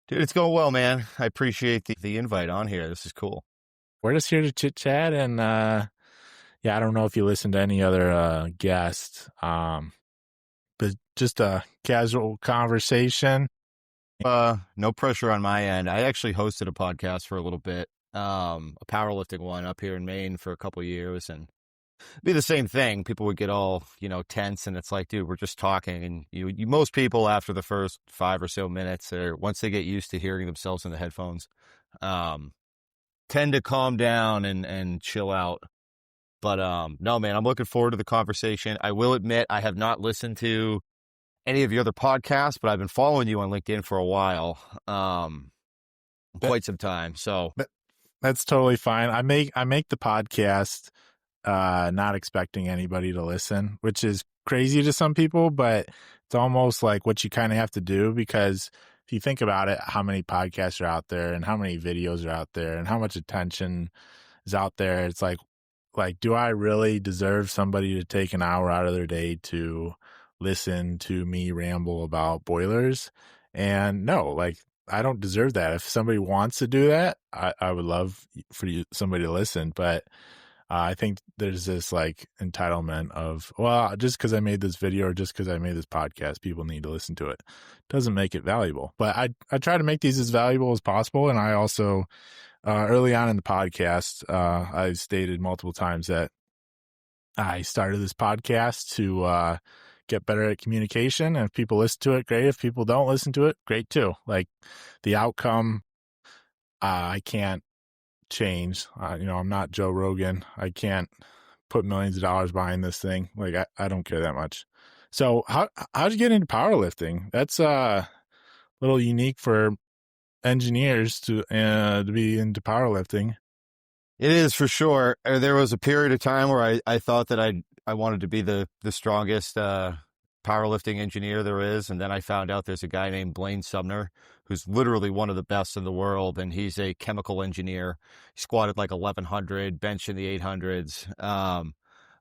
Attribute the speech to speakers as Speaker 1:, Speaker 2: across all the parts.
Speaker 1: Dude, it's going well, man. I appreciate the invite on here. This is cool.
Speaker 2: We're just here to chit chat and yeah, I don't know if you listen to any other guests, but just a casual conversation.
Speaker 1: No pressure on my end. I actually hosted a podcast for a little bit, a powerlifting one up here in Maine for a couple of years, and it'd be the same thing. People would get all, tense, and it's like, dude, we're just talking. And most people after the first 5 or so minutes, or once they get used to hearing themselves in the headphones, um, tend to calm down and chill out. But no, man, I'm looking forward to the conversation. I will admit I have not listened to any of your other podcasts, but I've been following you on LinkedIn for a while,
Speaker 2: That,
Speaker 1: quite some time. So
Speaker 2: that's totally fine. I make the podcast not expecting anybody to listen, which is crazy to some people, but it's almost like what you kind of have to do, because if you think about it, how many podcasts are out there and how many videos are out there and how much attention is out there, it's like, do I really deserve somebody to take an hour out of their day to listen to me ramble about boilers? And no, like, I don't deserve that. If somebody wants to do that, I would love for somebody to listen. But I think there's this like entitlement of, well, just because I made this video or just because I made this podcast, people need to listen to it. Doesn't make it valuable. But I try to make these as valuable as possible. And I also, early on in the podcast, I've stated multiple times that I started this podcast to get better at communication. And if people listen to it, great. If people don't listen to it, great too. Like, the outcome, I can't change. I'm not Joe Rogan. I can't put millions of dollars behind this thing. Like, I don't care that much. So how'd you get into powerlifting? That's a little unique for engineers to be into powerlifting.
Speaker 1: it is for sure. There was a period of time where I thought that I wanted to be the strongest powerlifting engineer there is, and then I found out there's a guy named Blaine Sumner who's literally one of the best in the world, and he's a chemical engineer. He squatted like 1100, bench in the 800s.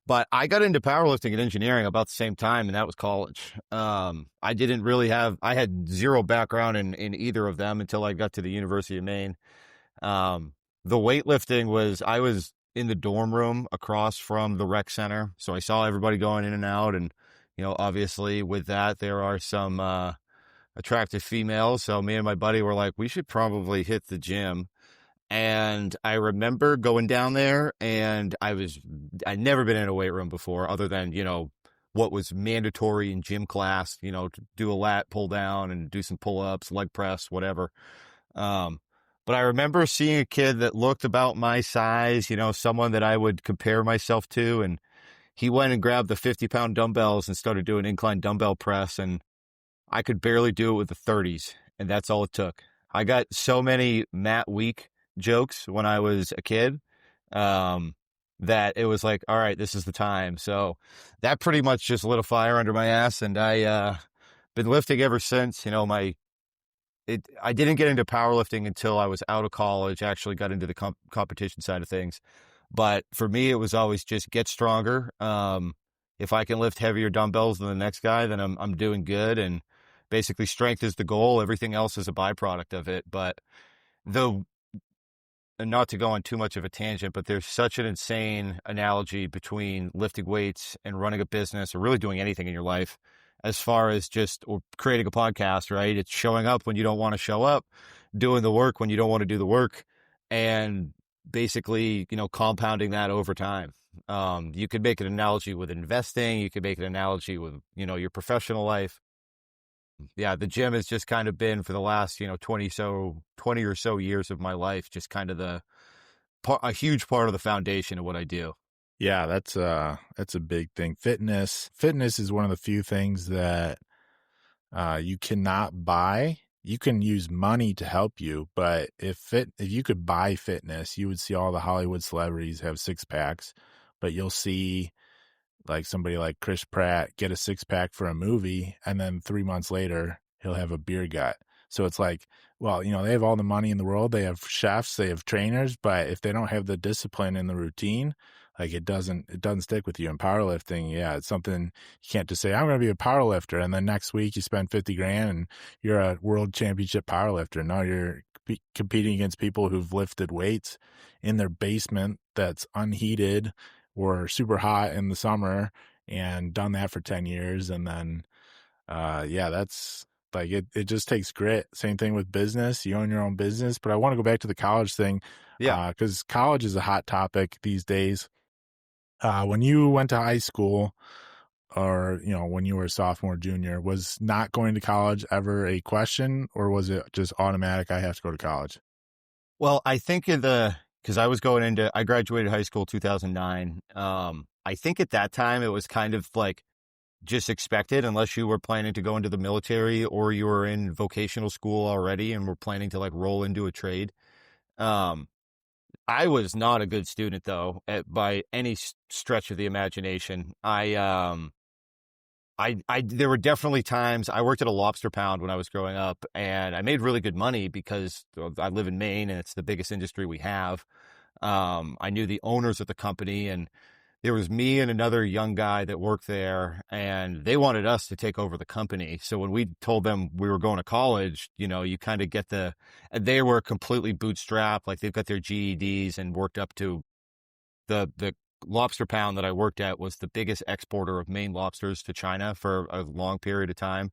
Speaker 1: But I got into powerlifting and engineering about the same time, and that was college. I had zero background in either of them until I got to the University of Maine. The weightlifting I was in the dorm room across from the rec center. So I saw everybody going in and out. And, obviously with that, there are some, attractive females. So me and my buddy were like, we should probably hit the gym. And I remember going down there, and I'd never been in a weight room before other than, what was mandatory in gym class, to do a lat pull down and do some pull ups, leg press, whatever. But I remember seeing a kid that looked about my size, someone that I would compare myself to. And he went and grabbed the 50-pound dumbbells and started doing incline dumbbell press. And I could barely do it with the 30s. And that's all it took. I got so many Matt Week jokes when I was a kid, that it was like, all right, this is the time. So that pretty much just lit a fire under my ass. And I, been lifting ever since. I didn't get into powerlifting until I was out of college, actually got into the competition side of things. But for me, it was always just get stronger. If I can lift heavier dumbbells than the next guy, then I'm doing good. And basically strength is the goal. Everything else is a byproduct of it. But and not to go on too much of a tangent, but there's such an insane analogy between lifting weights and running a business or really doing anything in your life, as far as or creating a podcast, right? It's showing up when you don't want to show up, doing the work when you don't want to do the work, and basically, compounding that over time. You could make an analogy with investing. You could make an analogy with, your professional life. Yeah, the gym has just kind of been for the last, 20 or so years of my life, just kind of a huge part of the foundation of what I do.
Speaker 2: Yeah, that's a big thing. Fitness is one of the few things that you cannot buy. You can use money to help you, but if you could buy fitness, you would see all the Hollywood celebrities have six packs, but you'll see like somebody like Chris Pratt get a six pack for a movie, and then 3 months later he'll have a beer gut. So it's like, well, they have all the money in the world. They have chefs, they have trainers, but if they don't have the discipline and the routine, Like it doesn't stick with you. In powerlifting, yeah, it's something you can't just say, I'm going to be a power lifter. And then next week you spend 50 grand and you're a world championship power lifter. No, you're competing against people who've lifted weights in their basement that's unheated or super hot in the summer and done that for 10 years. And then, yeah, that's like, it just takes grit. Same thing with business. You own your own business, but I want to go back to the college thing.
Speaker 1: Yeah.
Speaker 2: Cause college is a hot topic these days. When you went to high school or, when you were a sophomore, junior, was not going to college ever a question or was it just automatic? I have to go to college.
Speaker 1: Well, I think because I graduated high school 2009. I think at that time it was kind of like just expected unless you were planning to go into the military or you were in vocational school already and were planning to like roll into a trade. Um, I was not a good student though, by any stretch of the imagination. There were definitely times I worked at a lobster pound when I was growing up, and I made really good money because I live in Maine and it's the biggest industry we have. I knew the owners of the company, and there was me and another young guy that worked there, and they wanted us to take over the company. So when we told them we were going to college, you kind of get and they were completely bootstrapped, like they've got their GEDs and worked up to the lobster pound that I worked at was the biggest exporter of Maine lobsters to China for a long period of time.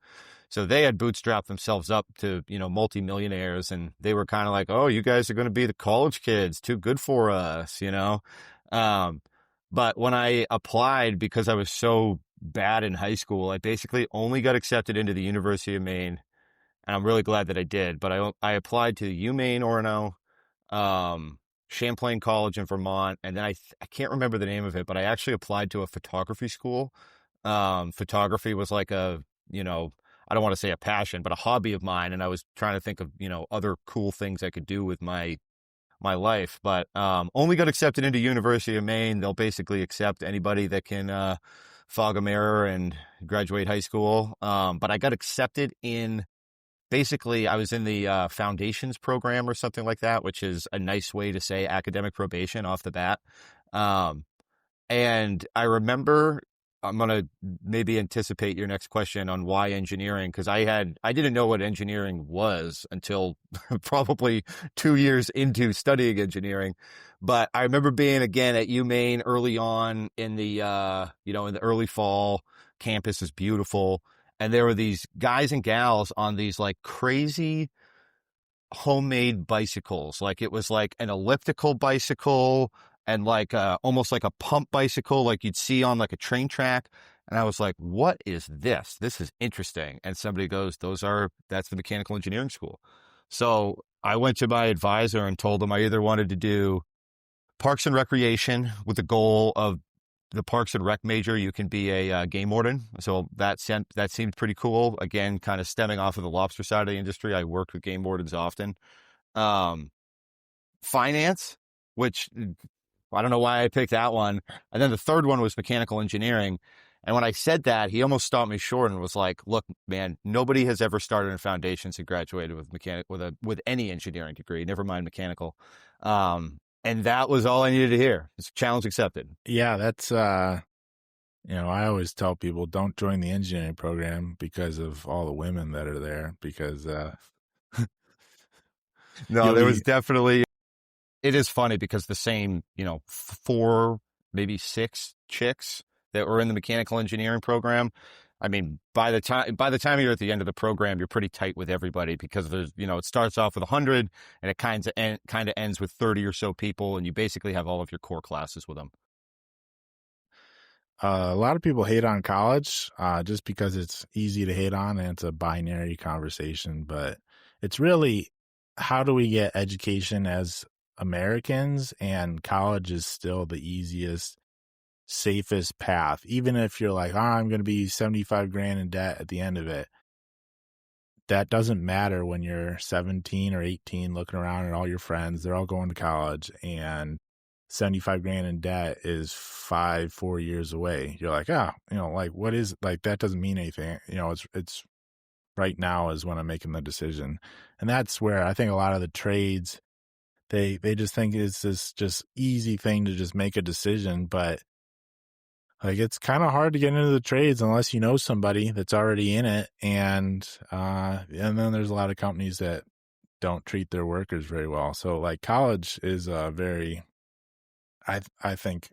Speaker 1: So they had bootstrapped themselves up to, multimillionaires, and they were kind of like, oh, you guys are going to be the college kids, too good for us. But when I applied, because I was so bad in high school, I basically only got accepted into the University of Maine, and I'm really glad that I did. But I applied to UMaine Orono, um, Champlain College in Vermont, and then I can't remember the name of it, but I actually applied to a photography school. Photography was like I don't want to say a passion, but a hobby of mine, and I was trying to think of other cool things I could do with my life, but only got accepted into University of Maine. They'll basically accept anybody that can fog a mirror and graduate high school. But I got accepted in. Basically, I was in the foundations program or something like that, which is a nice way to say academic probation off the bat. Um, and I remember, I'm going to maybe anticipate your next question on why engineering, because I didn't know what engineering was until probably 2 years into studying engineering. But I remember being again at UMaine early on in in the early fall. Campus is beautiful. And there were these guys and gals on these like crazy homemade bicycles. Like it was like an elliptical bicycle and like almost like a pump bicycle like you'd see on like a train track. And I was like, what is this? This is interesting. And somebody goes, that's the mechanical engineering school. So I went to my advisor and told him I either wanted to do parks and recreation with the goal of the parks and rec major, you can be a game warden. So that seemed pretty cool. Again, kind of stemming off of the lobster side of the industry. I worked with game wardens often. Um, Finance, which I don't know why I picked that one. And then the third one was mechanical engineering. And when I said that, he almost stopped me short and was like, look, man, nobody has ever started in foundations and graduated with any engineering degree, never mind mechanical. And that was all I needed to hear. It's challenge accepted.
Speaker 2: Yeah, that's I always tell people don't join the engineering program because of all the women that are there because
Speaker 1: No,
Speaker 2: you'll
Speaker 1: there was
Speaker 2: be
Speaker 1: definitely, it is funny because the same, four, maybe six chicks that were in the mechanical engineering program. I mean, by the time you're at the end of the program, you're pretty tight with everybody because there's, it starts off with 100 and it kind of ends with 30 or so people. And you basically have all of your core classes with them.
Speaker 2: a lot of people hate on college just because it's easy to hate on and it's a binary conversation, but it's really how do we get education as Americans, and college is still the easiest, safest path. Even if you're like, I'm going to be 75 grand in debt at the end of it, that doesn't matter when you're 17 or 18 looking around at all your friends. They're all going to college and 75 grand in debt is 4 years away. You're like, like what is like, that doesn't mean anything. It's right now is when I'm making the decision. And that's where I think a lot of the trades They just think it's this just easy thing to just make a decision, but like it's kind of hard to get into the trades unless you know somebody that's already in it, and then there's a lot of companies that don't treat their workers very well. So like college is very, I think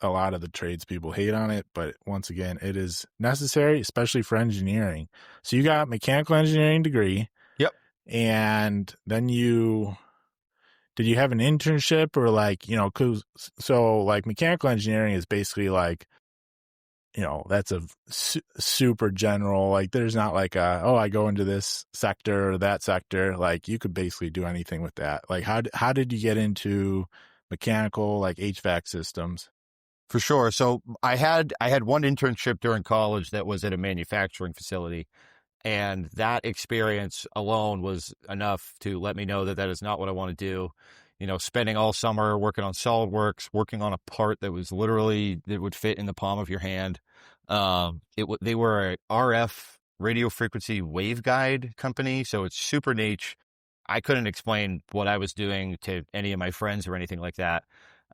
Speaker 2: a lot of the tradespeople hate on it, but once again, it is necessary, especially for engineering. So you got mechanical engineering degree,
Speaker 1: Yep.
Speaker 2: and then did you have an internship or like, so like mechanical engineering is basically like, that's a super general, like there's not like I go into this sector or that sector. Like you could basically do anything with that. Like how did you get into mechanical, like HVAC systems?
Speaker 1: For sure. So I had one internship during college that was at a manufacturing facility. And that experience alone was enough to let me know that that is not what I want to do. Spending all summer working on SolidWorks, working on a part that was literally, that would fit in the palm of your hand. They were a RF radio frequency waveguide company, so it's super niche. I couldn't explain what I was doing to any of my friends or anything like that.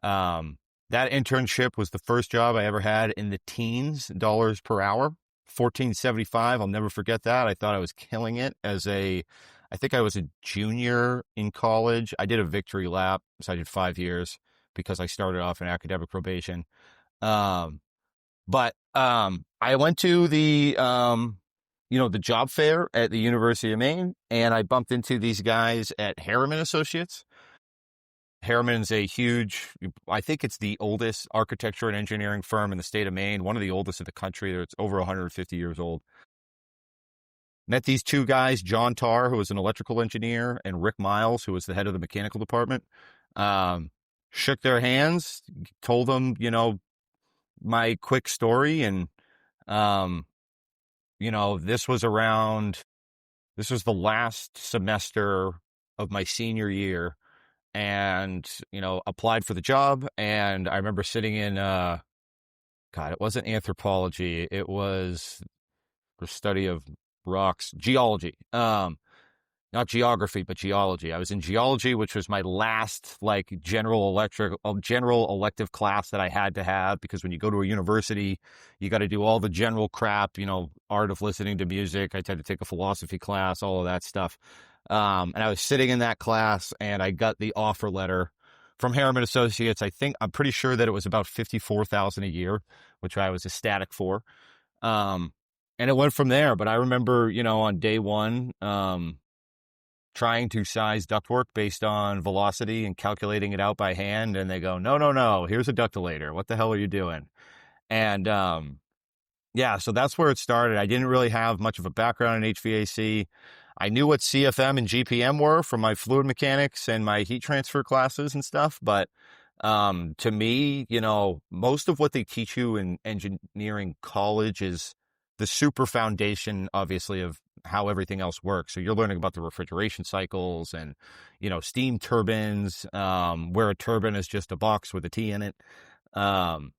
Speaker 1: That internship was the first job I ever had in the teens, dollars per hour. 1475. I'll never forget that. I thought I was killing it I think I was a junior in college. I did a victory lap. So I did 5 years because I started off in academic probation. But I went to the job fair at the University of Maine, and I bumped into these guys at Harriman Associates. Harriman's a huge, I think it's the oldest architecture and engineering firm in the state of Maine, one of the oldest in the country. It's over 150 years old. Met these two guys, John Tarr, who was an electrical engineer, and Rick Miles, who was the head of the mechanical department. Shook their hands, told them, my quick story. And, this was the last semester of my senior year. And, applied for the job. And I remember sitting in, it wasn't anthropology. It was the study of rocks, geology. Not geography, but geology. I was in geology, which was my last like general elective class that I had to have, because when you go to a university, you got to do all the general crap, art of listening to music. I had to take a philosophy class, all of that stuff. And I was sitting in that class, and I got the offer letter from Harriman Associates. I'm pretty sure that it was about $54,000 a year, which I was ecstatic for. And it went from there. But I remember, on day one, trying to size ductwork based on velocity and calculating it out by hand. And they go, no, here's a ductilator. What the hell are you doing? And, so that's where it started. I didn't really have much of a background in HVAC. I knew what CFM and GPM were from my fluid mechanics and my heat transfer classes and stuff. But to me, most of what they teach you in engineering college is the super foundation, obviously, of how everything else works. So you're learning about the refrigeration cycles and, steam turbines, where a turbine is just a box with a T in it. The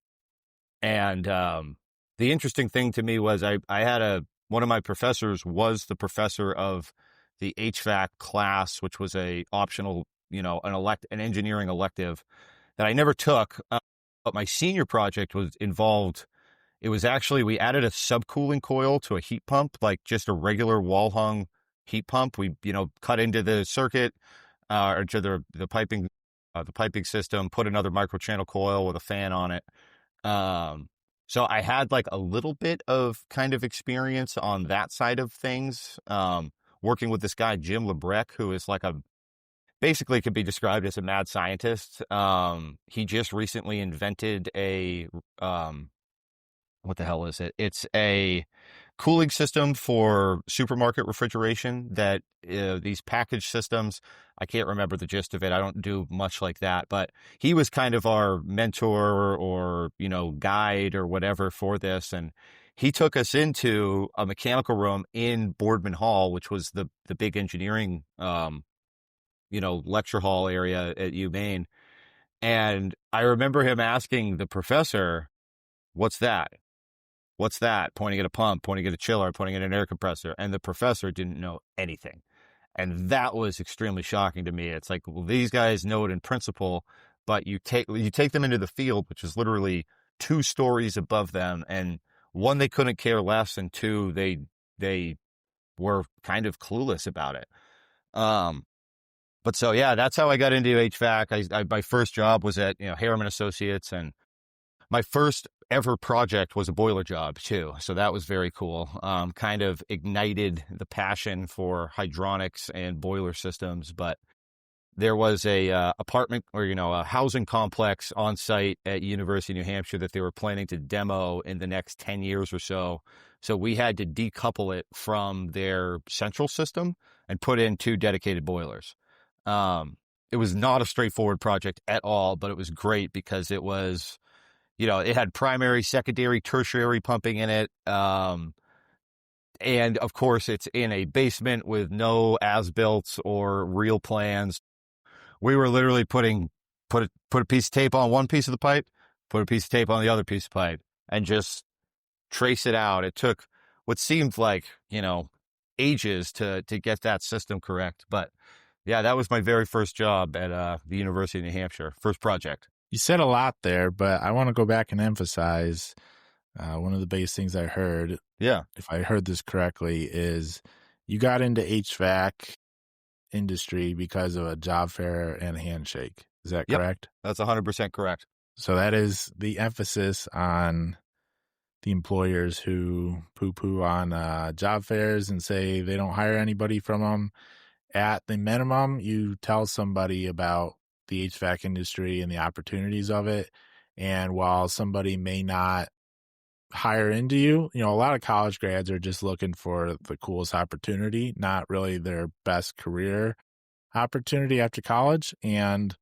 Speaker 1: interesting thing to me was I had one of my professors was the professor of the HVAC class, which was a optional, an engineering elective that I never took. But my senior project was involved. It was actually, we added a subcooling coil to a heat pump, like just a regular wall hung heat pump. We, cut into the circuit, or to the piping system, put another microchannel coil with a fan on it. So I had like a little bit of kind of experience on that side of things, working with this guy, Jim Lebrec, who is basically could be described as a mad scientist. He just recently invented what the hell is it? It's a cooling system for supermarket refrigeration that these package systems, I can't remember the gist of it. I don't do much like that, but he was kind of our mentor or, guide or whatever for this. And he took us into a mechanical room in Boardman Hall, which was the big engineering, lecture hall area at UMaine. And I remember him asking the professor, "What's that? What's that?" Pointing at a pump, pointing at a chiller, pointing at an air compressor. And the professor didn't know anything. And that was extremely shocking to me. It's like, well, these guys know it in principle, but you take them into the field, which is literally 2 stories above them, and one, they couldn't care less, and two, they were kind of clueless about it. Um, but so yeah, that's how I got into HVAC. My first job was at Harriman Associates, and my first ever project was a boiler job too. So that was very cool. Kind of ignited the passion for hydronics and boiler systems. But there was a apartment or a housing complex on site at University of New Hampshire that they were planning to demo in the next 10 years or so. So we had to decouple it from their central system and put in 2 dedicated boilers. It was not a straightforward project at all, but it was great because it was, it had primary, secondary, tertiary pumping in it. And of course it's in a basement with no as-built or real plans. We were literally put a piece of tape on one piece of the pipe, put a piece of tape on the other piece of pipe, and just trace it out. It took what seemed like, ages to get that system correct. But yeah, that was my very first job at the University of New Hampshire, first project.
Speaker 2: You said a lot there, but I want to go back and emphasize one of the biggest things I heard,
Speaker 1: Yeah.
Speaker 2: if I heard this correctly, is you got into HVAC industry because of a job fair and a handshake. Is that
Speaker 1: Yep.
Speaker 2: correct?
Speaker 1: That's 100% correct.
Speaker 2: So that is the emphasis on the employers who poo-poo on job fairs and say they don't hire anybody from them. At the minimum, you tell somebody about the HVAC industry and the opportunities of it. And while somebody may not hire into you, a lot of college grads are just looking for the coolest opportunity, not really their best career opportunity after college. And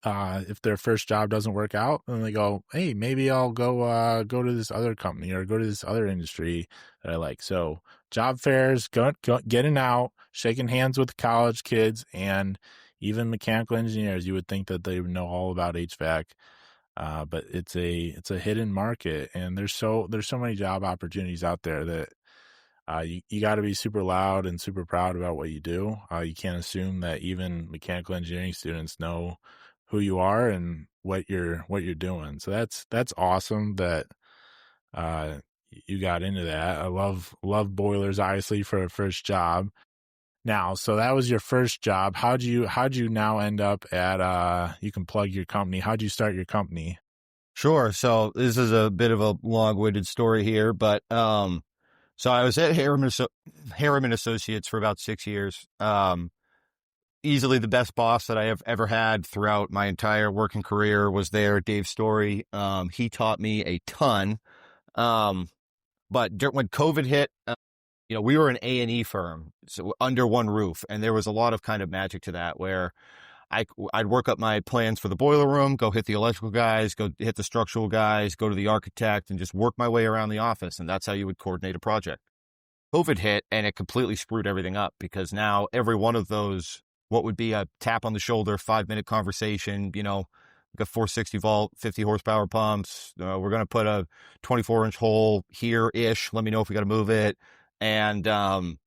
Speaker 2: if their first job doesn't work out, then they go, hey, maybe I'll go to this other company or go to this other industry that I like. So job fairs, getting out, shaking hands with college kids, and even mechanical engineers. You would think that they would know all about HVAC, but it's a hidden market, and there's so many job opportunities out there that you got to be super loud and super proud about what you do. You can't assume that even mechanical engineering students know who you are and what you're doing. So that's awesome that you got into that. I love boilers, obviously, for a first job. Now, so that was your first job. How'd you now end up at you can plug your company. How'd you start your company?
Speaker 1: Sure. So this is a bit of a long-winded story here, but so I was at Harriman Associates for about 6 years. Easily the best boss that I have ever had throughout my entire working career was there, Dave Story. He taught me a ton. But when COVID hit, we were an A&E firm, so under one roof, and there was a lot of kind of magic to that where I'd work up my plans for the boiler room, go hit the electrical guys, go hit the structural guys, go to the architect, and just work my way around the office. And that's how you would coordinate a project. COVID hit, and it completely screwed everything up because now every one of those, what would be a tap on the shoulder, 5-minute conversation, we've got 460 volt, 50 horsepower pumps. We're going to put a 24-inch hole here-ish. Let me know if we got to move it. And,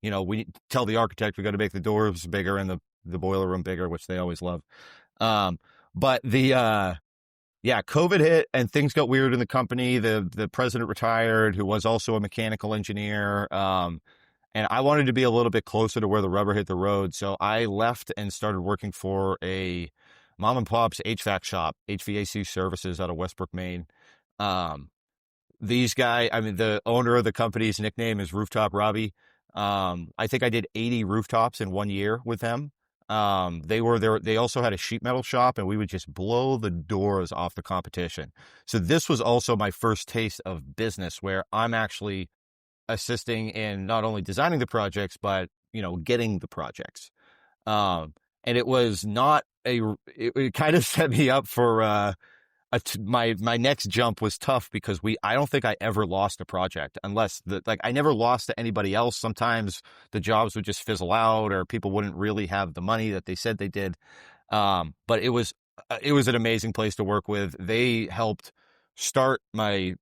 Speaker 1: we tell the architect we got to make the doors bigger and the boiler room bigger, which they always love. But COVID hit and things got weird in the company. The president retired, who was also a mechanical engineer. And I wanted to be a little bit closer to where the rubber hit the road. So I left and started working for a mom and pop's HVAC shop, HVAC services out of Westbrook, Maine. The owner of the company's nickname is Rooftop Robbie. I think I did 80 rooftops in 1 year with them. They were there. They also had a sheet metal shop, and we would just blow the doors off the competition. So this was also my first taste of business where I'm actually assisting in not only designing the projects, but, getting the projects. And it was not it kind of set me up for, my next jump was tough because I don't think I ever lost a project unless I never lost to anybody else. Sometimes the jobs would just fizzle out or people wouldn't really have the money that they said they did. But it was an amazing place to work with. They helped start my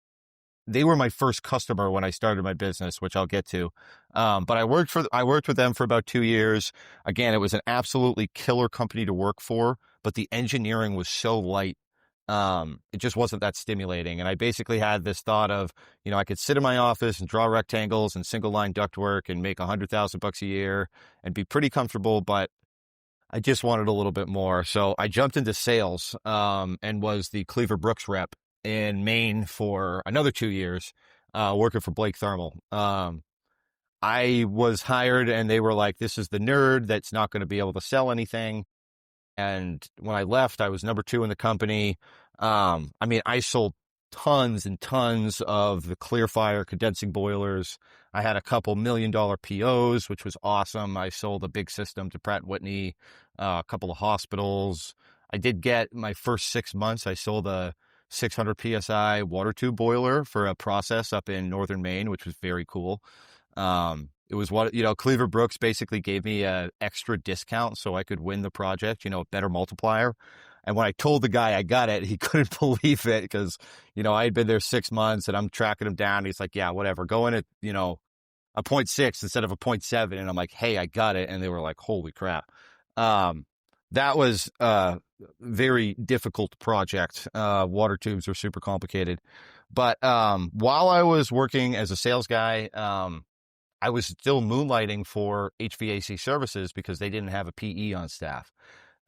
Speaker 1: they were my first customer when I started my business, which I'll get to. But I worked with them for about 2 years. Again, it was an absolutely killer company to work for, but the engineering was so light. It just wasn't that stimulating. And I basically had this thought of, I could sit in my office and draw rectangles and single line ductwork and make $100,000 a year and be pretty comfortable, but I just wanted a little bit more. So I jumped into sales, and was the Cleaver Brooks rep in Maine for another 2 years, working for Blake Thermal. I was hired and they were like, this is the nerd that's not going to be able to sell anything. And when I left, I was number 2 in the company. I sold tons and tons of the Clearfire condensing boilers. I had a couple $1 million POs, which was awesome. I sold a big system to Pratt & Whitney, a couple of hospitals. I did get my first 6 months. I sold a 600 PSI water tube boiler for a process up in northern Maine, which was very cool. It was Cleaver Brooks basically gave me a extra discount so I could win the project, a better multiplier. And when I told the guy I got it, he couldn't believe it because, I had been there 6 months and I'm tracking him down. He's like, yeah, whatever. Go in at, a 0.6 instead of a 0.7. And I'm like, hey, I got it. And they were like, holy crap. That was a very difficult project. Water tubes are super complicated. But while I was working as a sales guy, I was still moonlighting for HVAC services because they didn't have a PE on staff.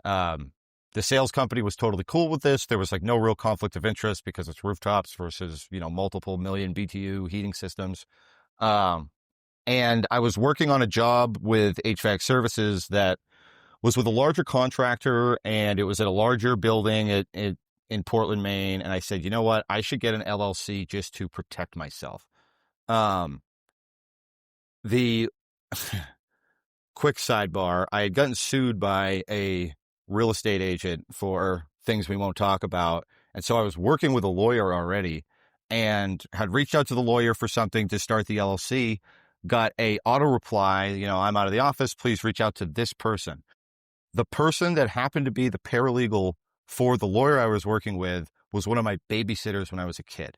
Speaker 1: The sales company was totally cool with this. There was like no real conflict of interest because it's rooftops versus, multiple million BTU heating systems. And I was working on a job with HVAC services that was with a larger contractor, and it was at a larger building in Portland, Maine. And I said, you know what? I should get an LLC just to protect myself. The quick sidebar, I had gotten sued by a real estate agent for things we won't talk about. And so I was working with a lawyer already and had reached out to the lawyer for something to start the LLC, got a auto reply, I'm out of the office, please reach out to this person. The person that happened to be the paralegal for the lawyer I was working with was one of my babysitters when I was a kid.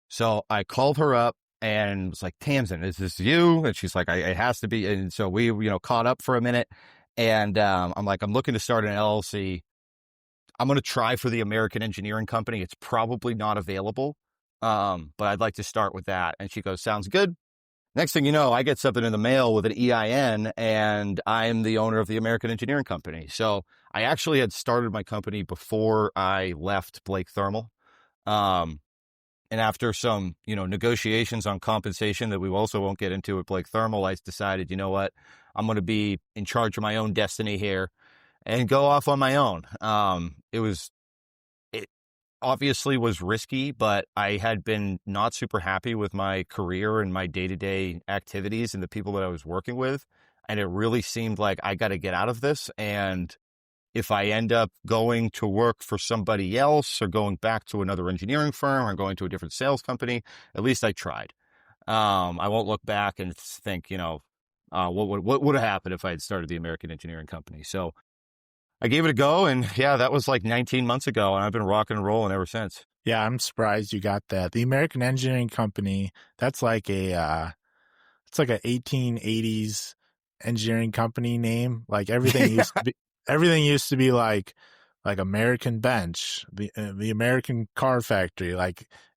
Speaker 1: So I called her up and was like, Tamsin, is this you? And she's like, it has to be. And so we, caught up for a minute. And I'm like, I'm looking to start an LLC. I'm going to try for the American Engineering Company. It's probably not available, but I'd like to start with that. And she goes, sounds good. Next thing you know, I get something in the mail with an EIN, and I'm the owner of the American Engineering Company. So I actually had started my company before I left Blake Thermal. And after some, negotiations on compensation that we also won't get into at Blake Thermal, I decided, you know what, I'm going to be in charge of my own destiny here and go off on my own. It obviously was risky, but I had been not super happy with my career and my day-to-day activities and the people that I was working with. And it really seemed like I got to get out of this. And if I end up going to work for somebody else or going back to another engineering firm or going to a different sales company, at least I tried. I won't look back and think, what would have happened if I had started the American Engineering Company? So I gave it a go, and yeah, that was like 19 months ago, and I've been rocking and rolling ever since.
Speaker 2: Yeah, I'm surprised you got that. The American Engineering Company, that's like it's like a 1880s engineering company name. Like everything used to be like American Bench, the American Car Factory.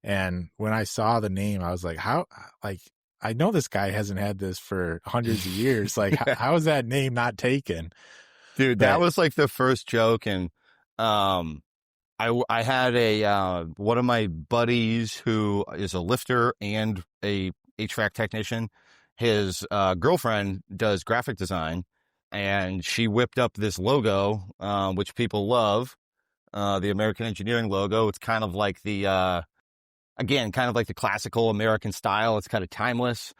Speaker 2: And when I saw the name, I was like, how? Like, I know this guy hasn't had this for hundreds of years. Like, how is that name not taken?
Speaker 1: Dude, that was like the first joke. And I had one of my buddies who is a lifter and a HVAC technician. His girlfriend does graphic design, and she whipped up this logo, which people love, the American Engineering logo. It's kind of like the classical American style. It's kind of timeless.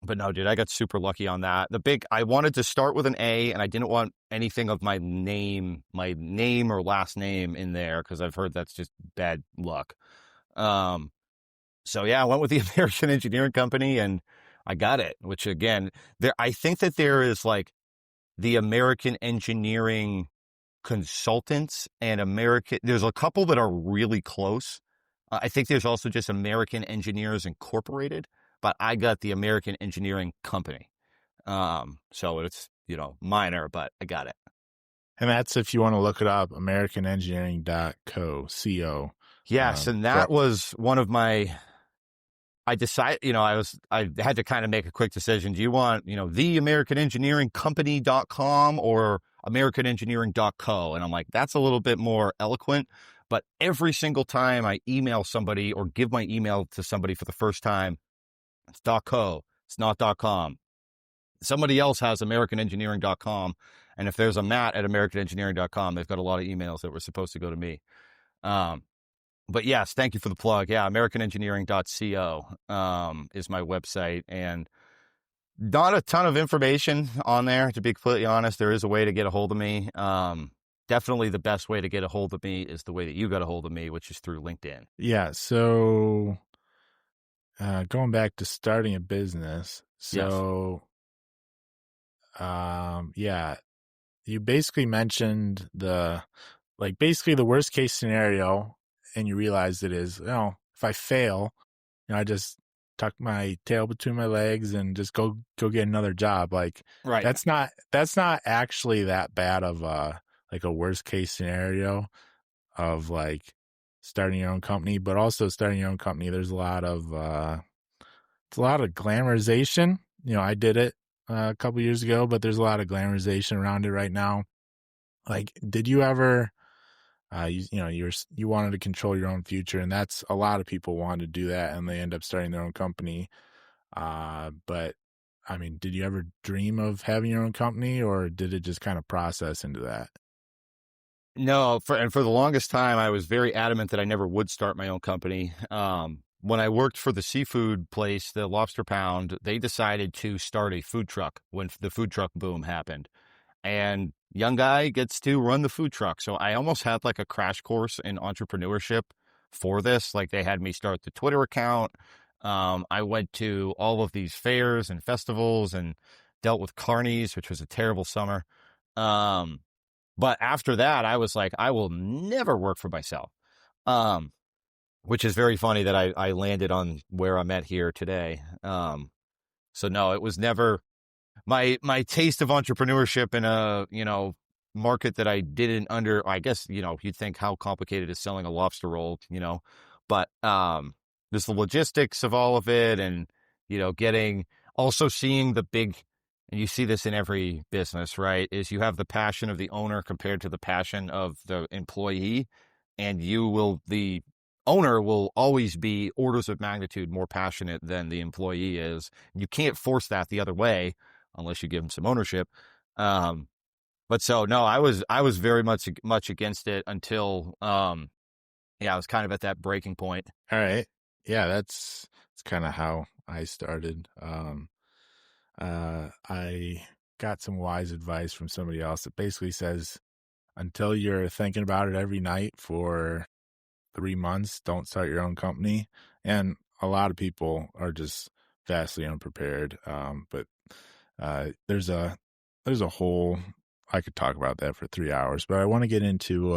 Speaker 1: But no, dude, I got super lucky on that. I wanted to start with an A, and I didn't want anything of my name or last name in there because I've heard that's just bad luck. So yeah, I went with the American Engineering Company, and I got it, which again, I think that there is like the American Engineering Consultants and there's a couple that are really close. I think there's also just American Engineers Incorporated, but I got the American Engineering Company. So it's, minor, but I got it.
Speaker 2: And that's if you want to look it up, americanengineering.co, co.
Speaker 1: Yes, and that
Speaker 2: Correct.
Speaker 1: was one of my. I decided, I had to kind of make a quick decision. Do you want, the AmericanEngineeringCompany.com or AmericanEngineering.co? And I'm like, that's a little bit more eloquent. But every single time I email somebody or give my email to somebody for the first time, it's .co. It's not .com. Somebody else has AmericanEngineering.com. And if there's a Matt at AmericanEngineering.com, they've got a lot of emails that were supposed to go to me. But yes, thank you for the plug. Yeah, AmericanEngineering.co is my website, and not a ton of information on there, to be completely honest. There is a way to get a hold of me. Definitely the best way to get a hold of me is the way that you got a hold of me, which is through LinkedIn.
Speaker 2: Yeah. So going back to starting a business. So, yeah, you basically mentioned basically the worst case scenario, and you realize it is, if I fail, I just tuck my tail between my legs and just go get another job. Like,
Speaker 1: Right.
Speaker 2: that's not actually that bad of a worst case scenario of like starting your own company, but also starting your own company. There's a lot of glamorization. I did it a couple years ago, but there's a lot of glamorization around it right now. Like, did you ever, you wanted to control your own future, and that's a lot of people want to do that, and they end up starting their own company. But I mean, did you ever dream of having your own company, or did it just kind of process into that?
Speaker 1: No, for the longest time, I was very adamant that I never would start my own company. When I worked for the seafood place, the Lobster Pound, they decided to start a food truck when the food truck boom happened. And young guy gets to run the food truck. So I almost had like a crash course in entrepreneurship for this. Like, they had me start the Twitter account. I went to all of these fairs and festivals and dealt with carnies, which was a terrible summer. But after that, I was like, I will never work for myself. Which is very funny that I landed on where I'm at here today. So no, it was never my taste of entrepreneurship in a, market that I didn't I guess, you'd think how complicated is selling a lobster roll, but, there's the logistics of all of it and, also seeing the big, and you see this in every business, right? Is you have the passion of the owner compared to the passion of the employee, and the owner will always be orders of magnitude more passionate than the employee is. You can't force that the other way unless you give them some ownership. But so no, I was very much against it until I was kind of at that breaking point.
Speaker 2: All right. Yeah, that's kind of how I started. I got some wise advice from somebody else that basically says, until you're thinking about it every night for 3 months, don't start your own company. And a lot of people are just vastly unprepared. But there's a whole, I could talk about that for 3 hours, but I want to get into,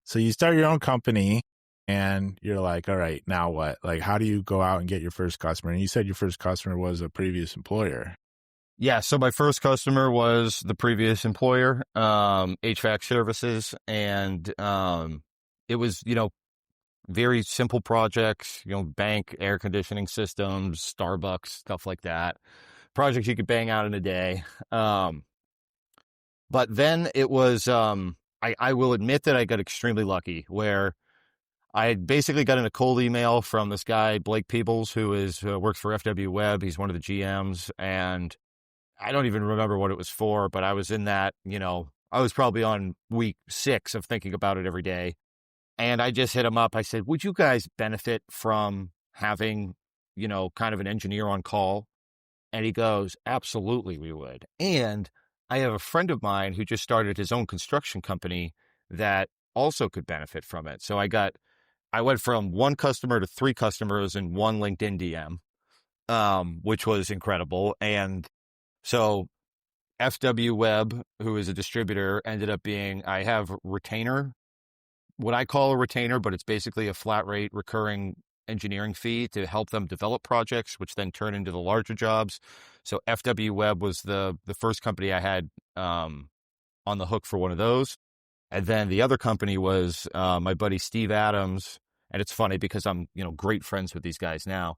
Speaker 2: so you start your own company and you're like, all right, now what? Like, how do you go out and get your first customer? And you said your first customer was a previous employer.
Speaker 1: Yeah, so my first customer was the previous employer, HVAC services, and it was, very simple projects, bank air conditioning systems, Starbucks, stuff like that. Projects you could bang out in a day. But then it was, I will admit that I got extremely lucky where I had basically got in a cold email from this guy, Blake Peebles, who works for FW Web. He's one of the GMs, and I don't even remember what it was for, but I was in that, I was probably on week 6 of thinking about it every day. And I just hit him up. I said, would you guys benefit from having, kind of an engineer on call? And he goes, absolutely, we would. And I have a friend of mine who just started his own construction company that also could benefit from it. So I went from 1 customer to 3 customers in 1 LinkedIn DM, which was incredible. And so FW Web, who is a distributor, ended up being, I have Retainer what I call a retainer, but it's basically a flat rate recurring engineering fee to help them develop projects, which then turn into the larger jobs. So FW Web was the first company I had on the hook for one of those. And then the other company was my buddy Steve Adams. And it's funny because I'm, great friends with these guys now.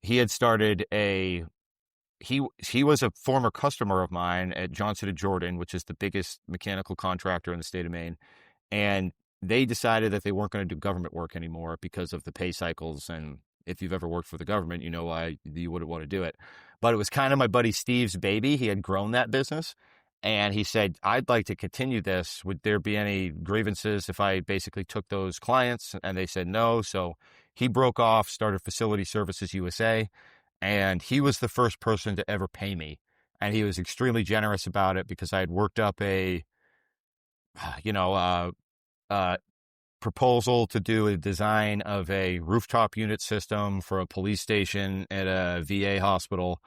Speaker 1: He had started he was a former customer of mine at Johnson and Jordan, which is the biggest mechanical contractor in the state of Maine. And they decided that they weren't going to do government work anymore because of the pay cycles. And if you've ever worked for the government, you know why you wouldn't want to do it. But it was kind of my buddy Steve's baby. He had grown that business. And he said, I'd like to continue this. Would there be any grievances if I basically took those clients? And they said no. So he broke off, started Facility Services USA. And he was the first person to ever pay me. And he was extremely generous about it because I had worked up a, you know, proposal to do a design of a rooftop unit system for a police station at a VA hospital.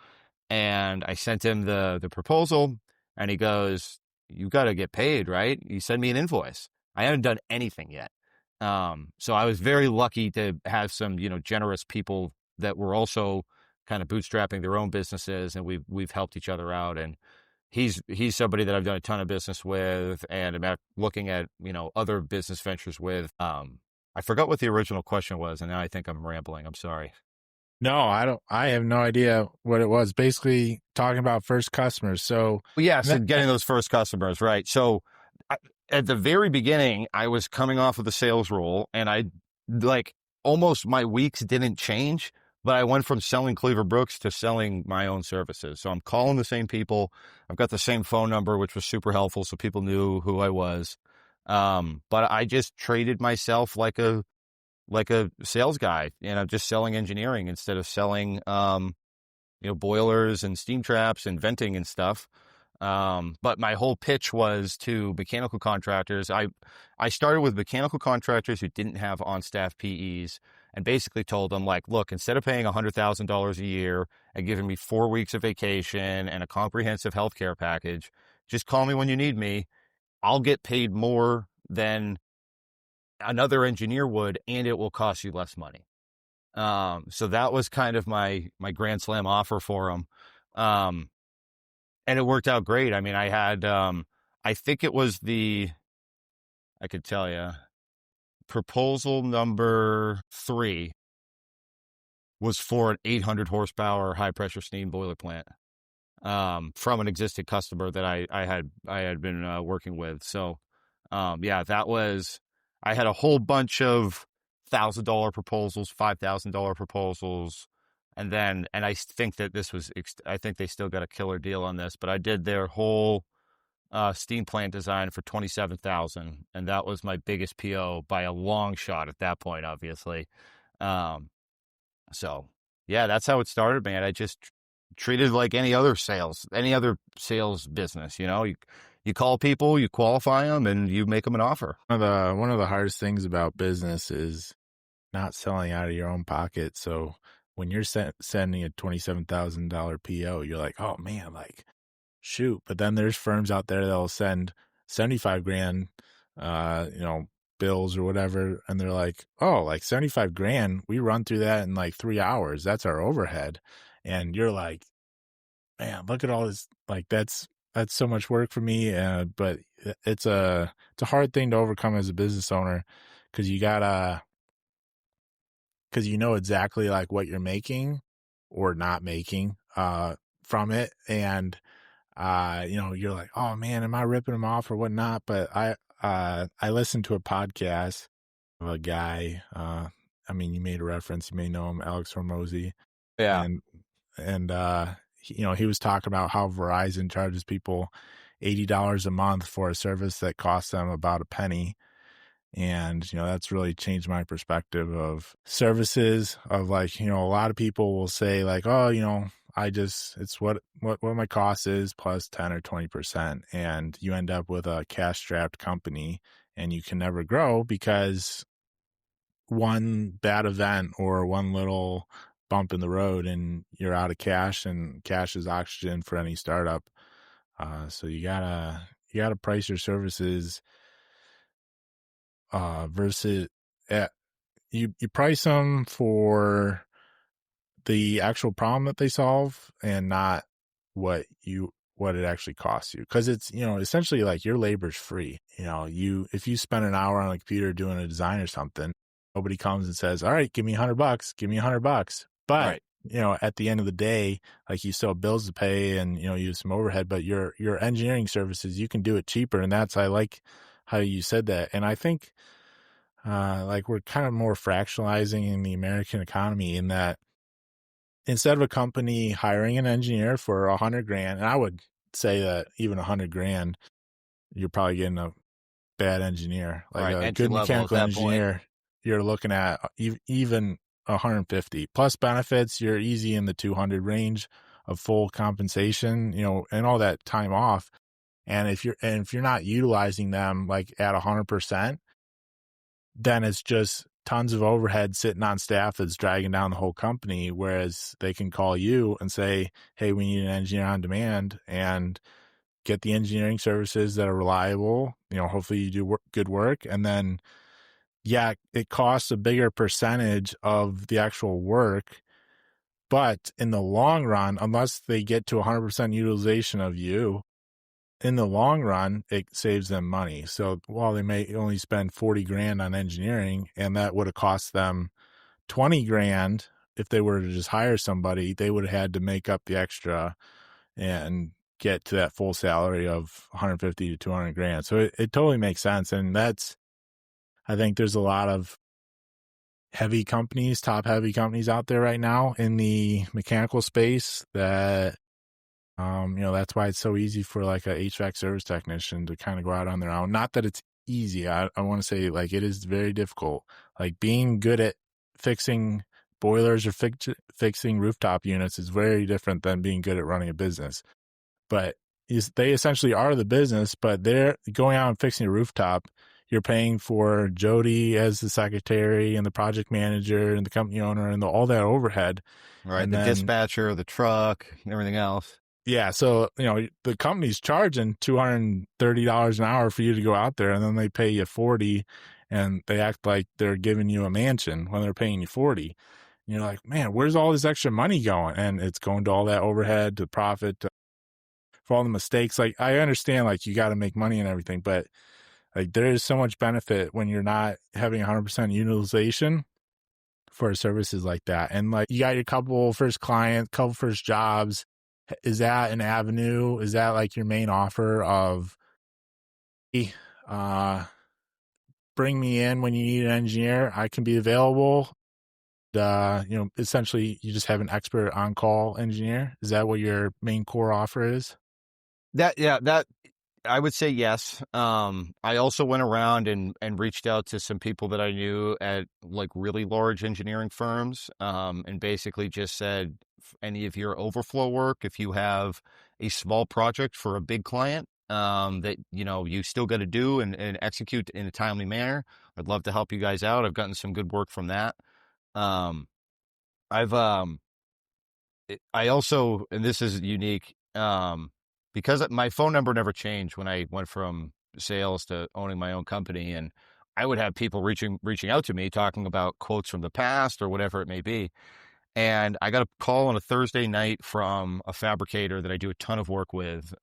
Speaker 1: And I sent him the proposal, and he goes, "You got to get paid, right? You send me an invoice." I haven't done anything yet. So I was very lucky to have some, generous people that were also kind of bootstrapping their own businesses, and we've helped each other out. And he's somebody that I've done a ton of business with, and I'm looking at, other business ventures with. I forgot what the original question was, and now I think I'm rambling. I'm sorry.
Speaker 2: No, I don't. I have no idea what it was. Basically, talking about first customers. So,
Speaker 1: Well, yes, and getting those first customers, right? So, at the very beginning, I was coming off of the sales role, and I almost my weeks didn't change, but I went from selling Cleaver Brooks to selling my own services. So I'm calling the same people. I've got the same phone number, which was super helpful, so people knew who I was. But I just traded myself like a sales guy, just selling engineering instead of selling, boilers and steam traps and venting and stuff. But my whole pitch was to mechanical contractors. I started with mechanical contractors who didn't have on-staff PEs and basically told them, like, look, instead of paying $100,000 a year and giving me 4 weeks of vacation and a comprehensive healthcare package, just call me when you need me. I'll get paid more than another engineer would, and it will cost you less money. So that was kind of my grand slam offer for them. And it worked out great. I mean, I had, I think it was I could tell you, proposal number 3 was for an 800 horsepower high pressure steam boiler plant, from an existing customer that I had been working with. So, yeah, I had a whole bunch of $1,000 proposals, $5,000 proposals. And I think that I think they still got a killer deal on this, but I did their whole steam plant design for $27,000, and that was my biggest PO by a long shot at that point, obviously. So yeah, that's how it started, man. I just treated like any other sales business. You call people, you qualify them, and you make them an offer.
Speaker 2: one of the hardest things about business is not selling out of your own pocket. So when you're sending a $27,000 PO, you're like, oh man, like, shoot. But then there's firms out there that'll send 75 grand, bills or whatever. And they're like, oh, like 75 grand, we run through that in like 3 hours. That's our overhead. And you're like, man, look at all this. Like that's so much work for me. But it's a hard thing to overcome as a business owner, because you know exactly like what you're making or not making from it. And you're like, oh man, am I ripping them off or whatnot? But I listened to a podcast of a guy, you made a reference, you may know him, Alex Hormozy.
Speaker 1: Yeah.
Speaker 2: And he was talking about how Verizon charges people $80 a month for a service that costs them about a penny. And, that's really changed my perspective of services, of like, a lot of people will say like, oh, it's what my cost is plus 10 or 20%. And you end up with a cash strapped company, and you can never grow because one bad event or one little bump in the road and you're out of cash, and cash is oxygen for any startup. So you gotta price your services versus you price them for the actual problem that they solve and not what it actually costs you, because it's, essentially like your labor's free. If you spend an hour on a computer doing a design or something, nobody comes and says, all right, give me $100, give me $100. But
Speaker 1: Right.
Speaker 2: at the end of the day, like, you still have bills to pay and you use some overhead, but your engineering services, you can do it cheaper. And I like how you said that. And I think like, we're kind of more fractionalizing in the American economy, in that instead of a company hiring an engineer for $100,000, and I would say that even $100,000, you're probably getting a bad engineer. Like
Speaker 1: Right.
Speaker 2: a
Speaker 1: Entry
Speaker 2: good
Speaker 1: level at
Speaker 2: mechanical
Speaker 1: that point.
Speaker 2: engineer, you're looking at even 150 plus benefits. You're easy in the 200 range of full compensation, and all that time off. And if you're not utilizing them like at 100%, then it's just tons of overhead sitting on staff that's dragging down the whole company. Whereas they can call you and say, hey, we need an engineer on demand, and get the engineering services that are reliable. Hopefully you do good work. And then, yeah, it costs a bigger percentage of the actual work. But in the long run, unless they get to 100% utilization of you, in the long run, it saves them money. So while they may only spend 40 grand on engineering, and that would have cost them 20 grand if they were to just hire somebody, they would have had to make up the extra and get to that full salary of 150 to 200 grand. So it totally makes sense. And I think there's a lot of top heavy companies out there right now in the mechanical space that, that's why it's so easy for like a HVAC service technician to kind of go out on their own. Not that it's easy. I want to say, like, it is very difficult. Like, being good at fixing boilers or fixing rooftop units is very different than being good at running a business. But they essentially are the business, but they're going out and fixing a rooftop. You're paying for Jody as the secretary and the project manager and the company owner and all that overhead.
Speaker 1: Right.
Speaker 2: And
Speaker 1: The
Speaker 2: then,
Speaker 1: dispatcher, the truck, and everything else.
Speaker 2: yeah, so, the company's charging $230 an hour for you to go out there, and then they pay you 40, and they act like they're giving you a mansion when they're paying you 40. And you're like, man, where's all this extra money going? And it's going to all that overhead, to profit, for all the mistakes. Like, I understand, like, you got to make money and everything, but like, there is so much benefit when you're not having 100% utilization for services like that. And like, you got your couple first jobs. Is that an avenue? Is that like your main offer of, uh, bring me in when you need an engineer? I can be available. Essentially you just have an expert on-call engineer. Is that what your main core offer is?
Speaker 1: That I would say yes. I also went around and reached out to some people that I knew at like really large engineering firms, and basically just said, any of your overflow work, if you have a small project for a big client, that, you still got to do and execute in a timely manner, I'd love to help you guys out. I've gotten some good work from that. Um, I've, I also, and this is unique, because my phone number never changed when I went from sales to owning my own company, and I would have people reaching out to me talking about quotes from the past or whatever it may be. And I got a call on a Thursday night from a fabricator that I do a ton of work with,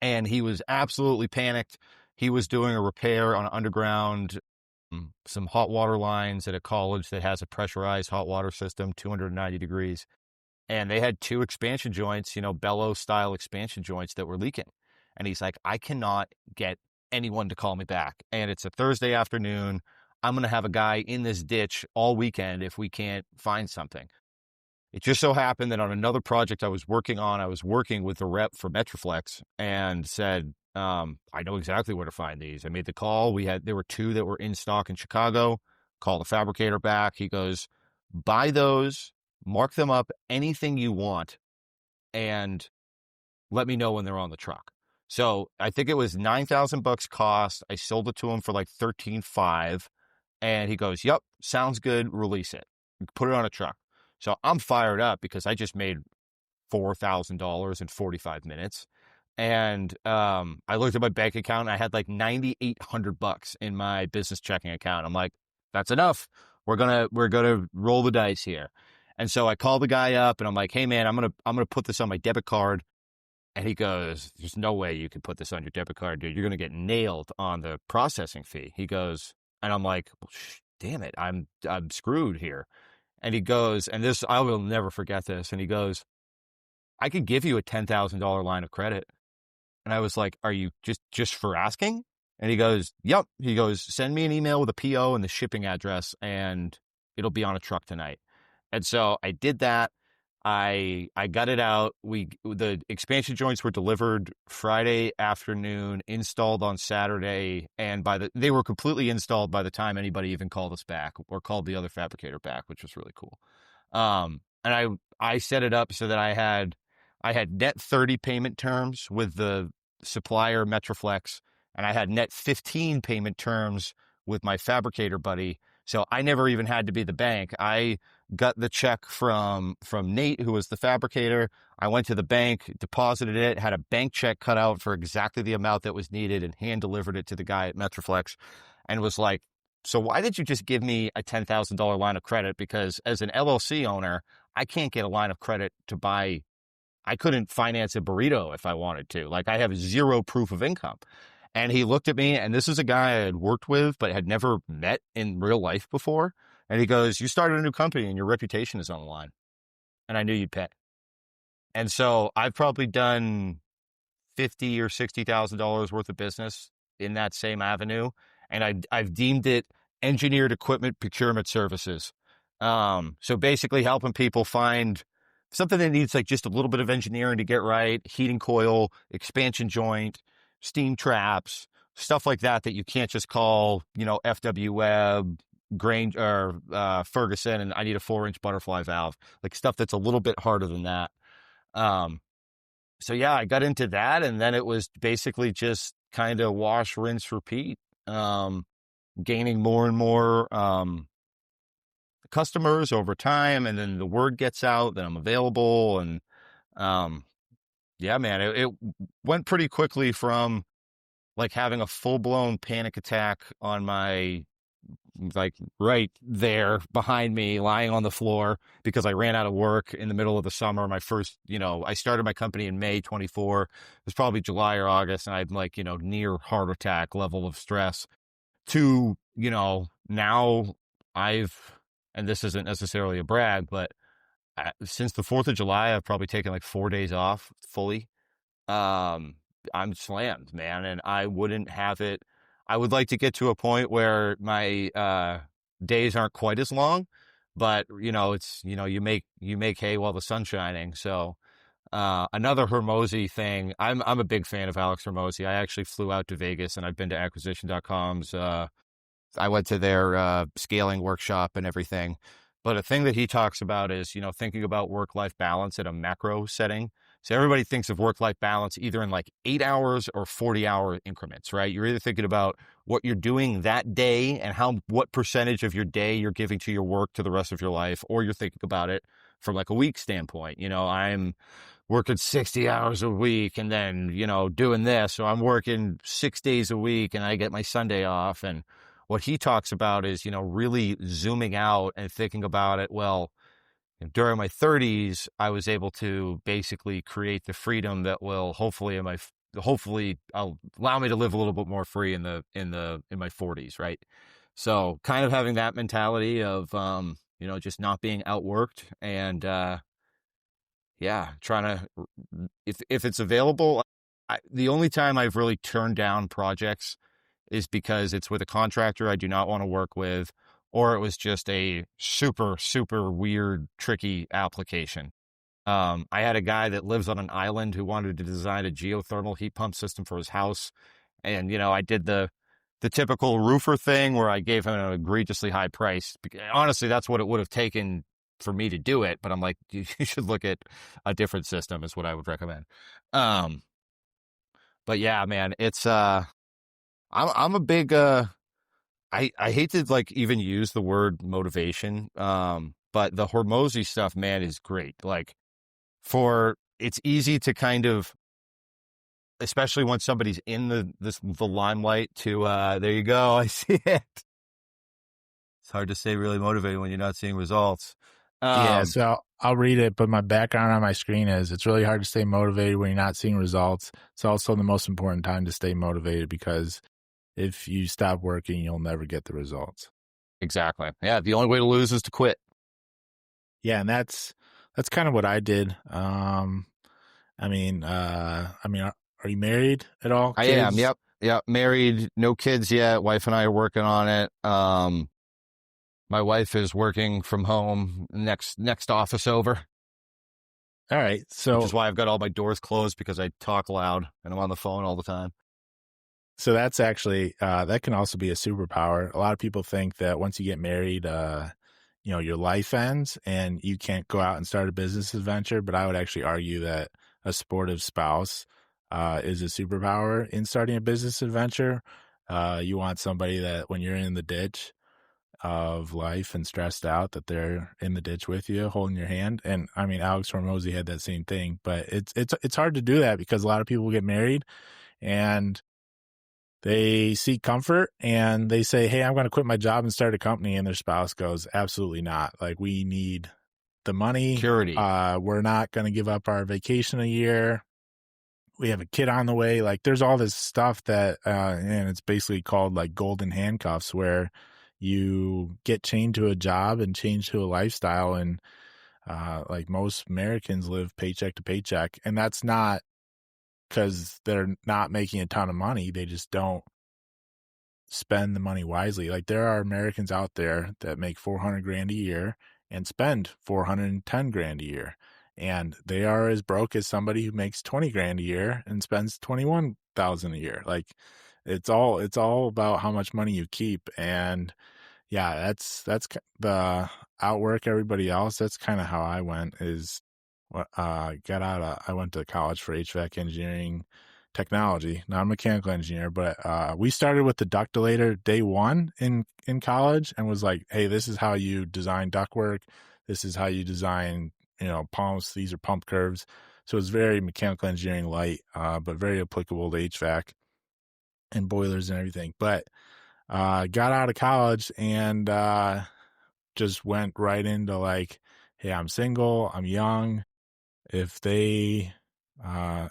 Speaker 1: and he was absolutely panicked. He was doing a repair on underground, some hot water lines at a college that has a pressurized hot water system, 290 degrees. And they had two expansion joints, bellows style expansion joints that were leaking. And he's like, I cannot get anyone to call me back. And it's a Thursday afternoon. I'm going to have a guy in this ditch all weekend if we can't find something. It just so happened that on another project I was working on, I was working with the rep for Metroflex and said, I know exactly where to find these. I made the call. There were two that were in stock in Chicago. Call the fabricator back. He goes, buy those, mark them up, anything you want, and let me know when they're on the truck. So I think it was $9,000 cost. I sold it to him for like $13,500. And he goes, yep, sounds good. Release it. Put it on a truck. So I'm fired up because I just made $4,000 in 45 minutes. And I looked at my bank account and I had like $9,800 in my business checking account. I'm like, that's enough. We're gonna roll the dice here. And so I called the guy up and I'm like, hey man, I'm gonna put this on my debit card. And he goes, there's no way you can put this on your debit card, dude. You're gonna get nailed on the processing fee. He goes, and I'm like, well, damn it, I'm screwed here. And he goes, and this I will never forget this. And he goes, I could give you a $10,000 line of credit. And I was like, are you just for asking? And he goes, yep. He goes, send me an email with a PO and the shipping address, and it'll be on a truck tonight. And so I did that. I got it out. The expansion joints were delivered Friday afternoon, installed on Saturday, and they were completely installed by the time anybody even called us back or called the other fabricator back, which was really cool. And I set it up so that I had net 30 payment terms with the supplier Metroflex, and I had net 15 payment terms with my fabricator buddy. So I never even had to be the bank. I got the check from Nate, who was the fabricator. I went to the bank, deposited it, had a bank check cut out for exactly the amount that was needed, and hand delivered it to the guy at Metroflex, and was like, so why did you just give me a $10,000 line of credit? Because as an LLC owner, I can't get a line of credit to buy. I couldn't finance a burrito if I wanted to. Like, I have zero proof of income. And he looked at me, and this is a guy I had worked with but had never met in real life before. And he goes, you started a new company and your reputation is on the line. And I knew you'd pay. And so I've probably done $50,000 or $60,000 worth of business in that same avenue. And I've deemed it engineered equipment procurement services. So basically helping people find something that needs like just a little bit of engineering to get right, heating coil, expansion joint, steam traps, stuff like that you can't just call, FW Webb, Grange, or Ferguson, and I need a 4-inch butterfly valve, like stuff that's a little bit harder than that. So yeah, I got into that, and then it was basically just kind of wash, rinse, repeat, gaining more and more customers over time, and then the word gets out that I'm available, and yeah, man, it went pretty quickly from like having a full-blown panic attack on my, like right there behind me, lying on the floor because I ran out of work in the middle of the summer. My first, I started my company in May 24. It was probably July or August, and I'm like, near heart attack level of stress to, now and this isn't necessarily a brag, but since the 4th of July, I've probably taken like 4 days off fully. I'm slammed, man, and I wouldn't have it. I would like to get to a point where my days aren't quite as long, but it's you make hay while the sun's shining. So another Hormozy thing. I'm a big fan of Alex Hormozy. I actually flew out to Vegas, and I've been to acquisition.com's. I went to their scaling workshop and everything. But a thing that he talks about is, thinking about work-life balance at a macro setting. So everybody thinks of work-life balance either in like 8 hours or 40-hour increments, right? You're either thinking about what you're doing that day and what percentage of your day you're giving to your work to the rest of your life, or you're thinking about it from like a week standpoint. I'm working 60 hours a week and then, doing this. So I'm working 6 days a week and I get my Sunday off. And what he talks about is, really zooming out and thinking about it. Well, during my 30s, I was able to basically create the freedom that will hopefully allow me to live a little bit more free in my 40s, right? So kind of having that mentality of, just not being outworked and, trying to, if it's available, the only time I've really turned down projects is because it's with a contractor I do not want to work with, or it was just a super, super weird, tricky application. I had a guy that lives on an island who wanted to design a geothermal heat pump system for his house. And, I did the typical roofer thing where I gave him an egregiously high price. Honestly, that's what it would have taken for me to do it. But I'm like, you should look at a different system is what I would recommend. But yeah, man, it's, I'm a big, I hate to like even use the word motivation. But the Hormozy stuff, man, is great. Like it's easy to kind of especially when somebody's in the limelight to, there you go. I see it. It's hard to stay really motivated when you're not seeing results.
Speaker 2: Yeah,
Speaker 1: Um,
Speaker 2: so I'll read it, but my background on my screen is it's really hard to stay motivated when you're not seeing results. It's also the most important time to stay motivated because if you stop working, you'll never get the results.
Speaker 1: exactly. Yeah. The only way to lose is to quit.
Speaker 2: Yeah, and that's kind of what I did. Are you married at all?
Speaker 1: I am.
Speaker 2: Kids?
Speaker 1: Yep. Yep. Married, no kids yet. Wife and I are working on it. My wife is working from home next office over,
Speaker 2: All right.
Speaker 1: which is
Speaker 2: So
Speaker 1: why I've got all my doors closed because I talk loud and I'm on the phone all the time.
Speaker 2: that's actually that can also be a superpower. A lot of people think that once you get married, your life ends and you can't go out and start a business adventure. But I would actually argue that a supportive spouse is a superpower in starting a business adventure. You want somebody that when you're in the ditch of life and stressed out, that they're in the ditch with you, holding your hand. And I mean, Alex Hormozy had that same thing, but it's hard to do that because a lot of people get married and they seek comfort and they say, "Hey, I'm going to quit my job and start a company." And their spouse goes, "Absolutely not. Like, we need the money.
Speaker 1: Security.
Speaker 2: We're not going to give up our vacation a year. We have a kid on the way." Like, there's all this stuff that, and it's basically called like golden handcuffs, where you get chained to a job and chained to a lifestyle. And like most Americans live paycheck to paycheck. And that's not because they're not making a ton of money. They just don't spend the money wisely. Like, there are Americans out there that make 400 grand a year and spend 410 grand a year. And they are as broke as somebody who makes 20 grand a year and spends 21,000 a year. Like, it's all about how much money you keep. And yeah, that's the outwork everybody else. That's kind of how I went. I went to college for HVAC engineering technology, not a mechanical engineer, but we started with the ductilator day one in college and was like, "Hey, this is how you design ductwork. This is how you design, pumps. These are pump curves." So it's very mechanical engineering light, but very applicable to HVAC and boilers and everything. But got out of college and just went right into like, "Hey, I'm single, I'm young. If they, I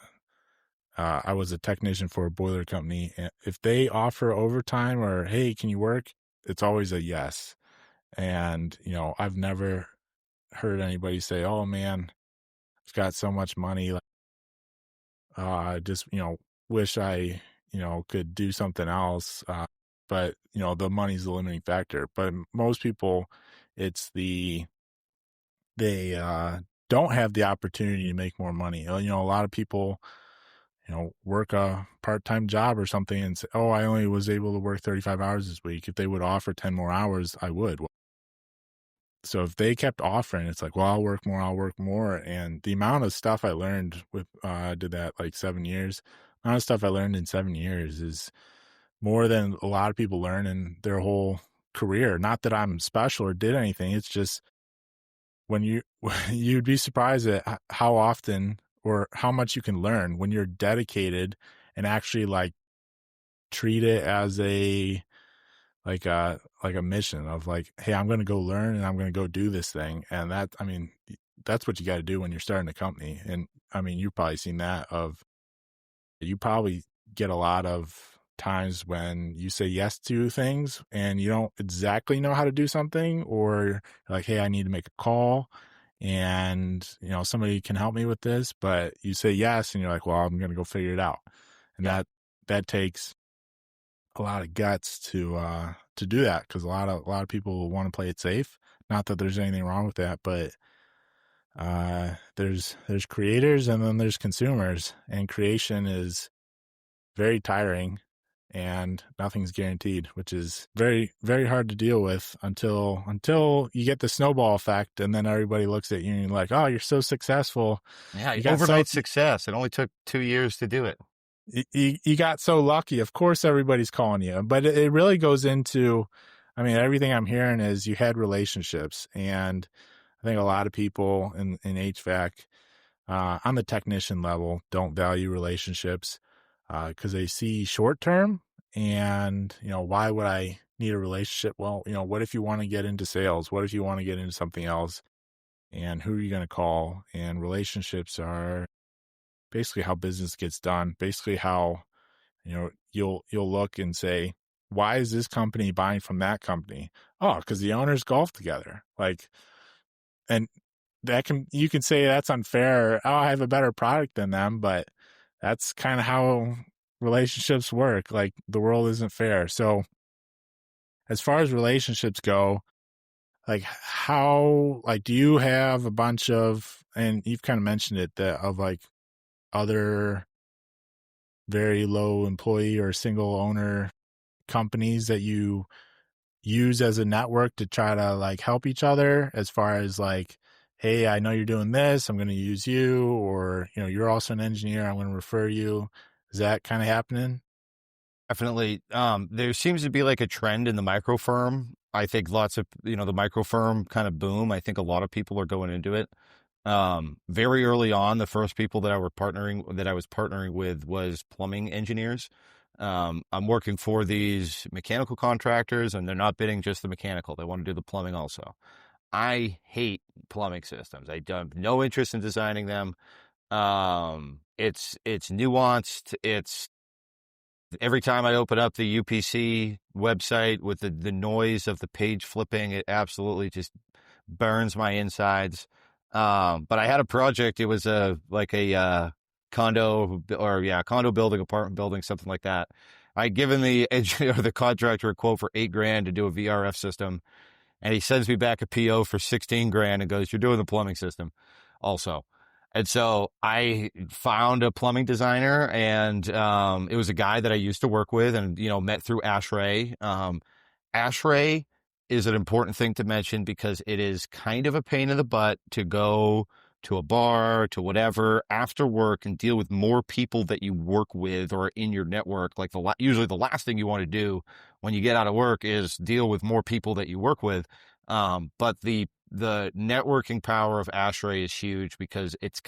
Speaker 2: was a technician for a boiler company. And if they offer overtime or, hey, can you work?" It's always a yes. And, I've never heard anybody say, "Oh man, I've got so much money. I just, wish I, could do something else." But, the money's the limiting factor. But most people, it's they don't have the opportunity to make more money. A lot of people, work a part-time job or something and say, "Oh, I only was able to work 35 hours this week. If they would offer 10 more hours, I would." So if they kept offering, it's like, "Well, I'll work more." And the amount of stuff I learned with, I did that like 7 years. The amount of stuff I learned in 7 years is more than a lot of people learn in their whole career. Not that I'm special or did anything. It's just when you'd be surprised at how often or how much you can learn when you're dedicated and actually like treat it as a mission of like, "Hey, I'm going to go learn and I'm going to go do this thing." And that's what you got to do when you're starting a company. And I mean, you've probably seen that you probably get a lot of times when you say yes to things and you don't exactly know how to do something, or you're like, "Hey, I need to make a call and, somebody can help me with this," but you say yes and you're like, "Well, I'm going to go figure it out." And
Speaker 1: Yep.
Speaker 2: that takes a lot of guts to do that, because a lot of people want to play it safe. Not that there's anything wrong with that, but there's creators and then there's consumers, and creation is very tiring and nothing's guaranteed, which is very, very hard to deal with until you get the snowball effect, and then everybody looks at you and you're like, "Oh, you're so successful.
Speaker 1: Yeah.
Speaker 2: You got so
Speaker 1: Overnight success. It only took 2 years to do it.
Speaker 2: you got so lucky." Of course, everybody's calling you, but it really goes into, I mean, everything I'm hearing is you had relationships, and I think a lot of people in HVAC on the technician level don't value relationships. because they see short term and, why would I need a relationship? Well, what if you want to get into sales? What if you want to get into something else? And who are you going to call? And relationships are basically how business gets done. Basically how, you'll look and say, why is this company buying from that company? Oh, because the owners golf together. Like, and you can say that's unfair. Oh, I have a better product than them, but that's kind of how relationships work. Like, the world isn't fair. So as far as relationships go, like, do you have a bunch of, and you've kind of mentioned it, that of like other very low employee or single owner companies that you use as a network to try to like help each other, as far as like, hey, I know you're doing this, I'm going to use you, or, you're also an engineer, I'm going to refer you. Is that kind of happening?
Speaker 1: Definitely. There seems to be like a trend in the micro firm. I think lots of, the micro firm kind of boom. I think a lot of people are going into it. Very early on, the first people that I was partnering with was plumbing engineers. I'm working for these mechanical contractors, and they're not bidding just the mechanical. They want to do the plumbing also. I hate plumbing systems. I have no interest in designing them. It's nuanced. It's every time I open up the UPC website with the noise of the page flipping, it absolutely just burns my insides. But I had a project. It was condo condo building, apartment building, something like that. I'd given the engineer, the contractor, a quote for $8,000 to do a VRF system. And he sends me back a PO for 16 grand and goes, "You're doing the plumbing system also." And so I found a plumbing designer, and it was a guy that I used to work with and, met through ASHRAE. ASHRAE is an important thing to mention because it is kind of a pain in the butt to go to a bar, to whatever, after work and deal with more people that you work with or in your network. Like usually the last thing you want to do when you get out of work is deal with more people that you work with. But the networking power of ASHRAE is huge because it's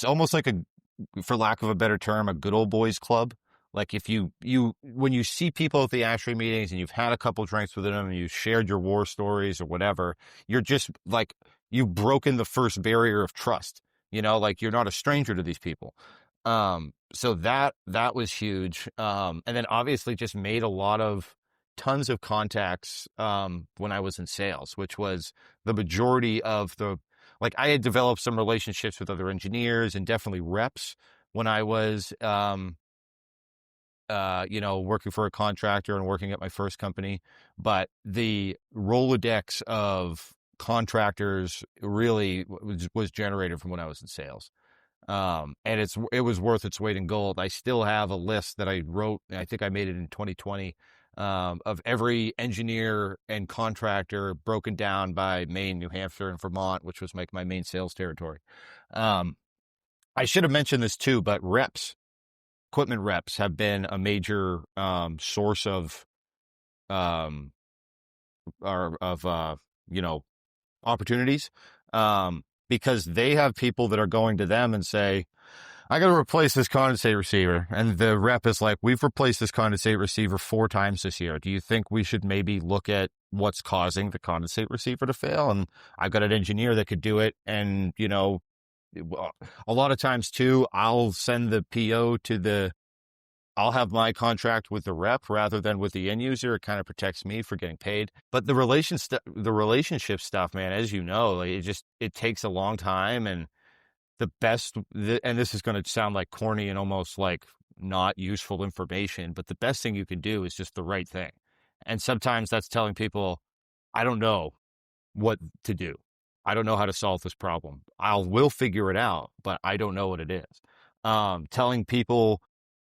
Speaker 1: almost like for lack of a better term, a good old boys club. Like if when you see people at the ASHRAE meetings and you've had a couple drinks with them and you've shared your war stories or whatever, you're just like, you've broken the first barrier of trust, like you're not a stranger to these people. So that was huge. And then obviously just made tons of contacts, when I was in sales, which was the majority of like I had developed some relationships with other engineers and definitely reps when I was, working for a contractor and working at my first company. But the Rolodex of contractors really was generated from when I was in sales. And it was worth its weight in gold. I still have a list that I wrote, I think I made it in 2020, of every engineer and contractor broken down by Maine, New Hampshire, and Vermont, which was like my main sales territory. I should have mentioned this too, but equipment reps have been a major source of opportunities, because they have people that are going to them and say, "I got to replace this condensate receiver," and the rep is like, "We've replaced this condensate receiver 4 times this year. Do you think we should maybe look at what's causing the condensate receiver to fail?" And I've got an engineer that could do it, and a lot of times too, I'll send the PO I'll have my contract with the rep rather than with the end user. It kind of protects me for getting paid. But the relationship stuff, man, as you know, like it takes a long time. And and this is going to sound like corny and almost like not useful information, but the best thing you can do is just the right thing. And sometimes that's telling people, "I don't know what to do. I don't know how to solve this problem. We'll figure it out, but I don't know what it is." Telling people,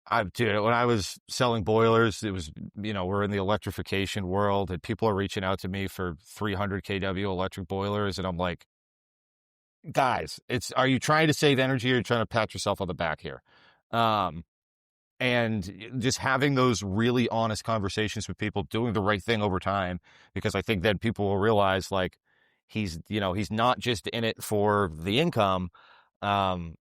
Speaker 1: when I was selling boilers, it was, we're in the electrification world and people are reaching out to me for 300 kW electric boilers. And I'm like, guys, are you trying to save energy or are you trying to pat yourself on the back here? And just having those really honest conversations with people, doing the right thing over time, because I think then people will realize like he's not just in it for the income. And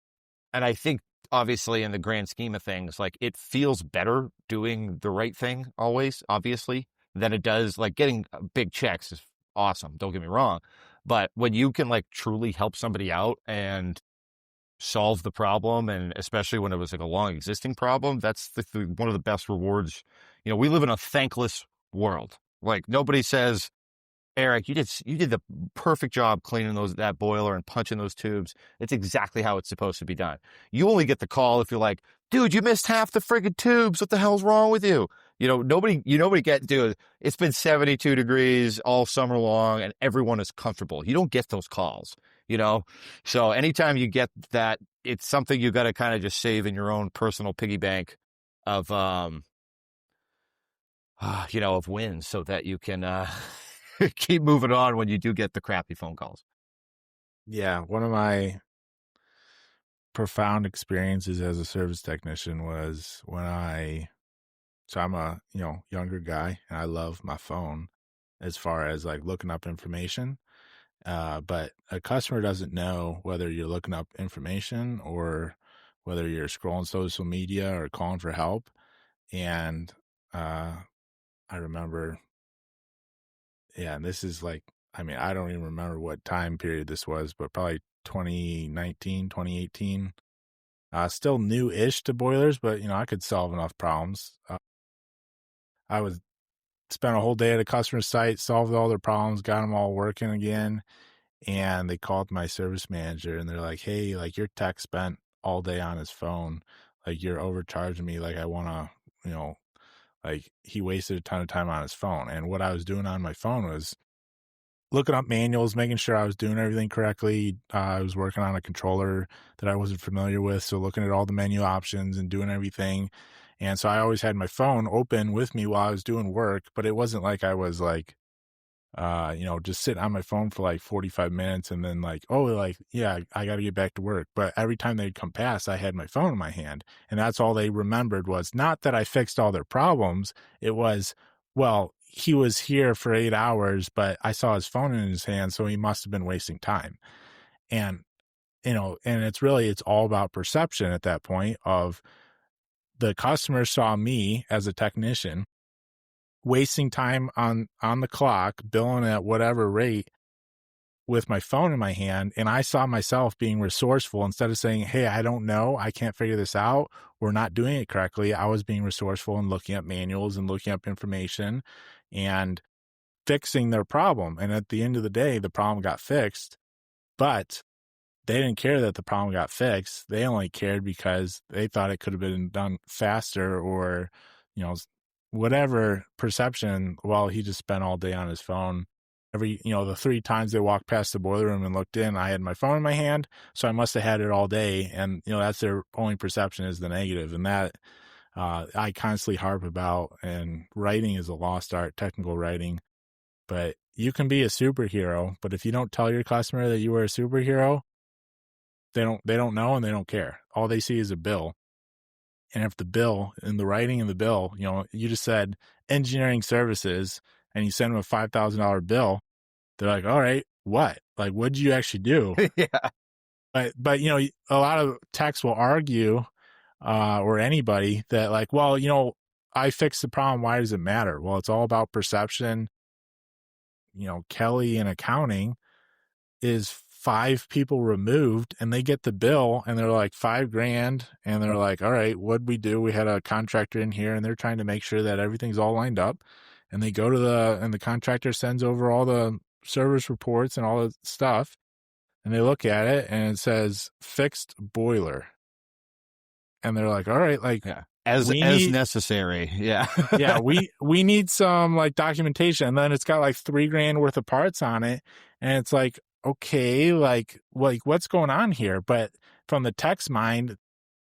Speaker 1: I think obviously in the grand scheme of things, like it feels better doing the right thing always, obviously, than it does like getting big checks is awesome. Don't get me wrong. But when you can like truly help somebody out and solve the problem, and especially when it was like a long existing problem, that's one of the best rewards. You know, we live in a thankless world. Like nobody says, Eric, you did the perfect job cleaning that boiler and punching those tubes. It's exactly how it's supposed to be done. You only get the call if you're like, dude, you missed half the friggin' tubes. What the hell's wrong with you? Nobody get, dude, it's been 72 degrees all summer long and everyone is comfortable. You don't get those calls, you know? So anytime you get that, it's something you got to kind of just save in your own personal piggy bank of, of wins so that you can, keep moving on when you do get the crappy phone calls.
Speaker 2: Yeah, one of my profound experiences as a service technician was so I'm a, younger guy and I love my phone as far as like looking up information. But a customer doesn't know whether you're looking up information or whether you're scrolling social media or calling for help. And I remember, yeah, and this is like, I mean, I don't even remember what time period this was, but probably 2019, 2018. Still new-ish to boilers, but, I could solve enough problems. I would spend a whole day at a customer site, solved all their problems, got them all working again. And they called my service manager and they're like, hey, like your tech spent all day on his phone. Like you're overcharging me. Like I want to, like he wasted a ton of time on his phone. And what I was doing on my phone was looking up manuals, making sure I was doing everything correctly. I was working on a controller that I wasn't familiar with. So looking at all the menu options and doing everything. And so I always had my phone open with me while I was doing work, but it wasn't like I was like, just sitting on my phone for like 45 minutes and then like, oh, like, yeah, I got to get back to work. But every time they'd come past, I had my phone in my hand. And that's all they remembered was not that I fixed all their problems. It was, well, he was here for 8 hours, but I saw his phone in his hand. So he must have been wasting time. And, and it's all about perception at that point of the customer saw me as a technician wasting time on the clock, billing at whatever rate with my phone in my hand. And I saw myself being resourceful instead of saying, hey, I don't know, I can't figure this out, we're not doing it correctly. I was being resourceful and looking up manuals and looking up information and fixing their problem. And at the end of the day, the problem got fixed, but they didn't care that the problem got fixed. They only cared because they thought it could have been done faster or, whatever perception. Well, he just spent all day on his phone. The 3 times they walked past the boiler room and looked in, I had my phone in my hand. So I must have had it all day. And, that's their only perception is the negative. And that I constantly harp about. And writing is a lost art, technical writing. But you can be a superhero. But if you don't tell your customer that you are a superhero, they don't know and they don't care. All they see is a bill. And if the bill in the writing in the bill, you just said engineering services and you send them a $5,000 bill, they're like, all right, what? Like, what did you actually do?
Speaker 1: Yeah.
Speaker 2: But, a lot of techs will argue, or anybody that like, well, I fixed the problem. Why does it matter? Well, it's all about perception. Kelly in accounting is 5 people removed and they get the bill and they're like $5,000 and they're like, all right, what'd we do? We had a contractor in here and they're trying to make sure that everything's all lined up. And they go to the contractor sends over all the service reports and all the stuff. And they look at it and it says fixed boiler. And they're like, all right, like,
Speaker 1: yeah. As necessary. Yeah.
Speaker 2: Yeah. We need some like documentation. And then it's got like $3,000 worth of parts on it. And it's like, okay, like what's going on here? But from the tech's mind,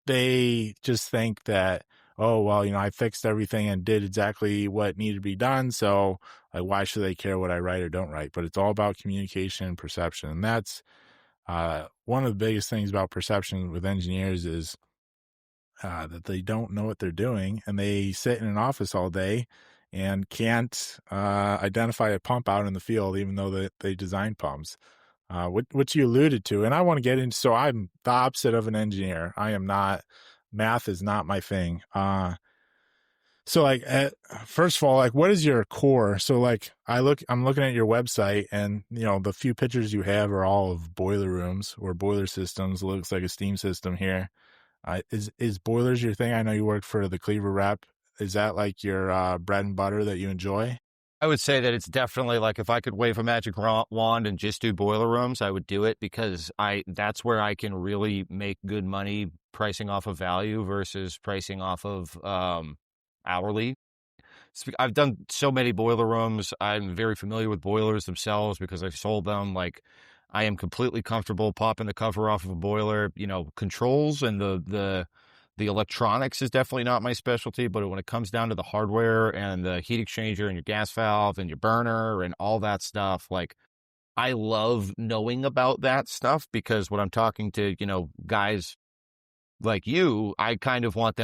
Speaker 2: they just think that, oh, well, I fixed everything and did exactly what needed to be done. So like, why should they care what I write or don't write? But it's all about communication and perception. And that's one of the biggest things about perception with engineers is that they don't know what they're doing and they sit in an office all day and can't identify a pump out in the field, even though they design pumps. which you alluded to, and I want to get into. So I'm the opposite of an engineer. I am not. Math is not my thing. So like, first of all, like, what is your core? So like, I'm looking at your website, and the few pictures you have are all of boiler rooms or boiler systems. It looks like a steam system here. Is boilers your thing? I know you work for the Cleaver Rep. Is that like your bread and butter that you enjoy?
Speaker 1: I would say that it's definitely like if I could wave a magic wand and just do boiler rooms, I would do it because that's where I can really make good money pricing off of value versus pricing off of hourly. I've done so many boiler rooms. I'm very familiar with boilers themselves because I've sold them. Like, I am completely comfortable popping the cover off of a boiler. Controls and the electronics is definitely not my specialty, but when it comes down to the hardware and the heat exchanger and your gas valve and your burner and all that stuff, like, I love knowing about that stuff because when I'm talking to, guys like you, I kind of want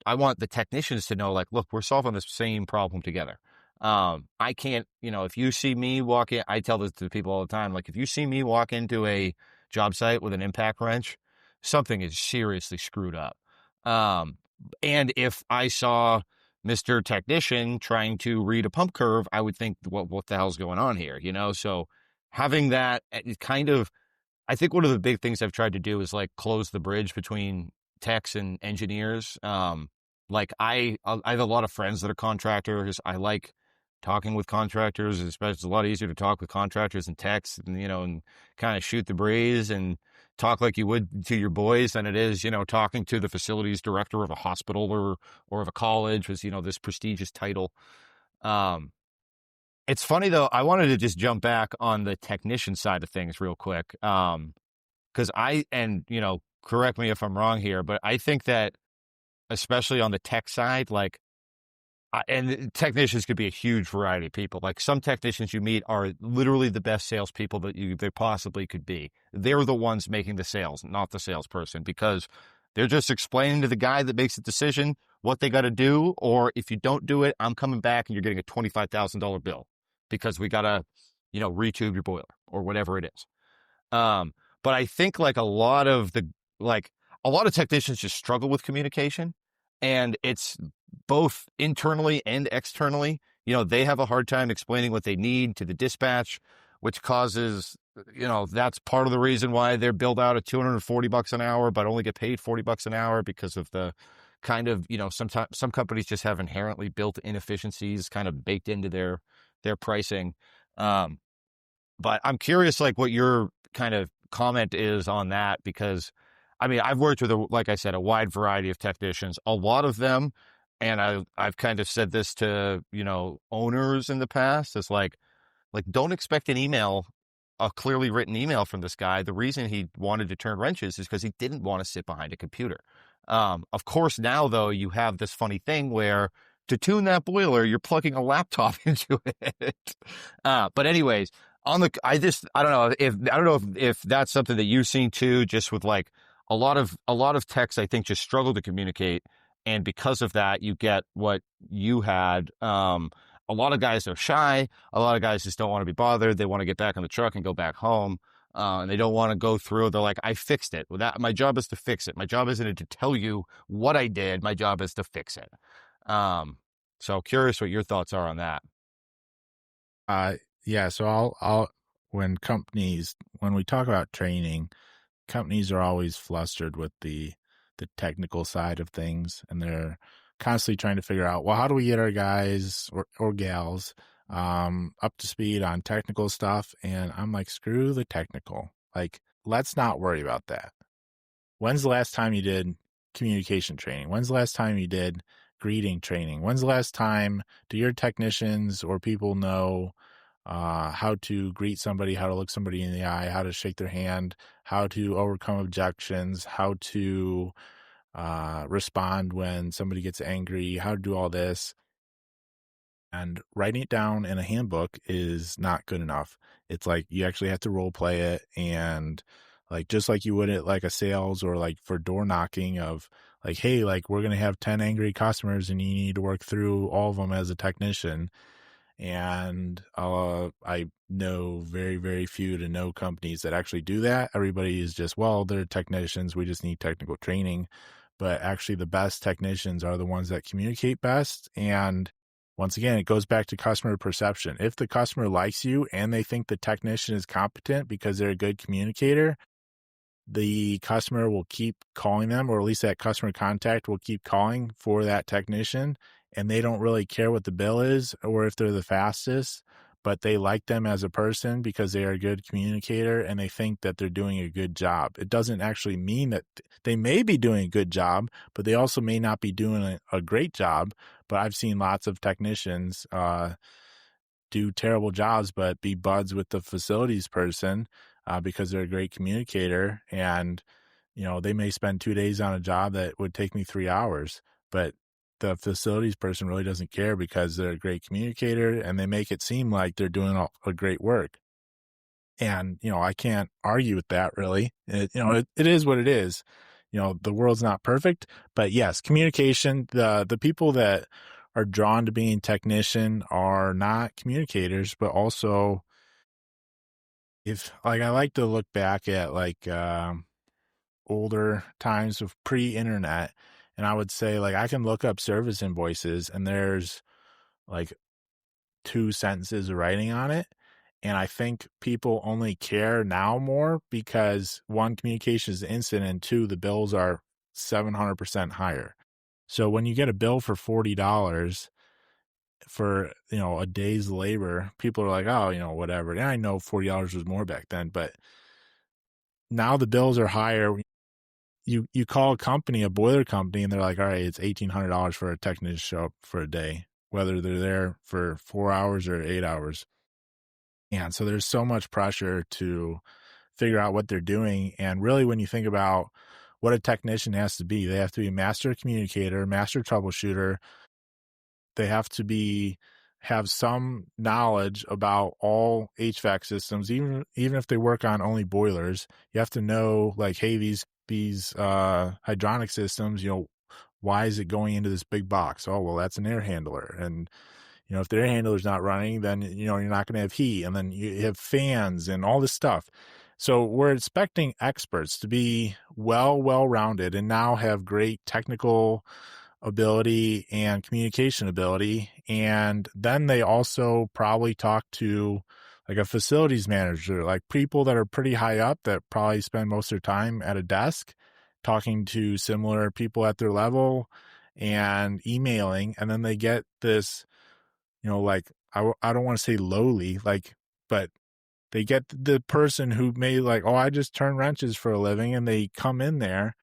Speaker 1: I want the technicians to know, like, look, we're solving the same problem together. I can't, if you see me walk in, I tell this to people all the time, like, if you see me walk into a job site with an impact wrench, something is seriously screwed up. And if I saw Mr. Technician trying to read a pump curve, I would think, what the hell's going on here? So having that kind of, I think one of the big things I've tried to do is like close the bridge between techs and engineers. Like I have a lot of friends that are contractors. I like talking with contractors, especially it's a lot easier to talk with contractors and techs and kind of shoot the breeze and talk like you would to your boys than it is, talking to the facilities director of a hospital or of a college with, this prestigious title. It's funny though, I wanted to just jump back on the technician side of things real quick. Because correct me if I'm wrong here, but I think that especially on the tech side, like, and technicians could be a huge variety of people. Like, some technicians you meet are literally the best salespeople that they possibly could be. They're the ones making the sales, not the salesperson, because they're just explaining to the guy that makes the decision what they got to do. Or if you don't do it, I'm coming back and you're getting a $25,000 bill because we got to, retube your boiler or whatever it is. But I think like a lot of technicians just struggle with communication, and it's both internally and externally. They have a hard time explaining what they need to the dispatch, which causes, that's part of the reason why they're billed out at $240 an hour, but only get paid $40 an hour because of the kind of, sometimes some companies just have inherently built inefficiencies kind of baked into their pricing. But I'm curious, like, what your kind of comment is on that, because I've worked with, like I said, a wide variety of technicians, a lot of them. And I've kind of said this to, owners in the past. It's like, don't expect a clearly written email from this guy. The reason he wanted to turn wrenches is because he didn't want to sit behind a computer. Of course, now though, you have this funny thing where to tune that boiler, you're plugging a laptop into it. But anyways, I don't know if that's something that you've seen too, just with like a lot of techs, I think, just struggle to communicate. And because of that, you get what you had. A lot of guys are shy. A lot of guys just don't want to be bothered. They want to get back on the truck and go back home. And they don't want to go through. They're like, I fixed it. Well, my job is to fix it. My job isn't to tell you what I did. My job is to fix it. So curious what your thoughts are on that.
Speaker 2: Yeah. So when we talk about training, companies are always flustered with the technical side of things, and they're constantly trying to figure out, well, how do we get our guys or gals up to speed on technical stuff? And I'm like, screw the technical. Like, let's not worry about that. When's the last time you did communication training? When's the last time you did greeting training? When's the last time do your technicians or people know how to greet somebody, how to look somebody in the eye, how to shake their hand, how to overcome objections, how to respond when somebody gets angry, how to do all this? And writing it down in a handbook is not good enough. It's like you actually have to role play it, and like just like you would at like a sales or like for door knocking of like, hey, like we're going to have 10 angry customers and you need to work through all of them as a technician. And I know very, very few to no companies that actually do that. Everybody is just, well, they're technicians. We just need technical training. But actually, the best technicians are the ones that communicate best. And once again, it goes back to customer perception. If the customer likes you and they think the technician is competent because they're a good communicator, the customer will keep calling them, or at least that customer contact will keep calling for that technician. And they don't really care what the bill is or if they're the fastest, but they like them as a person because they are a good communicator and they think that they're doing a good job. It doesn't actually mean that they may be doing a good job, but they also may not be doing a great job. But I've seen lots of technicians do terrible jobs, but be buds with the facilities person because they're a great communicator. And, they may spend 2 days on a job that would take me 3 hours, but the facilities person really doesn't care because they're a great communicator and they make it seem like they're doing a great work. And, I can't argue with that really. It is what it is. The world's not perfect, but yes, communication, the people that are drawn to being technician are not communicators, but also I like to look back at older times of pre-internet, and I would say I can look up service invoices and there's like 2 sentences of writing on it. And I think people only care now more because 1, communication is instant, and 2, the bills are 700% higher. So when you get a bill for $40 for, a day's labor, people are like, oh, whatever. And I know $40 was more back then, but now the bills are higher. You call a company, a boiler company, and they're like, all right, it's $1,800 for a technician to show up for a day, whether they're there for 4 hours or 8 hours. And so there's so much pressure to figure out what they're doing. And really, when you think about what a technician has to be, they have to be a master communicator, master troubleshooter. They have to have some knowledge about all HVAC systems, even if they work on only boilers. You have to know, hey, these hydronic systems, why is it going into this big box? Oh, well, that's an air handler. And if the air handler is not running, then, you're not going to have heat. And then you have fans and all this stuff. So we're expecting experts to be well-rounded and now have great technical ability and communication ability. And then they also probably talk to a facilities manager, people that are pretty high up that probably spend most of their time at a desk talking to similar people at their level and emailing. And then they get this, I don't want to say lowly, but they get the person who may oh, I just turn wrenches for a living, and they come in there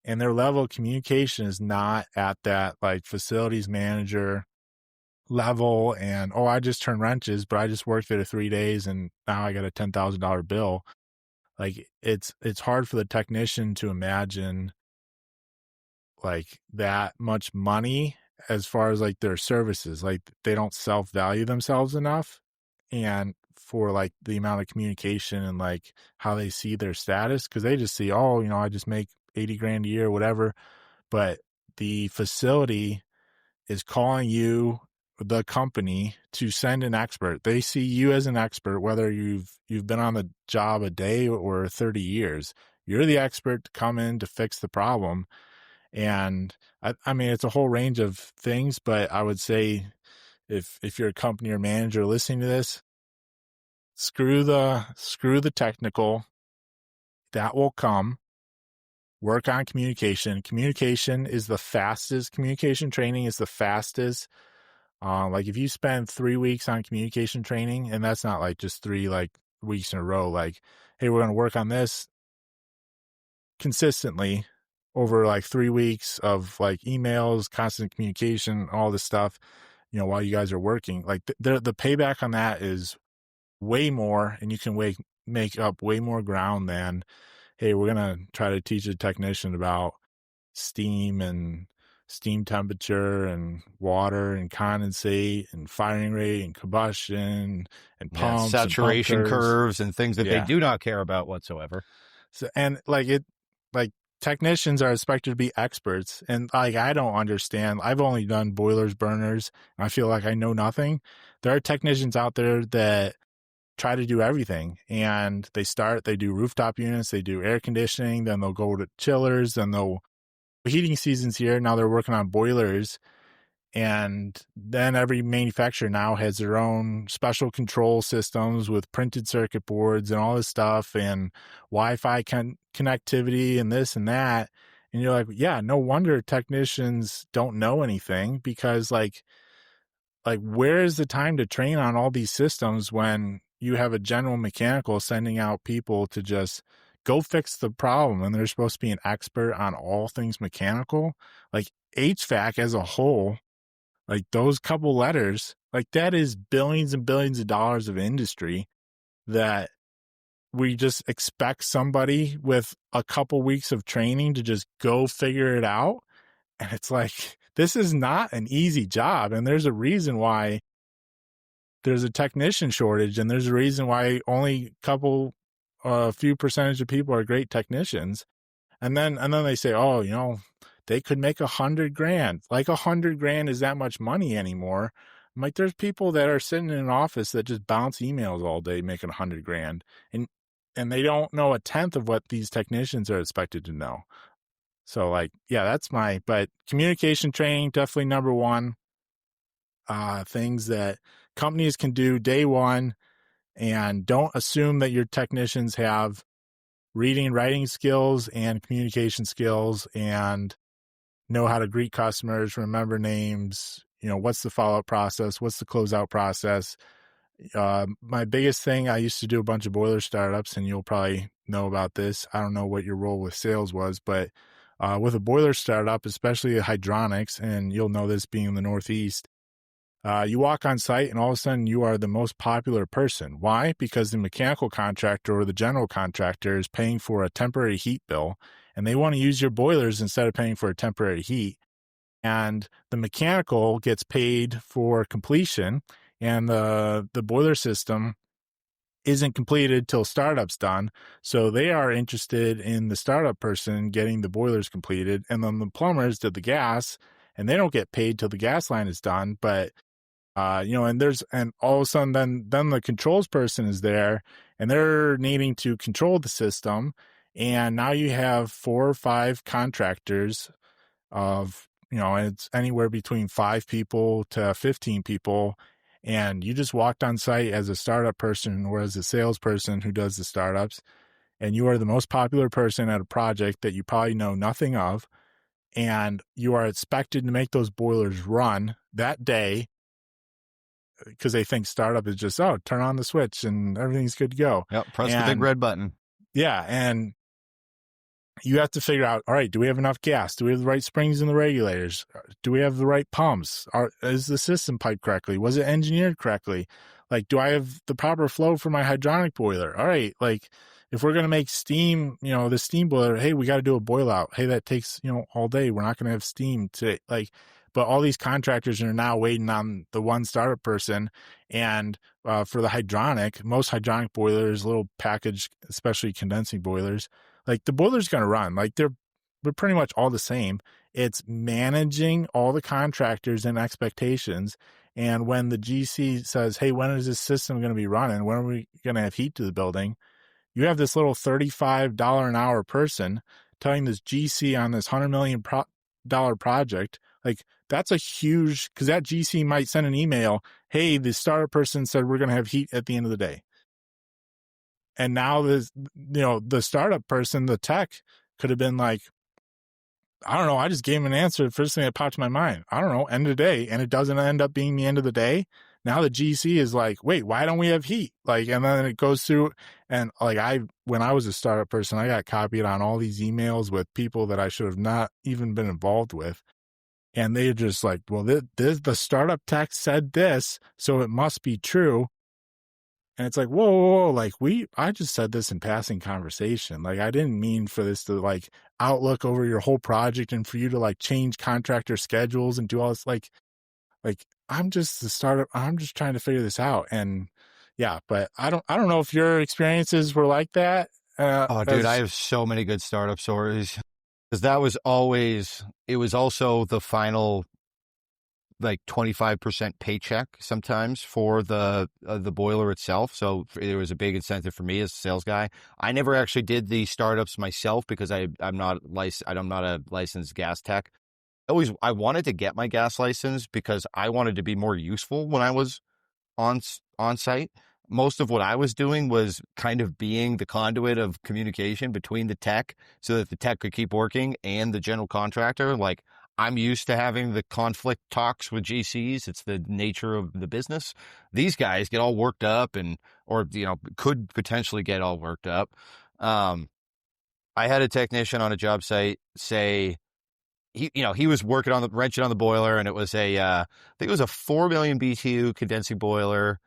Speaker 2: and their level of communication is not at that facilities manager level. And, oh, I just turn wrenches, but I just worked there 3 days and now I got a $10,000 bill. It's hard for the technician to imagine that much money as far as their services. They don't self-value themselves enough, and for the amount of communication and how they see their status, because they just see, oh, I just make 80 grand a year or whatever. But the facility is calling you, the company, to send an expert. They see you as an expert, whether you've been on the job a day or 30 years. You're the expert to come in to fix the problem. And I mean, it's a whole range of things, but I would say if you're a company or manager listening to this, screw the technical. That will come. Work on communication. Communication is the fastest. Communication training is the fastest. If you spend 3 weeks on communication training, and that's not just 3 weeks in a row, hey, we're going to work on this consistently over 3 weeks of emails, constant communication, all this stuff, while you guys are working, the payback on that is way more, and you can make up way more ground than, hey, we're going to try to teach a technician about steam and steam temperature and water and condensate and firing rate and combustion and pumps
Speaker 1: saturation
Speaker 2: and pump
Speaker 1: curves and things that they do not care about whatsoever.
Speaker 2: So, and technicians are expected to be experts. And like, I don't understand. I've only done boilers, burners, and I feel like I know nothing. There are technicians out there that try to do everything, and they do rooftop units, they do air conditioning, then they'll go to chillers, then heating season's here. Now they're working on boilers. And then every manufacturer now has their own special control systems with printed circuit boards and all this stuff and Wi-Fi connectivity and this and that. And you're like, yeah, no wonder technicians don't know anything, because like where is the time to train on all these systems when you have a general mechanical sending out people to just go fix the problem, and they're supposed to be an expert on all things mechanical? Like HVAC as a whole, like those couple letters, like that is billions and billions of dollars of industry that we just expect somebody with a couple weeks of training to just go figure it out. And it's like, this is not an easy job. And there's a reason why there's a technician shortage, and there's a reason why only a few percentage of people are great technicians. And then they say, oh, they could make $100,000. Like $100,000 is that much money anymore. I'm like, there's people that are sitting in an office that just bounce emails all day making $100,000, and they don't know a tenth of what these technicians are expected to know. So like, yeah, but communication training, definitely number one. Things that companies can do day one, and don't assume that your technicians have reading and writing skills and communication skills and know how to greet customers, remember names, what's the follow-up process, what's the closeout process. My biggest thing, I used to do a bunch of boiler startups, and you'll probably know about this. I don't know what your role with sales was, but with a boiler startup, especially hydronics, and you'll know this being in the Northeast, you walk on site and all of a sudden you are the most popular person. Why? Because the mechanical contractor or the general contractor is paying for a temporary heat bill, and they want to use your boilers instead of paying for a temporary heat. And the mechanical gets paid for completion, and the boiler system isn't completed till startup's done. So they are interested in the startup person getting the boilers completed, and then the plumbers did the gas, and they don't get paid till the gas line is done. But and all of a sudden then the controls person is there, and they're needing to control the system. And now you have 4 or 5 contractors of, it's anywhere between 5 people to 15 people. And you just walked on site as a startup person or as a salesperson who does the startups, and you are the most popular person at a project that you probably know nothing of. And you are expected to make those boilers run that day, because they think startup is just, turn on the switch and everything's good to go.
Speaker 1: Yep, press the big red button.
Speaker 2: Yeah, and you have to figure out, all right, do we have enough gas? Do we have the right springs in the regulators? Do we have the right pumps? Is the system piped correctly? Was it engineered correctly? Like, do I have the proper flow for my hydronic boiler? All right, like, if we're going to make steam, the steam boiler, hey, we got to do a boil out. Hey, that takes, all day. We're not going to have steam today. Like, but all these contractors are now waiting on the one startup person. And for the hydronic, most hydronic boilers, little package, especially condensing boilers, like the boiler's going to run. Like they're pretty much all the same. It's managing all the contractors and expectations. And when the GC says, hey, when is this system going to be running? When are we going to have heat to the building? You have this little $35 an hour person telling this GC on this $100 million project, like that's a huge, because that GC might send an email, hey, the startup person said we're going to have heat at the end of the day. And now the startup person, the tech, could have been like, I don't know, I just gave him an answer. The first thing that popped in my mind, I don't know, end of the day. And it doesn't end up being the end of the day. Now the GC is like, wait, why don't we have heat? Like, and then it goes through, and like when I was a startup person, I got copied on all these emails with people that I should have not even been involved with. And they're just like, well, the startup tech said this, so it must be true. And it's like, whoa, like I just said this in passing conversation. Like, I didn't mean for this to like outlook over your whole project and for you to like change contractor schedules and do all this. Like I'm just the startup. I'm just trying to figure this out. And yeah, but I don't know if your experiences were like that.
Speaker 1: Dude, I have so many good startup stories. Because that was always, it was also the final like 25% paycheck sometimes for the boiler itself. So there was a big incentive for me as a sales guy. I never actually did the startups myself because I'm not a licensed gas tech. I wanted to get my gas license because I wanted to be more useful when I was on site. Most of what I was doing was kind of being the conduit of communication between the tech so that the tech could keep working and the general contractor. Like, I'm used to having the conflict talks with GCs. It's the nature of the business. These guys get all worked up or, could potentially get all worked up. Um, I had a technician on a job site say, he was working on wrenching on the boiler, and it was I think it was a 4 million BTU condensing boiler,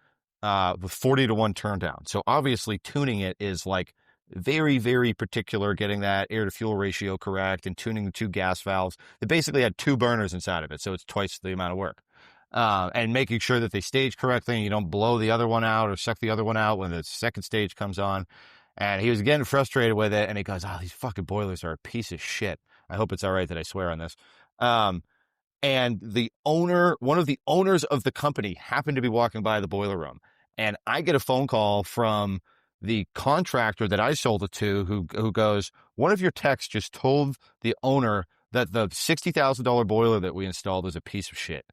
Speaker 1: with 40-to-1 turn down. So obviously tuning it is like very, very particular, getting that air to fuel ratio correct and tuning the two gas valves. They basically had two burners inside of it. So it's twice the amount of work. And making sure that they stage correctly and you don't blow the other one out or suck the other one out when the second stage comes on. And he was getting frustrated with it. And he goes, "Oh, these fucking boilers are a piece of shit." I hope it's all right that I swear on this. And one of the owners of the company happened to be walking by the boiler room. And I get a phone call from the contractor that I sold it to who goes, "One of your techs just told the owner that the $60,000 boiler that we installed is a piece of shit."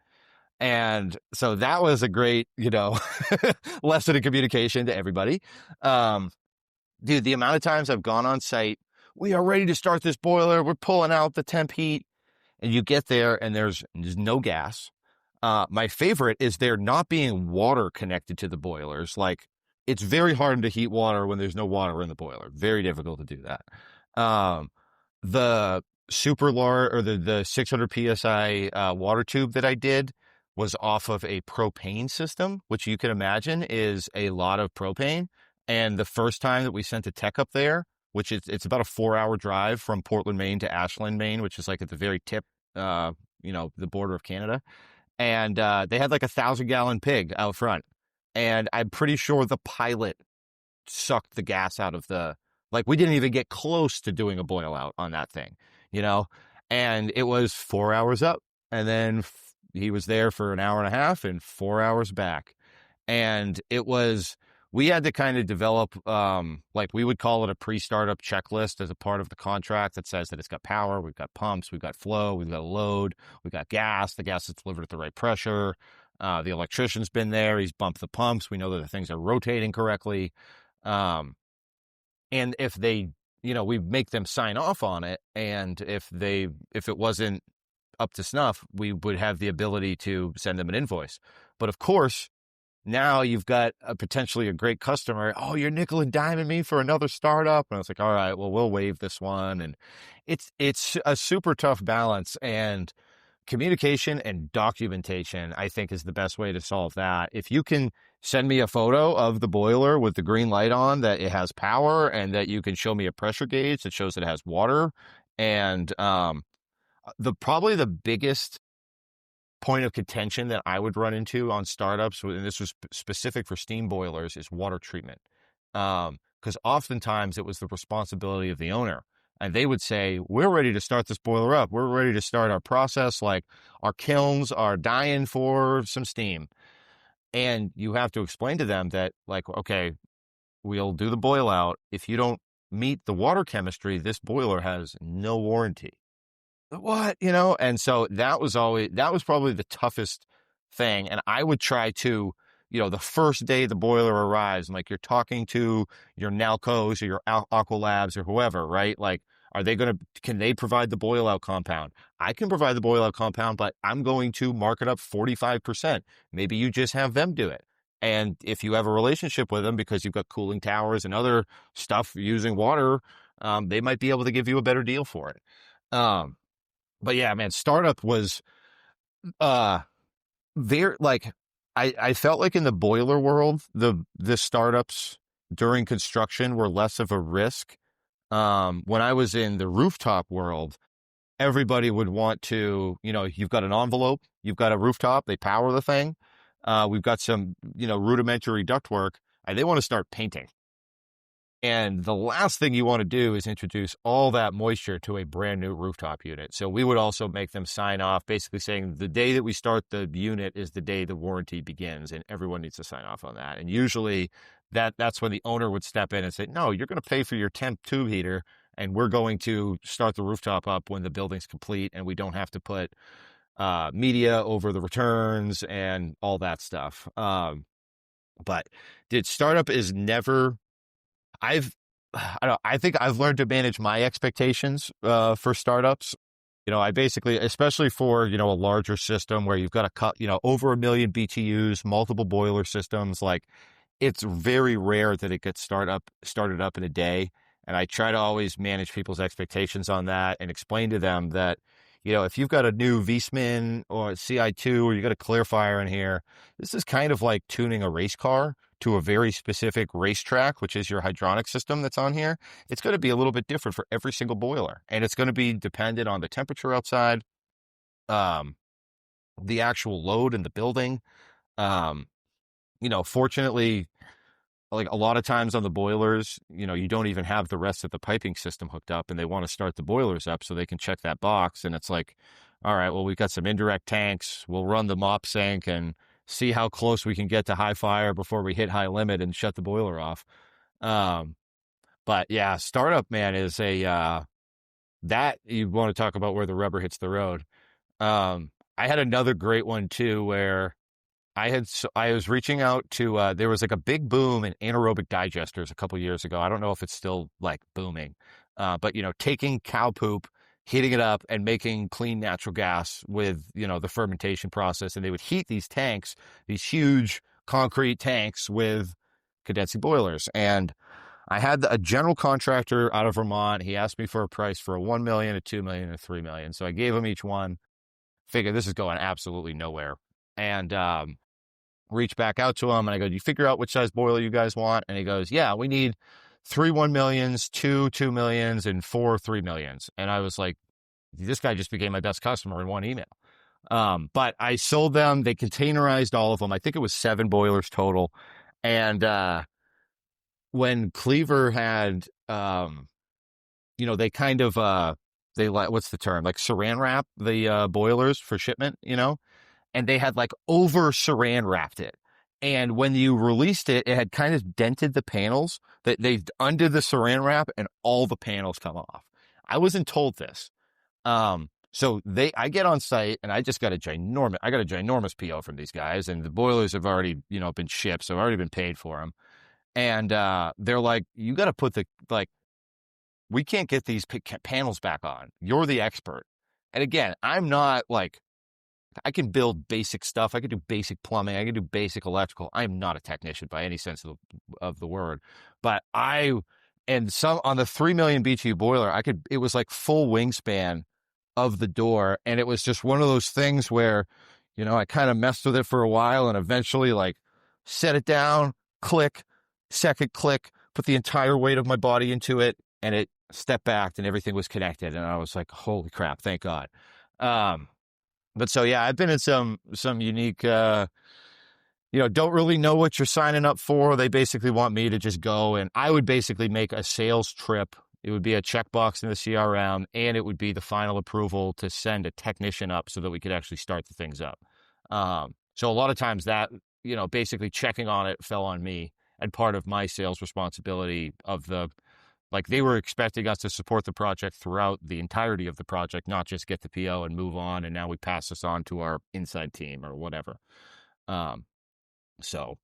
Speaker 1: And so that was a great, lesson in communication to everybody. Dude, the amount of times I've gone on site, "We are ready to start this boiler. We're pulling out the temp heat." And you get there and there's no gas. My favorite is there not being water connected to the boilers. Like, it's very hard to heat water when there's no water in the boiler. Very difficult to do that. The super large or the 600 PSI water tube that I did was off of a propane system, which you can imagine is a lot of propane. And the first time that we sent a tech up there, which it's about a 4-hour drive from Portland, Maine to Ashland, Maine, which is like at the very tip, the border of Canada. And they had like 1,000-gallon pig out front. And I'm pretty sure the pilot sucked the gas out of like, we didn't even get close to doing a boil out on that thing, you know? And it was 4 hours up. And then he was there for an hour and a half and 4 hours back. And we had to kind of develop, like, we would call it a pre-startup checklist as a part of the contract that says that it's got power, we've got pumps, we've got flow, we've got load, we've got gas, the gas is delivered at the right pressure, the electrician's been there, he's bumped the pumps, we know that the things are rotating correctly. And if we make them sign off on it, and if it wasn't up to snuff, we would have the ability to send them an invoice. But of course, now you've got potentially a great customer. "Oh, you're nickel and diming me for another startup." And I was like, "All right, well, we'll waive this one." And it's a super tough balance, and communication and documentation, I think, is the best way to solve that. If you can send me a photo of the boiler with the green light on, that it has power, and that you can show me a pressure gauge that shows it has water, and probably the biggest point of contention that I would run into on startups, and this was specific for steam boilers, is water treatment. Because oftentimes it was the responsibility of the owner. And they would say, "We're ready to start this boiler up. We're ready to start our process. Like, our kilns are dying for some steam." And you have to explain to them that, like, okay, we'll do the boil out. If you don't meet the water chemistry, this boiler has no warranty. What? And so that was probably the toughest thing. And I would try to, the first day the boiler arrives, and like, you're talking to your Nalcos or your Aqua Labs or whoever, right? Like, can they provide the boil out compound? I can provide the boil out compound, but I'm going to mark it up 45%. Maybe you just have them do it. And if you have a relationship with them because you've got cooling towers and other stuff using water, they might be able to give you a better deal for it. But yeah, man, startup was very, like, I felt like in the boiler world, the startups during construction were less of a risk. When I was in the rooftop world, everybody would want to, you've got an envelope, you've got a rooftop, they power the thing. We've got some, rudimentary ductwork, and they want to start painting. And the last thing you want to do is introduce all that moisture to a brand new rooftop unit. So we would also make them sign off, basically saying the day that we start the unit is the day the warranty begins, and everyone needs to sign off on that. And usually that's when the owner would step in and say, no, you're going to pay for your temp tube heater, and we're going to start the rooftop up when the building's complete, and we don't have to put media over the returns and all that stuff. But startup is never. I think I've learned to manage my expectations for startups. I basically, especially for, a larger system where you've got to cut, over 1 million BTUs, multiple boiler systems, like it's very rare that it gets started up in a day. And I try to always manage people's expectations on that and explain to them that, if you've got a new V-Smin or CI2 or you got a clarifier in here, this is kind of like tuning a race car to a very specific racetrack, which is your hydronic system that's on here. It's going to be a little bit different for every single boiler. And it's going to be dependent on the temperature outside, the actual load in the building. Fortunately, like a lot of times on the boilers, you don't even have the rest of the piping system hooked up and they want to start the boilers up so they can check that box. And it's like, all right, well, we've got some indirect tanks. We'll run the mop sink and see how close we can get to high fire before we hit high limit and shut the boiler off. But yeah, startup, man, is that you want to talk about where the rubber hits the road. I had another great one too, where I was reaching out to, there was like a big boom in anaerobic digesters a couple years ago. I don't know if it's still like booming, but taking cow poop, heating it up and making clean natural gas with, the fermentation process. And they would heat these tanks, these huge concrete tanks with condensing boilers. And I had a general contractor out of Vermont. He asked me for a price for a 1 million, a 2 million, and a 3 million. So I gave him each one, figured this is going absolutely nowhere. And, reached back out to him and I go, do you figure out which size boiler you guys want? And he goes, yeah, we need 3 1 millions, 2 2 millions, and 4 3 millions. And I was like, this guy just became my best customer in one email. But I sold them, they containerized all of them. I think it was 7 boilers total. And when Cleaver had, they kind of, they like, what's the term? Like saran wrap the boilers for shipment, and they had like over saran wrapped it. And when you released it, it had kind of dented the panels that they undid the saran wrap and all the panels come off. I wasn't told this. So I get on site and I got a ginormous PO from these guys and the boilers have already, been shipped. So I've already been paid for them. And, they're like, you got to put we can't get these panels back on. You're the expert. And again, I'm not like, I can build basic stuff. I can do basic plumbing. I can do basic electrical. I am not a technician by any sense of the word. But on the 3 million BTU boiler, it was like full wingspan of the door. And it was just one of those things where, I kind of messed with it for a while and eventually like set it down, click, second click, put the entire weight of my body into it and it stepped back and everything was connected. And I was like, holy crap, thank God. But so, yeah, I've been in some unique, don't really know what you're signing up for. They basically want me to just go and I would basically make a sales trip. It would be a checkbox in the CRM and it would be the final approval to send a technician up so that we could actually start the things up. So a lot of times that, basically checking on it fell on me and part of my sales responsibility they were expecting us to support the project throughout the entirety of the project, not just get the PO and move on. And now we pass this on to our inside team or whatever. So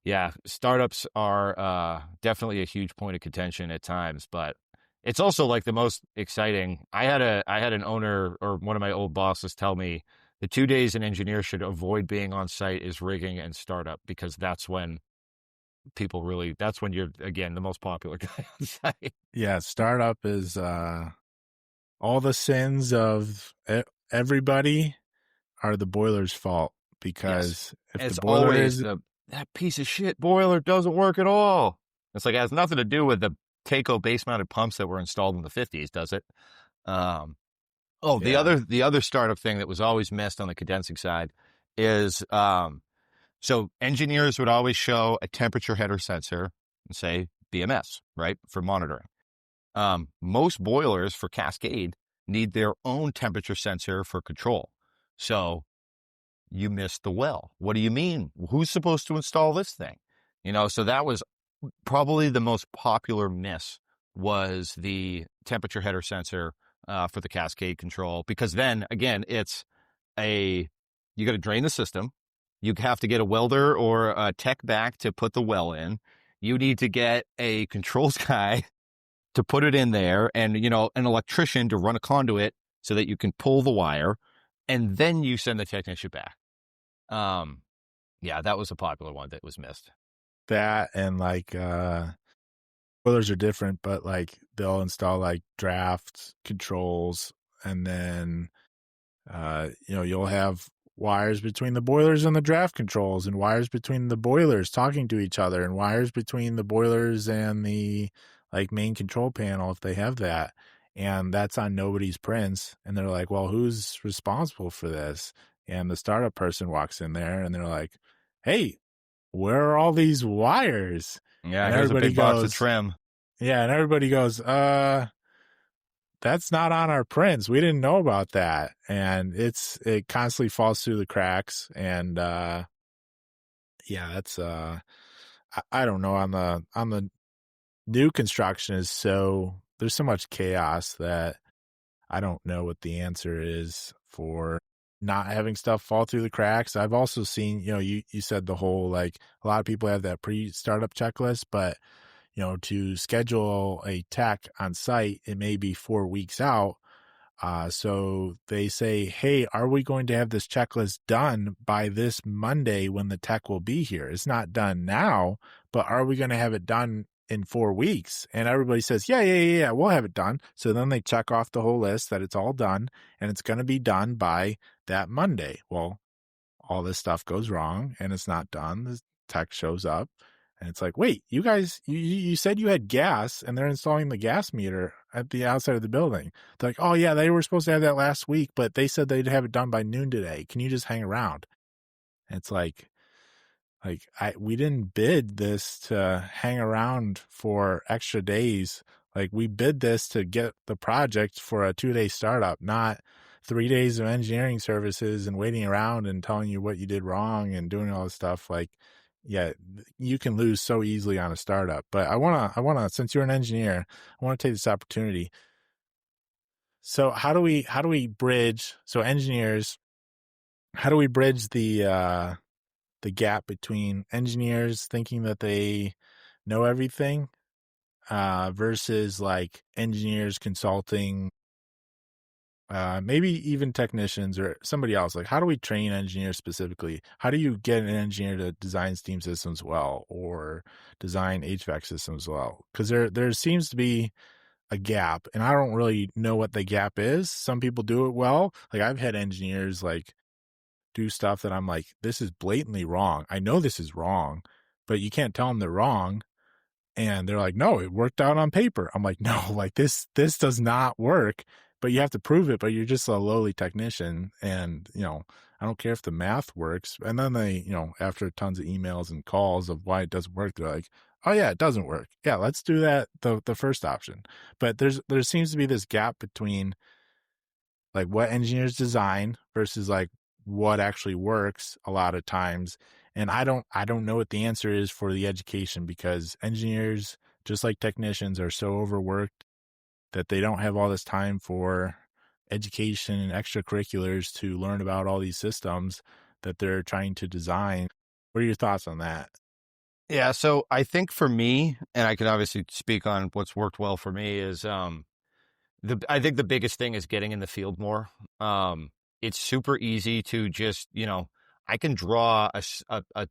Speaker 1: yeah, startups are, definitely a huge point of contention at times, but it's also like the most exciting. I had an owner or one of my old bosses tell me the 2 days an engineer should avoid being on site is rigging and startup, because that's when you're, again, the most popular guy on site.
Speaker 2: Yeah, startup is all the sins of everybody are the boiler's fault, because if
Speaker 1: it's
Speaker 2: the boiler
Speaker 1: always that piece of shit boiler doesn't work at all. It's like it has nothing to do with the Takeo base-mounted pumps that were installed in the 50s, does it? The other startup thing that was always missed on the condensing side is so engineers would always show a temperature header sensor and say, BMS, right, for monitoring. Most boilers for Cascade need their own temperature sensor for control. So you missed the well. What do you mean? Who's supposed to install this thing? So that was probably the most popular miss, was the temperature header sensor for the Cascade control, because then again, you got to drain the system. You have to get a welder or a tech back to put the well in. You need to get a controls guy to put it in there, and an electrician to run a conduit so that you can pull the wire, and then you send the technician back. Yeah, that was a popular one that was missed.
Speaker 2: That and boilers are different, but they'll install draft controls, and then you'll have wires between the boilers and the draft controls, and wires between the boilers talking to each other, and wires between the boilers and the main control panel if they have that. And that's on nobody's prints. And they're like, well, who's responsible for this? And the startup person walks in there and they're like, hey, where are all these wires?
Speaker 1: Yeah,
Speaker 2: and
Speaker 1: here's a big box of trim.
Speaker 2: Yeah, and everybody goes, that's not on our prints. We didn't know about that. And it constantly falls through the cracks. And yeah, that's I don't know, on the new construction there's so much chaos that I don't know what the answer is for not having stuff fall through the cracks. I've also seen, you said the whole, a lot of people have that pre-startup checklist, but to schedule a tech on site, it may be 4 weeks out. So they say, hey, are we going to have this checklist done by this Monday when the tech will be here? It's not done now, but are we going to have it done in 4 weeks? And everybody says, yeah, we'll have it done. So then they check off the whole list that it's all done and it's going to be done by that Monday. Well, all this stuff goes wrong and it's not done. The tech shows up and it's like, wait, you guys, you said you had gas and they're installing the gas meter at the outside of the building. They're like, oh yeah, they were supposed to have that last week, but they said they'd have it done by noon today. Can you just hang around? And it's we didn't bid this to hang around for extra days. We bid this to get the project for a 2-day startup, not 3 days of engineering services and waiting around and telling you what you did wrong and doing all this stuff. Yeah, you can lose so easily on a startup. But I wanna, since you're an engineer, I want to take this opportunity. So how do we bridge? So engineers, how do we bridge the gap between engineers thinking that they know everything versus engineers consulting, maybe even technicians or somebody else? How do we train engineers specifically? How do you get an engineer to design steam systems well or design HVAC systems well? Because there seems to be a gap, and I don't really know what the gap is. Some people do it well. I've had engineers do stuff that I'm like, this is blatantly wrong. I know this is wrong, but you can't tell them they're wrong. And they're like, no, it worked out on paper. I'm like, no, this does not work, but you have to prove it. But you're just a lowly technician. And, I don't care if the math works. And then they, after tons of emails and calls of why it doesn't work, they're like, oh yeah, it doesn't work. Yeah, let's do that. The first option. But there seems to be this gap between what engineers design versus what actually works a lot of times. And I don't know what the answer is for the education, because engineers, just like technicians, are so overworked that they don't have all this time for education and extracurriculars to learn about all these systems that they're trying to design. What are your thoughts on that?
Speaker 1: Yeah, so I think for me, and I can obviously speak on what's worked well for me, is I think the biggest thing is getting in the field more. It's super easy to just, I can draw a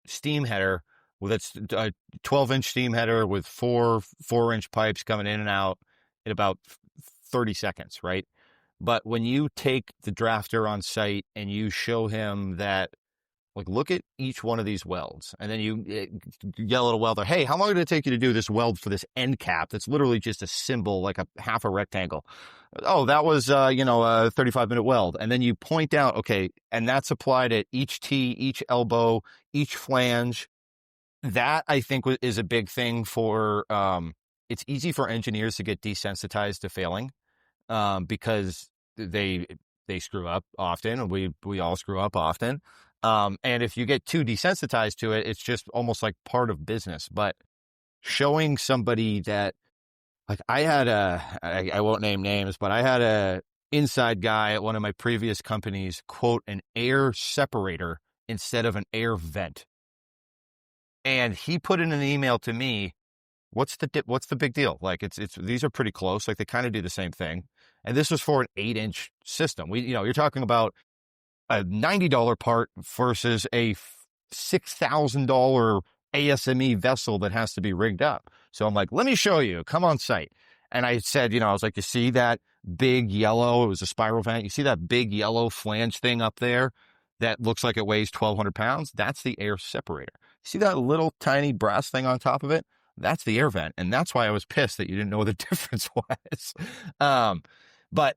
Speaker 1: steam header with a 12-inch steam header with four 4-inch pipes coming in and out in about 30 seconds, right? But when you take the drafter on site and you show him that, look at each one of these welds, and then you yell at a welder, hey, how long did it take you to do this weld for this end cap that's literally just a symbol, like a half a rectangle? Oh, that was, a 35-minute weld. And then you point out, okay, and that's applied at each T, each elbow, each flange. that I think is a big thing for, it's easy for engineers to get desensitized to failing, because they screw up often, and we all screw up often. And if you get too desensitized to it, it's just almost like part of business. But showing somebody that, like, I won't name names, but I had a inside guy at one of my previous companies quote an air separator instead of an air vent. And he put in an email to me, what's the big deal? Like, it's these are pretty close. Like, they kind of do the same thing. And this was for an 8-inch system. You're talking about a $90 part versus a $6,000 ASME vessel that has to be rigged up. So I'm like, let me show you, come on site. And I said, I was like, you see that big yellow, it was a spiral vent. You see that big yellow flange thing up there that looks like it weighs 1,200 pounds? That's the air separator. See that little tiny brass thing on top of it? That's the air vent. And that's why I was pissed that you didn't know what the difference was. But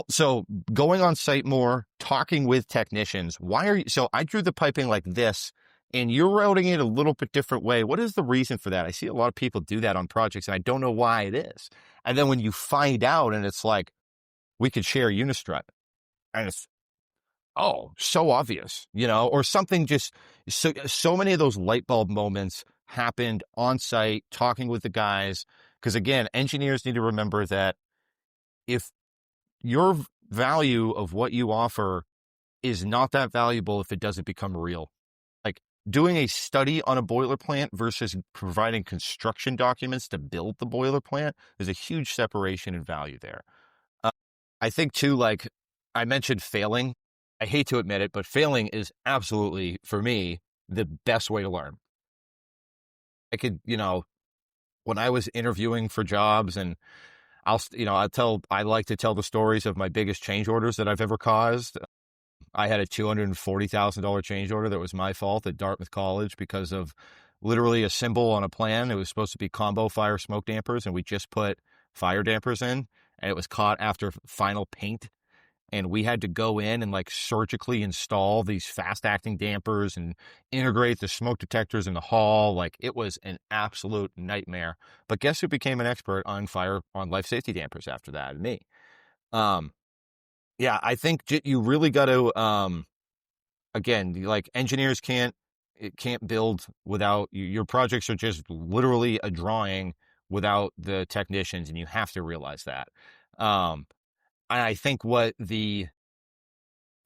Speaker 1: so going on site more, talking with technicians, so I drew the piping like this, and you're routing it a little bit different way. What is the reason for that? I see a lot of people do that on projects, and I don't know why it is. And then when you find out, and it's like, we could share Unistrut, and it's, oh, so obvious, or something. Just so many of those light bulb moments happened on site, talking with the guys. Because again, engineers need to remember that if your value of what you offer is not that valuable if it doesn't become real. Like, doing a study on a boiler plant versus providing construction documents to build the boiler plant, there's a huge separation in value there. I think too, like I mentioned, failing. I hate to admit it, but failing is absolutely, for me, the best way to learn. When I was interviewing for jobs, and I like to tell the stories of my biggest change orders that I've ever caused. I had a $240,000 change order that was my fault at Dartmouth College because of literally a symbol on a plan. It was supposed to be combo fire smoke dampers, and we just put fire dampers in, and it was caught after final paint. And we had to go in and like surgically install these fast acting dampers and integrate the smoke detectors in the hall. Like, it was an absolute nightmare. But guess who became an expert on life safety dampers after that? Me. Yeah, I think you really got to, again, like, engineers can't build without your projects are just literally a drawing without the technicians, and you have to realize that. I think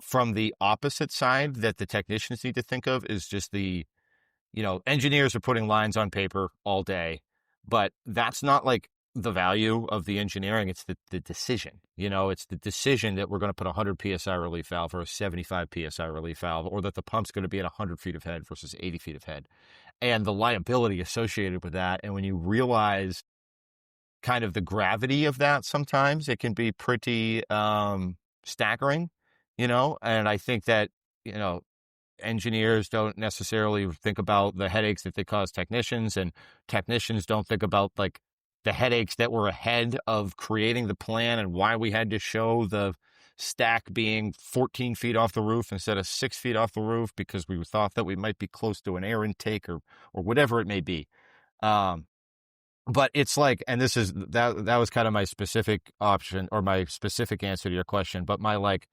Speaker 1: from the opposite side that the technicians need to think of is just engineers are putting lines on paper all day, but that's not like the value of the engineering. It's the decision, it's the decision that we're going to put a 100 PSI relief valve or a 75 PSI relief valve, or that the pump's going to be at 100 feet of head versus 80 feet of head, and the liability associated with that. And when you realize kind of the gravity of that, sometimes it can be pretty staggering, and I think that, engineers don't necessarily think about the headaches that they cause technicians, and technicians don't think about like the headaches that were ahead of creating the plan and why we had to show the stack being 14 feet off the roof instead of 6 feet off the roof because we thought that we might be close to an air intake or whatever it may be. But it's like, and this is, that was kind of my specific option or my specific answer to your question, but my like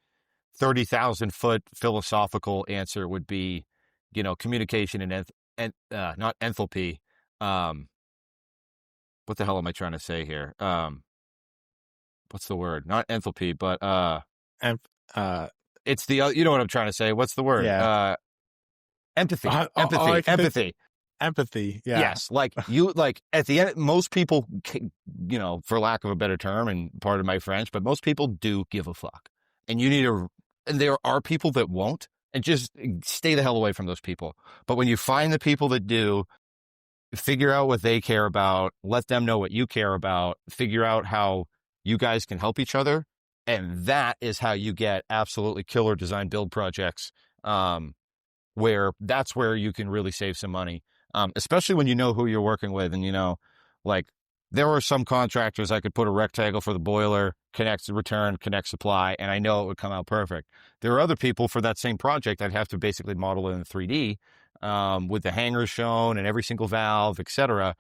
Speaker 1: 30,000 foot philosophical answer would be, communication and not enthalpy. What the hell am I trying to say here? What's the word? Not enthalpy, but it's the, you know what I'm trying to say. What's the word?
Speaker 2: Yeah.
Speaker 1: Empathy. Empathy.
Speaker 2: Empathy. Yeah.
Speaker 1: Yes. Like at the end, most people, for lack of a better term, and pardon my French, but most people do give a fuck. And and there are people that won't, and just stay the hell away from those people. But when you find the people that do, figure out what they care about, let them know what you care about, figure out how you guys can help each other. And that is how you get absolutely killer design build projects, where that's where you can really save some money. Especially when you know who you're working with, and like, there are some contractors I could put a rectangle for the boiler, connect return, connect supply, and I know it would come out perfect. There are other people for that same project I'd have to basically model it in 3D, with the hangers shown and every single valve, etc.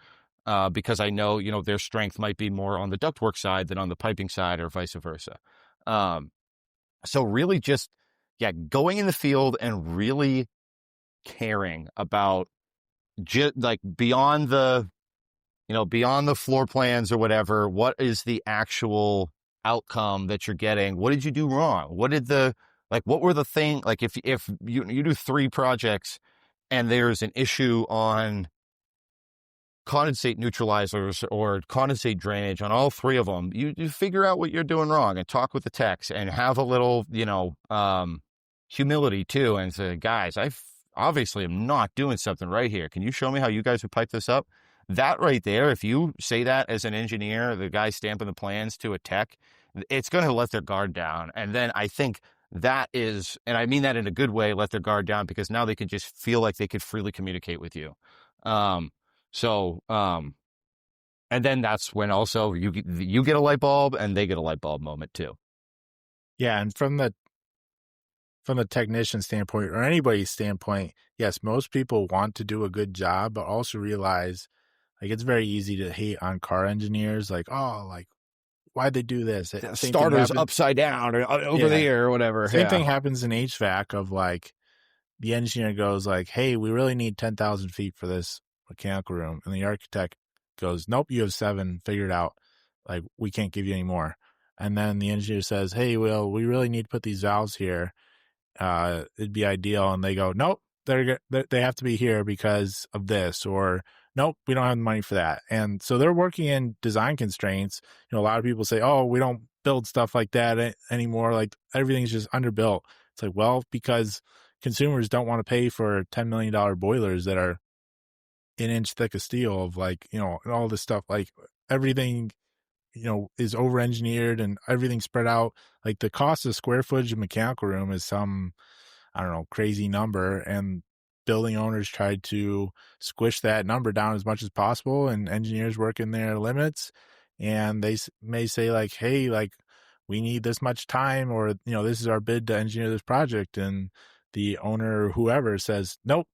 Speaker 1: Because I know, their strength might be more on the ductwork side than on the piping side or vice versa. So really just, going in the field and really caring about like beyond the floor plans or whatever, what is the actual outcome that you're getting? What did you do wrong? What were the thing, like if you do 3 projects and there's an issue on condensate neutralizers or condensate drainage on all 3 of them, you figure out what you're doing wrong and talk with the techs and have a little, humility too, and say, guys, I obviously am not doing something right here. Can you show me how you guys would pipe this up? That right there, if you say that as an engineer, the guy stamping the plans to a tech, it's going to let their guard down. And then I think that is, and I mean that in a good way, let their guard down, because now they can just feel like they could freely communicate with you. And then that's when also you get a light bulb and they get a light bulb moment too.
Speaker 2: Yeah. And from the technician standpoint or anybody's standpoint, yes, most people want to do a good job, but also realize like it's very easy to hate on car engineers. Like, oh, like why'd they do this?
Speaker 1: Starters upside down or over there or whatever.
Speaker 2: Same thing happens in HVAC of like the engineer goes like, hey, we really need 10,000 feet for this mechanical room. And the architect goes, nope, you have 7, figure it out. Like, we can't give you any more. And then the engineer says, hey, well, we really need to put these valves here. It'd be ideal. And they go, nope, they have to be here because of this, or nope, we don't have the money for that. And so they're working in design constraints. A lot of people say, oh, we don't build stuff like that anymore. Like everything's just underbuilt. It's like, well, because consumers don't want to pay for $10 million boilers that are an inch thick of steel of like, and all this stuff, like everything, is over engineered and everything spread out. Like the cost of square footage of mechanical room is some, I don't know, crazy number. And building owners tried to squish that number down as much as possible, and engineers work in their limits. And they may say like, hey, like we need this much time, or, this is our bid to engineer this project. And the owner or whoever says, nope,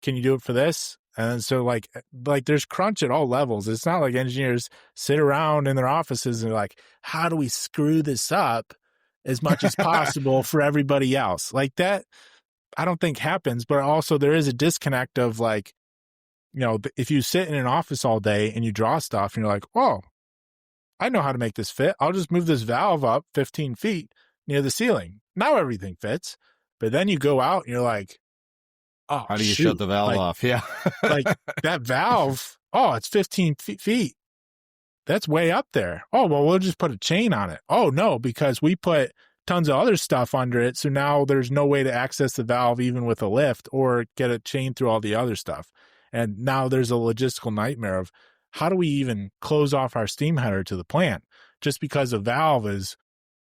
Speaker 2: can you do it for this? And so like there's crunch at all levels. It's not like engineers sit around in their offices and like, how do we screw this up as much as possible for everybody else? Like that, I don't think happens. But also there is a disconnect of like, if you sit in an office all day and you draw stuff and you're like, oh, I know how to make this fit. I'll just move this valve up 15 feet near the ceiling. Now everything fits. But then you go out and you're like, oh,
Speaker 1: how do you shut the valve off? Yeah.
Speaker 2: Like that valve, oh, it's 15 feet. That's way up there. Oh, well, we'll just put a chain on it. Oh, no, because we put tons of other stuff under it. So now there's no way to access the valve even with a lift or get a chain through all the other stuff. And now there's a logistical nightmare of how do we even close off our steam header to the plant just because a valve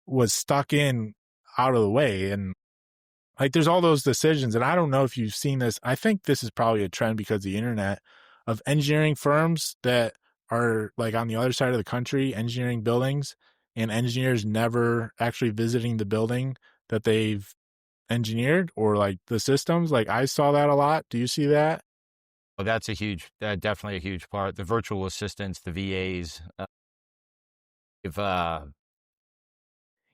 Speaker 2: was stuck in out of the way. And like, there's all those decisions. And I don't know if you've seen this. I think this is probably a trend because of the internet of engineering firms that are like on the other side of the country, engineering buildings, and engineers never actually visiting the building that they've engineered or like the systems. Like I saw that a lot. Do you see that?
Speaker 1: Well, that's definitely a huge part. The virtual assistants, the VAs,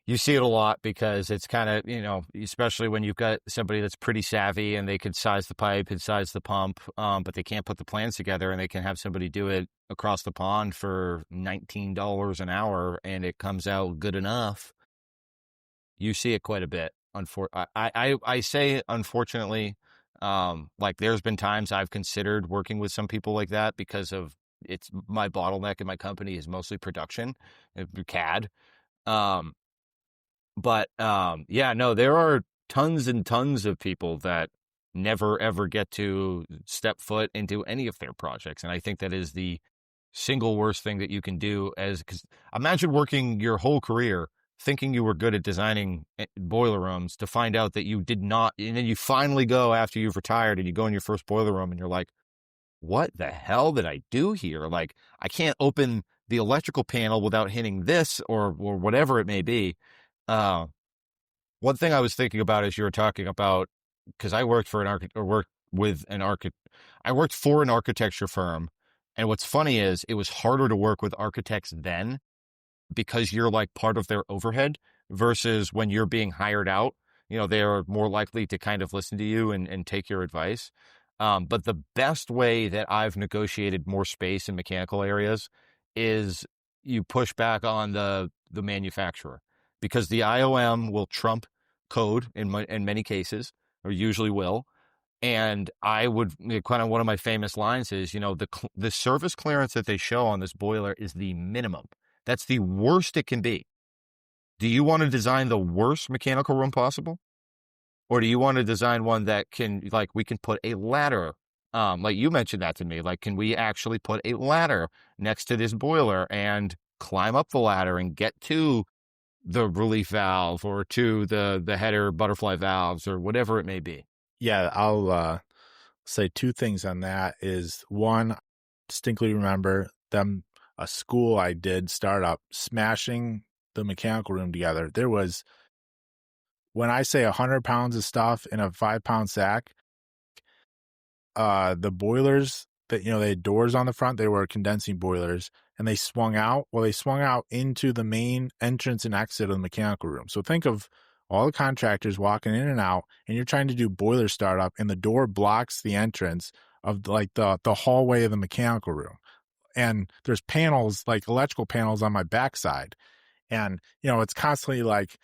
Speaker 1: you see it a lot because it's kind of, especially when you've got somebody that's pretty savvy and they could size the pipe and size the pump, but they can't put the plans together, and they can have somebody do it across the pond for $19 an hour and it comes out good enough. You see it quite a bit. I say, unfortunately, like there's been times I've considered working with some people like that because of it's my bottleneck in my company is mostly production, CAD. But there are tons and tons of people that never, ever get to step foot into any of their projects. And I think that is the single worst thing that you can do because imagine working your whole career thinking you were good at designing boiler rooms to find out that you did not. And then you finally go after you've retired and you go in your first boiler room and you're like, what the hell did I do here? Like, I can't open the electrical panel without hitting this or whatever it may be. One thing I was thinking about as you were talking about, because I worked for worked with I worked for an architecture firm. And what's funny is it was harder to work with architects then because you're like part of their overhead versus when you're being hired out, they're more likely to kind of listen to you and take your advice. But the best way that I've negotiated more space in mechanical areas is you push back on the manufacturer because the IOM will trump code in many cases, or usually will. And I would kind of one of my famous lines is, the service clearance that they show on this boiler is the minimum. That's the worst it can be. Do you want to design the worst mechanical room possible? Or do you want to design one that can, like, we can put a ladder? Like you mentioned that to me, like, can we actually put a ladder next to this boiler and climb up the ladder and get to the relief valve or to the header butterfly valves or whatever it may be?
Speaker 2: Yeah, I'll say two things on that. Is one, distinctly remember them, a school I did startup smashing the mechanical room together. There was, when I say 100 pounds of stuff in a 5-pound sack, the boilers that, they had doors on the front, they were condensing boilers, and they swung out. Well, they swung out into the main entrance and exit of the mechanical room. So think of all the contractors walking in and out, and you're trying to do boiler startup, and the door blocks the entrance of like the hallway of the mechanical room. And there's panels, like electrical panels on my backside. And, it's constantly like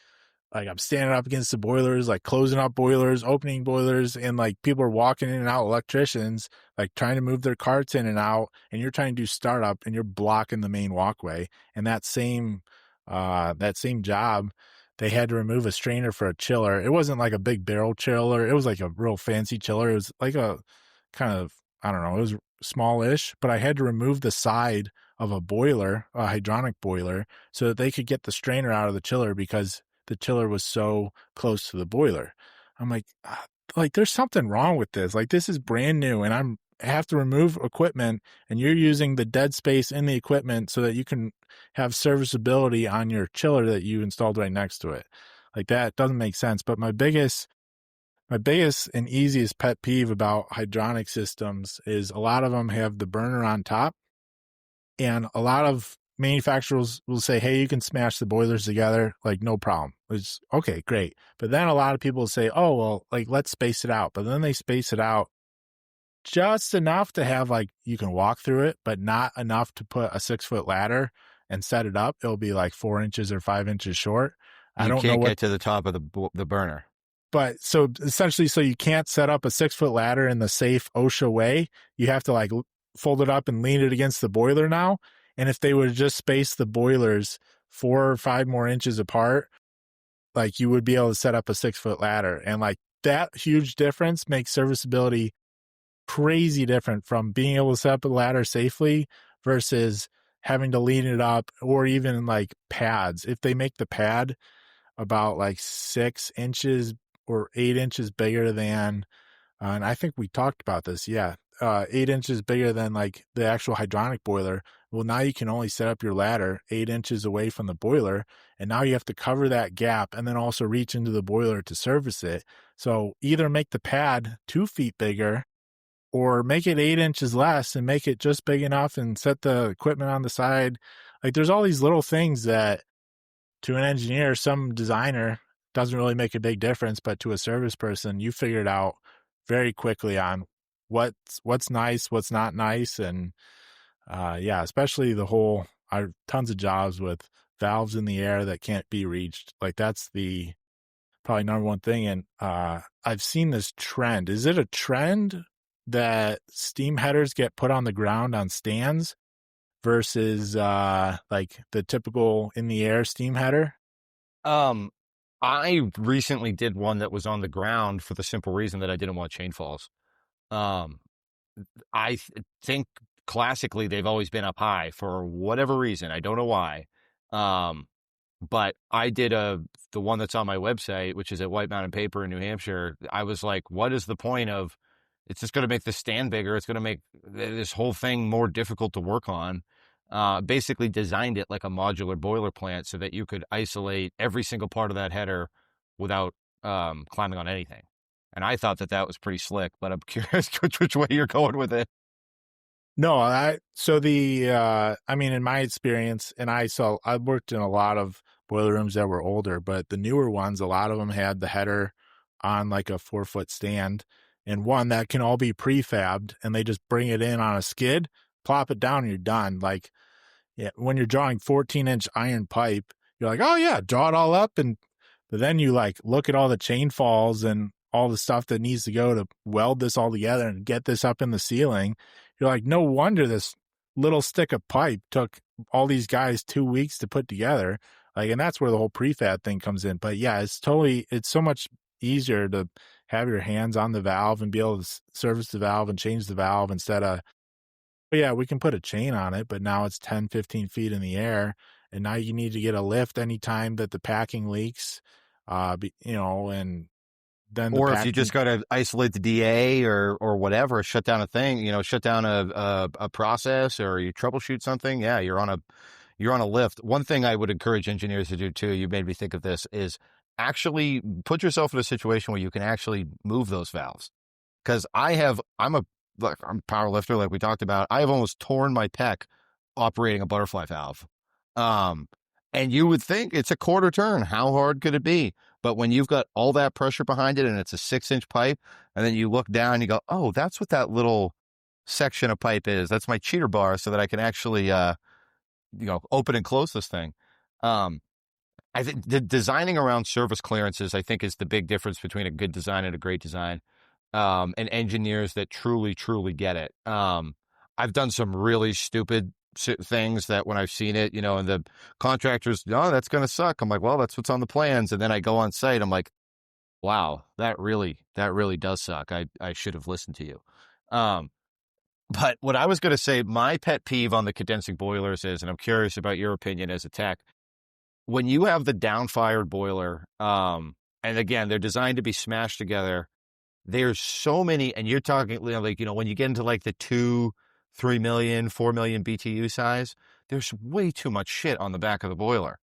Speaker 2: I'm standing up against the boilers, like closing up boilers, opening boilers, and like people are walking in and out, electricians, like trying to move their carts in and out, and you're trying to do startup and you're blocking the main walkway. And that same job, they had to remove a strainer for a chiller. It wasn't like a big barrel chiller. It was like a real fancy chiller. It was like a kind of, I don't know, it was smallish, but I had to remove the side of a boiler, a hydronic boiler, so that they could get the strainer out of the chiller because the chiller was so close to the boiler. I'm like, there's something wrong with this. Like, this is brand new, and I have to remove equipment, and you're using the dead space in the equipment so that you can have serviceability on your chiller that you installed right next to it. Like, that doesn't make sense. But my biggest and easiest pet peeve about hydronic systems is a lot of them have the burner on top, and a lot of manufacturers will say, hey, you can smash the boilers together, like, no problem. It's okay, great. But then a lot of people say, oh, well, like, let's space it out. But then they space it out just enough to have, like, you can walk through it, but not enough to put a 6-foot ladder and set it up. It'll be like 4 inches or 5 inches short. I don't know
Speaker 1: You can't
Speaker 2: what,
Speaker 1: get to the top of the burner.
Speaker 2: but so essentially, so you can't set up a 6-foot ladder in the safe OSHA way. You have to like fold it up and lean it against the boiler now. And if they would just space the boilers 4 or 5 more inches apart, like, you would be able to set up a 6-foot ladder. And like, that huge difference makes serviceability crazy different from being able to set up a ladder safely versus having to lean it up, or even like pads. If they make the pad about like 6 inches or 8 inches bigger than, and I think we talked about this, 8 inches bigger than like the actual hydronic boiler. Well, now you can only set up your ladder 8 inches away from the boiler, and now you have to cover that gap and then also reach into the boiler to service it. So either make the pad 2 feet bigger, or make it 8 inches less and make it just big enough and set the equipment on the side. Like, there's all these little things that to an engineer, some designer, doesn't really make a big difference, but to a service person, you figure it out very quickly on what's nice, what's not nice. And especially tons of jobs with valves in the air that can't be reached. Like, that's the probably number one thing. And I've seen this trend. Is it a trend that steam headers get put on the ground on stands versus like the typical in the air steam header?
Speaker 1: I recently did one that was on the ground for the simple reason that I didn't want chain falls. Um, think classically they've always been up high for whatever reason. I don't know why. But I did the one that's on my website, which is at White Mountain Paper in New Hampshire. I was like, what is the point of, it's just going to make the stand bigger. It's going to make this whole thing more difficult to work on. Basically designed it like a modular boiler plant so that you could isolate every single part of that header without climbing on anything. And I thought that that was pretty slick, but I'm curious which way you're going with it.
Speaker 2: No, I mean, in my experience, and I worked in a lot of boiler rooms that were older, but the newer ones, a lot of them had the header on like a 4-foot stand, and one that can all be prefabbed, and they just bring it in on a skid, plop it down, and you're done. Like, yeah, when you're drawing 14-inch iron pipe, you're like, oh yeah, draw it all up, but then you like look at all the chain falls and all the stuff that needs to go to weld this all together and get this up in the ceiling. You're like, no wonder this little stick of pipe took all these guys 2 weeks to put together. Like, and that's where the whole prefab thing comes in. But yeah, it's so much easier to have your hands on the valve and be able to service the valve and change the valve instead of, but yeah, we can put a chain on it, but now it's 10, 15 feet in the air. And now you need to get a lift anytime that the packing leaks, and then the
Speaker 1: Or if you
Speaker 2: packing.
Speaker 1: just got to isolate the DA or whatever, shut down a thing, shut down a process, or you troubleshoot something. Yeah, you're on a lift. One thing I would encourage engineers to do too, you made me think of this, is actually put yourself in a situation where you can actually move those valves. Because I'm a power lifter, like we talked about. I have almost torn my pec operating a butterfly valve. Um, and you would think it's a quarter turn. How hard could it be? But when you've got all that pressure behind it and it's a 6-inch pipe, and then you look down and you go, oh, that's what that little section of pipe is. That's my cheater bar so that I can actually, open and close this thing. Um, I think the designing around service clearances, I think, is the big difference between a good design and a great design. And engineers that truly, truly get it. I've done some really stupid things that when I've seen it, and the contractors, no, that's going to suck. I'm like, well, that's what's on the plans. And then I go on site. I'm like, wow, that really does suck. I should have listened to you. But what I was going to say, my pet peeve on the condensing boilers is, and I'm curious about your opinion as a tech, when you have the down-fired boiler, and again, they're designed to be smashed together. There's so many, and you're talking like, when you get into like the 2, 3 million, 4 million BTU size, there's way too much shit on the back of the boiler.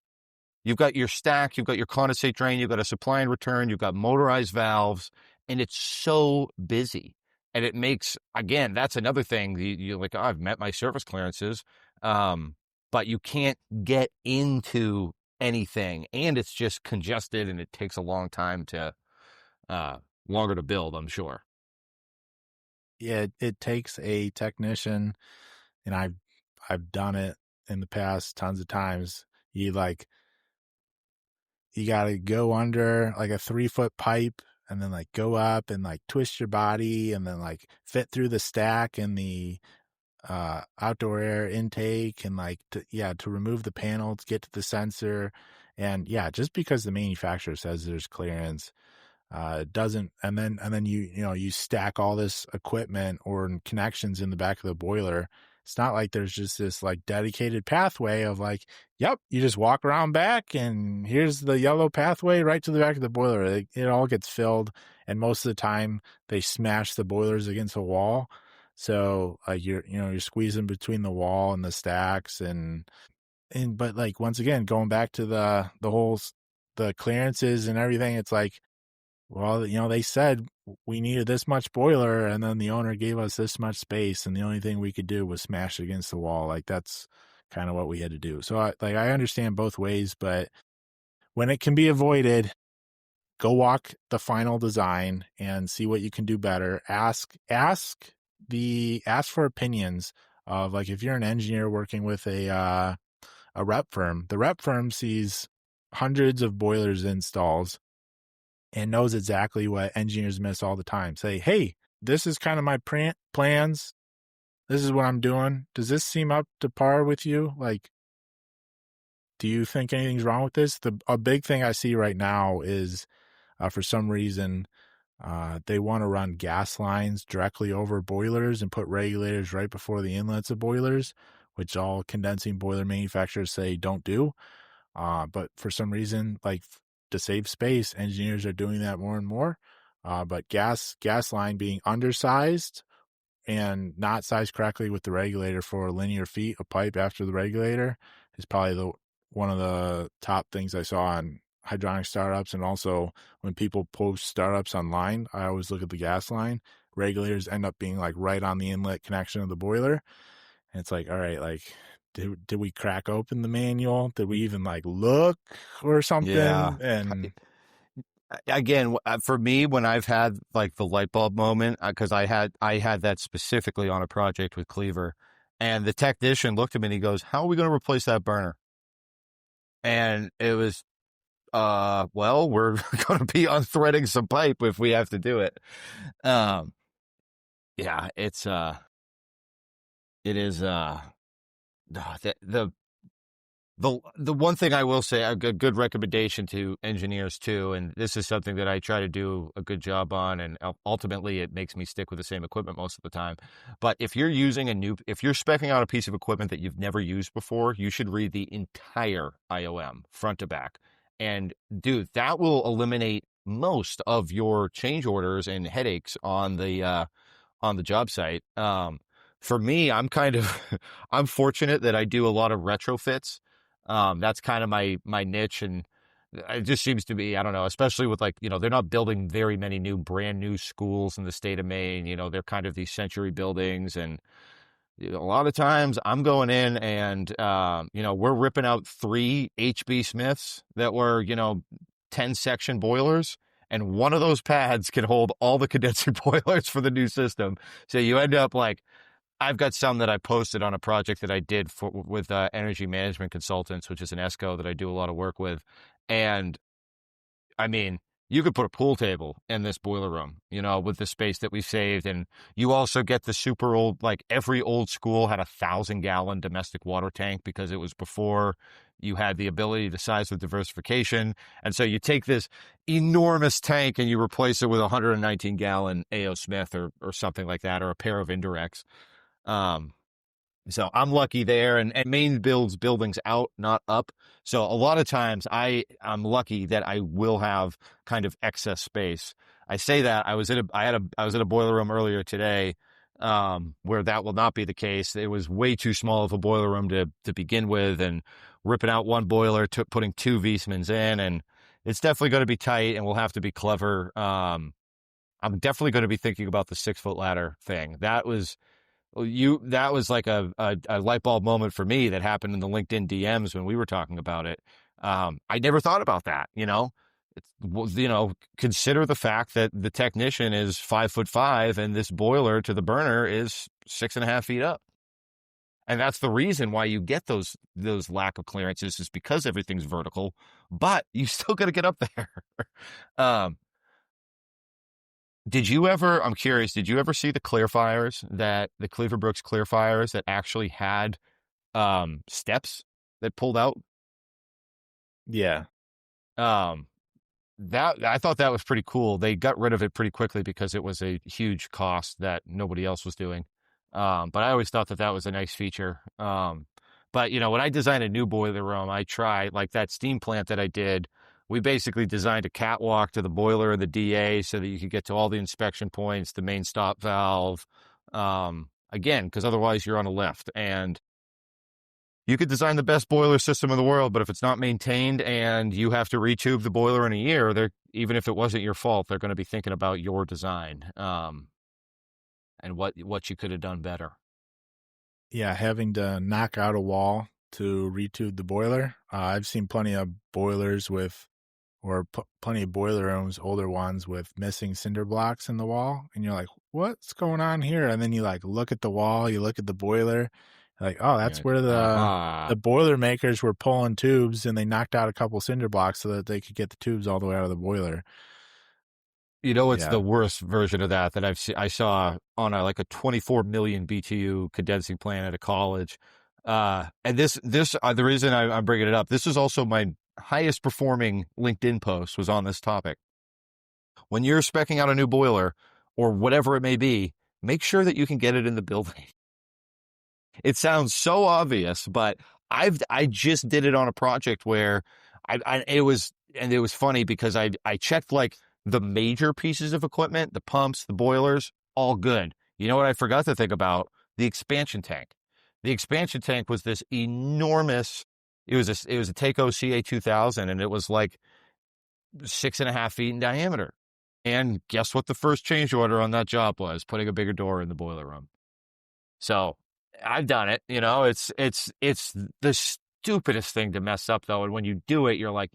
Speaker 1: You've got your stack, you've got your condensate drain, you've got a supply and return, you've got motorized valves, and it's so busy. And it makes, again, that's another thing. You're like, oh, I've met my service clearances, but you can't get into anything, and it's just congested, and it takes a long time to, longer to build, I'm sure.
Speaker 2: Yeah, it takes a technician, and I've done it in the past tons of times. You got to go under like a 3-foot pipe and then like go up and like twist your body and then like fit through the stack and the outdoor air intake and like to remove the panel to get to the sensor. And yeah, just because the manufacturer says there's clearance, doesn't, and then you stack all this equipment or connections in the back of the boiler. It's not like there's just this like dedicated pathway of like, yep, you just walk around back and here's the yellow pathway right to the back of the boiler. It all gets filled, and most of the time they smash the boilers against a wall. So like you're squeezing between the wall and the stacks, but like once again going back to the clearances and everything, it's like, well, they said we needed this much boiler, and then the owner gave us this much space, and the only thing we could do was smash against the wall. Like, that's kind of what we had to do. So, I understand both ways, but when it can be avoided, go walk the final design and see what you can do better. Ask for opinions of, like, if you're an engineer working with a rep firm, the rep firm sees hundreds of boilers installs and knows exactly what engineers miss all the time. Say, hey, this is kind of my plans. This is what I'm doing. Does this seem up to par with you? Like, do you think anything's wrong with this? A big thing I see right now is, for some reason, they want to run gas lines directly over boilers and put regulators right before the inlets of boilers, which all condensing boiler manufacturers say don't do. But for some reason, like, to save space, engineers are doing that more and more. But gas line being undersized and not sized correctly with the regulator for linear feet of pipe after the regulator is probably one of the top things I saw on hydronic startups, and also when people post startups online, I always look at the gas line. Regulators end up being like right on the inlet connection of the boiler. And it's like, all right, like, did we crack open the manual? Did we even like look or
Speaker 1: Yeah.
Speaker 2: something? And
Speaker 1: Again, for me, when I've had like the light bulb moment, because I had that specifically on a project with Cleaver, and the technician looked at me and he goes, "How are we going to replace that burner?" And it was, well, we're going to be unthreading some pipe if we have to do it. Um, yeah, it is, the one thing I will say, a good recommendation to engineers too, and this is something that I try to do a good job on, and ultimately it makes me stick with the same equipment most of the time. But if you're specking out a piece of equipment that you've never used before, you should read the entire IOM front to back. And dude, that will eliminate most of your change orders and headaches on the job site. For me, I'm kind of I'm fortunate that I do a lot of retrofits. That's kind of my niche, and it just seems to be, I don't know, especially with like, they're not building very many brand new schools in the state of Maine. They're kind of these century buildings, and a lot of times I'm going in and we're ripping out 3 HB Smiths that were 10 section boilers. And one of those pads can hold all the condenser boilers for the new system. So you end up like, I've got some that I posted on a project that I did with Energy Management Consultants, which is an ESCO that I do a lot of work with. And I mean, you could put a pool table in this boiler room, with the space that we saved. And you also get the super old, like every old school had 1,000-gallon domestic water tank because it was before you had the ability to size with diversification. And so you take this enormous tank and you replace it with a 119-gallon A.O. Smith or something like that, or a pair of indirects. So I'm lucky there, and Maine builds buildings out, not up. So a lot of times I'm lucky that I will have kind of excess space. I say that I was in a boiler room earlier today, where that will not be the case. It was way too small of a boiler room to begin with, and ripping out one boiler, putting 2 Viessmanns in, and it's definitely going to be tight, and we'll have to be clever. I'm definitely going to be thinking about the 6-foot ladder thing. That was like a light bulb moment for me that happened in the LinkedIn DMs when we were talking about it. I never thought about that, consider the fact that the technician is 5'5" and this boiler to the burner is 6.5 feet up. And that's the reason why you get those lack of clearances, is because everything's vertical, but you still got to get up there. I'm curious, did you ever see the Cleaverbrooks clear fires that actually had steps that pulled out?
Speaker 2: yeah,
Speaker 1: That I thought that was pretty cool. They got rid of it pretty quickly because it was a huge cost that nobody else was doing. But I always thought that was a nice feature. But when I design a new boiler room, I try, like that steam plant that I did. We basically designed a catwalk to the boiler and the DA so that you could get to all the inspection points, the main stop valve. Again, because otherwise you're on a lift, and you could design the best boiler system in the world, but if it's not maintained and you have to retube the boiler in a year, even if it wasn't your fault, they're going to be thinking about your design, and what you could have done better.
Speaker 2: yeah, having to knock out a wall to retube the boiler. I've seen plenty of boilers plenty of boiler rooms, older ones, with missing cinder blocks in the wall, and you're like, what's going on here? And then you like look at the wall, you look at the boiler, like, oh, that's where the boiler makers were pulling tubes, and they knocked out a couple cinder blocks so that they could get the tubes all the way out of the boiler.
Speaker 1: It's the worst version of that I saw on a 24 million BTU condensing plant at a college. And the reason I'm bringing it up, this is also my highest performing LinkedIn post was on this topic. When you're speccing out a new boiler or whatever it may be, make sure that you can get it in the building. It sounds so obvious, but I just did it on a project where it was funny because I checked like the major pieces of equipment, the pumps, the boilers, all good. You know what I forgot to think about? The expansion tank. The expansion tank was this enormous. It was a Takeo CA2000, and it was like 6.5 feet in diameter. And guess what the first change order on that job was? Putting a bigger door in the boiler room. So I've done it. It's the stupidest thing to mess up though. And when you do it, you're like,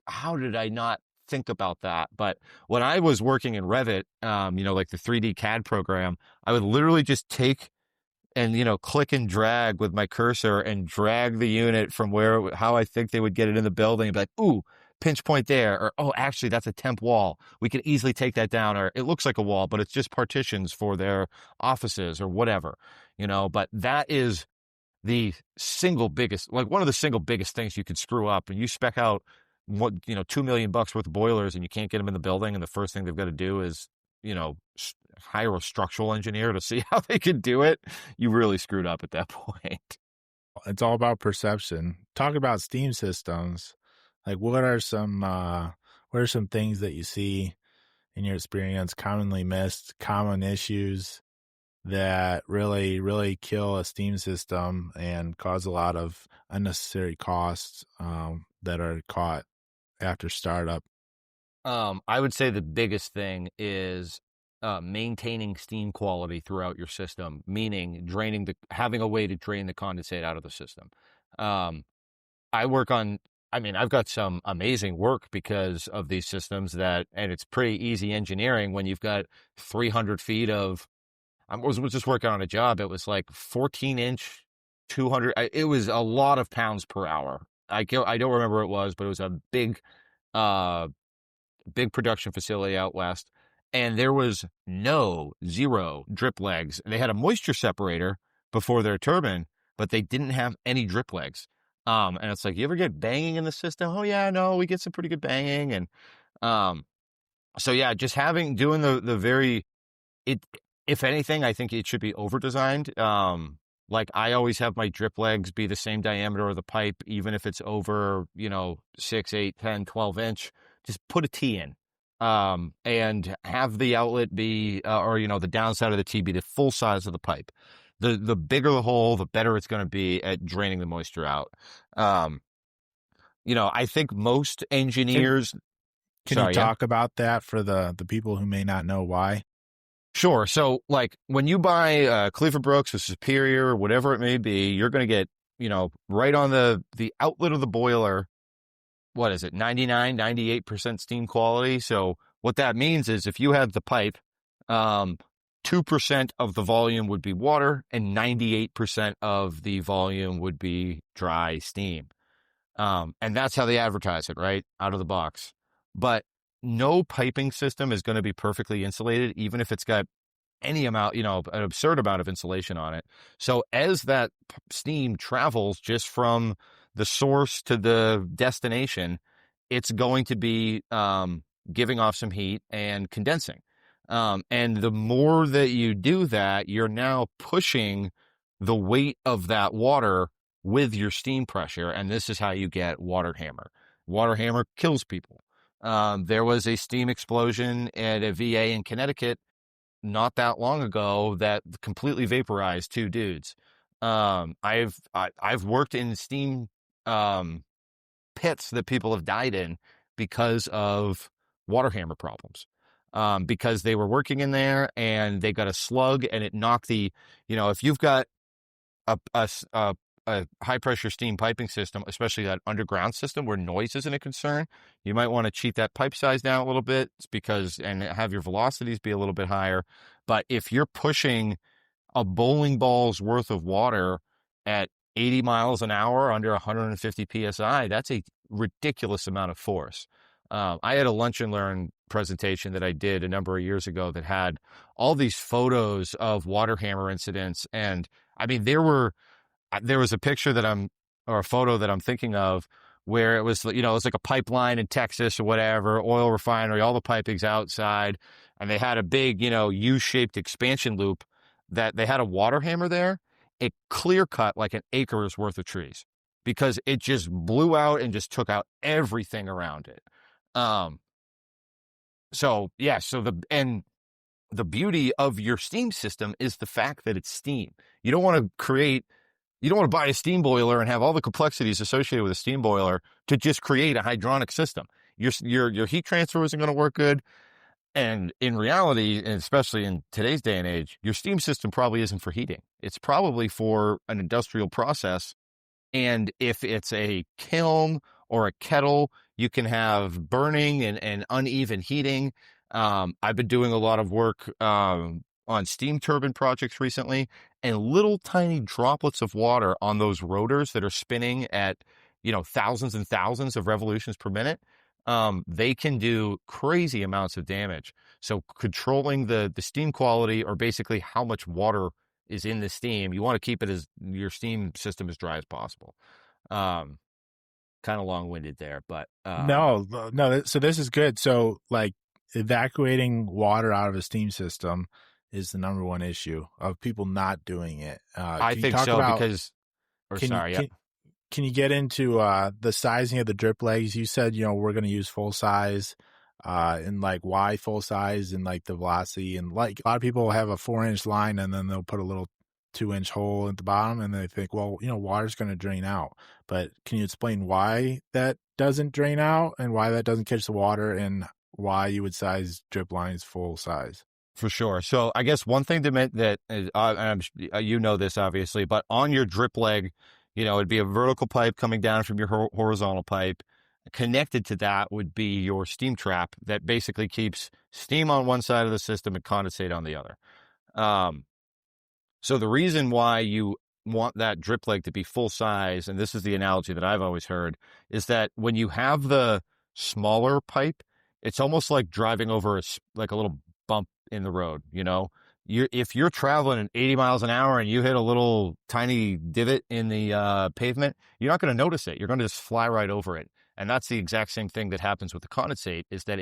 Speaker 1: how did I not think about that? But when I was working in Revit, like the 3D CAD program, I would literally just take and, click and drag with my cursor and drag the unit from how I think they would get it in the building and be like, ooh, pinch point there. Or, oh, actually, that's a temp wall. We could easily take that down. Or it looks like a wall, but it's just partitions for their offices or whatever, but that is the single biggest, like one of the single biggest things you could screw up. And you spec out $2 million worth of boilers and you can't get them in the building. And the first thing they've got to do is, hire a structural engineer to see how they can do it. You really screwed up at that point.
Speaker 2: It's all about perception. Talk about steam systems. Like what are some things that you see in your experience commonly missed, common issues that really, really kill a steam system and cause a lot of unnecessary costs that are caught after startup?
Speaker 1: I would say the biggest thing is maintaining steam quality throughout your system, meaning having a way to drain the condensate out of the system. I've got some amazing work because of these systems and it's pretty easy engineering when you've got 300 feet of, I was just working on a job. It was like 14-inch, 200. It was a lot of pounds per hour. I don't remember what it was, but it was a big production facility out west. And there was zero drip legs. They had a moisture separator before their turbine, but they didn't have any drip legs. And it's like, you ever get banging in the system? Oh yeah, no, we get some pretty good banging. And, so yeah, just doing if anything, I think it should be over-designed. Like I always have my drip legs be the same diameter of the pipe, even if it's over, 6, 8, 10, 12 inch, just put a T in. And have the outlet be, the downside of the T be the full size of the pipe. The bigger the hole, the better it's going to be at draining the moisture out. I think most engineers.
Speaker 2: Can you talk about that for the people who may not know why?
Speaker 1: Sure. So like when you buy Cleaver Brooks or Superior or whatever it may be, you're going to get, right on the outlet of the boiler. What is it? 99, 98% steam quality. So what that means is if you had the pipe, 2% of the volume would be water and 98% of the volume would be dry steam. And that's how they advertise it, right? Out of the box. But no piping system is going to be perfectly insulated, even if it's got any amount, an absurd amount of insulation on it. So as that steam travels just from the source to the destination, it's going to be giving off some heat and condensing. And the more that you do that, you're now pushing the weight of that water with your steam pressure. And this is how you get water hammer. Water hammer kills people. There was a steam explosion at a VA in Connecticut not that long ago that completely vaporized 2 dudes. I've worked in steam pits that people have died in because of water hammer problems. Because they were working in there and they got a slug and it knocked if you've got a high pressure steam piping system, especially that underground system where noise isn't a concern, you might want to cheat that pipe size down a little bit and have your velocities be a little bit higher. But if you're pushing a bowling ball's worth of water at 80 miles an hour under 150 PSI, that's a ridiculous amount of force. I had a lunch and learn presentation that I did a number of years ago that had all these photos of water hammer incidents. And I mean, there was a picture or a photo that I'm thinking of where it was, it was like a pipeline in Texas or whatever, oil refinery, all the piping's outside. And they had a big, U-shaped expansion loop that they had a water hammer there. It clear cut like an acre's worth of trees because it just blew out and just took out everything around it. So the beauty of your steam system is the fact that it's steam. You don't want to buy a steam boiler and have all the complexities associated with a steam boiler to just create a hydronic system. your heat transfer isn't going to work good. And in reality, and especially in today's day and age, your steam system probably isn't for heating. It's probably for an industrial process. And if it's a kiln or a kettle, you can have burning and uneven heating. I've been doing a lot of work on steam turbine projects recently, and little tiny droplets of water on those rotors that are spinning at, thousands and thousands of revolutions per minute. They can do crazy amounts of damage. So controlling the steam quality, or basically how much water is in the steam, you want to keep it as your steam system as dry as possible. Kind of long-winded there, but
Speaker 2: No. So this is good. So like evacuating water out of a steam system is the number one issue of people not doing it.
Speaker 1: I
Speaker 2: Can you
Speaker 1: think
Speaker 2: talk
Speaker 1: so
Speaker 2: about?
Speaker 1: because, or
Speaker 2: Can you
Speaker 1: sorry, yeah,
Speaker 2: can you get into the sizing of the drip legs? You said we're going to use full size, and like why full size and like the velocity, and like a lot of people have a 4-inch line and then they'll put a little 2-inch hole at the bottom and they think, well, water's going to drain out. But can you explain why that doesn't drain out and why that doesn't catch the water and why you would size drip lines full size?
Speaker 1: for sure. So I guess one thing to admit that is, you know this obviously, but on your drip leg, it'd be a vertical pipe coming down from your horizontal pipe. Connected to that would be your steam trap that basically keeps steam on one side of the system and condensate on the other. So the reason why you want that drip leg to be full size, and this is the analogy that I've always heard, is that when you have the smaller pipe, it's almost like driving over like a little bump in the road. If you're traveling at 80 miles an hour and you hit a little tiny divot in the pavement, you're not going to notice it. You're going to just fly right over it. And that's the exact same thing that happens with the condensate, is that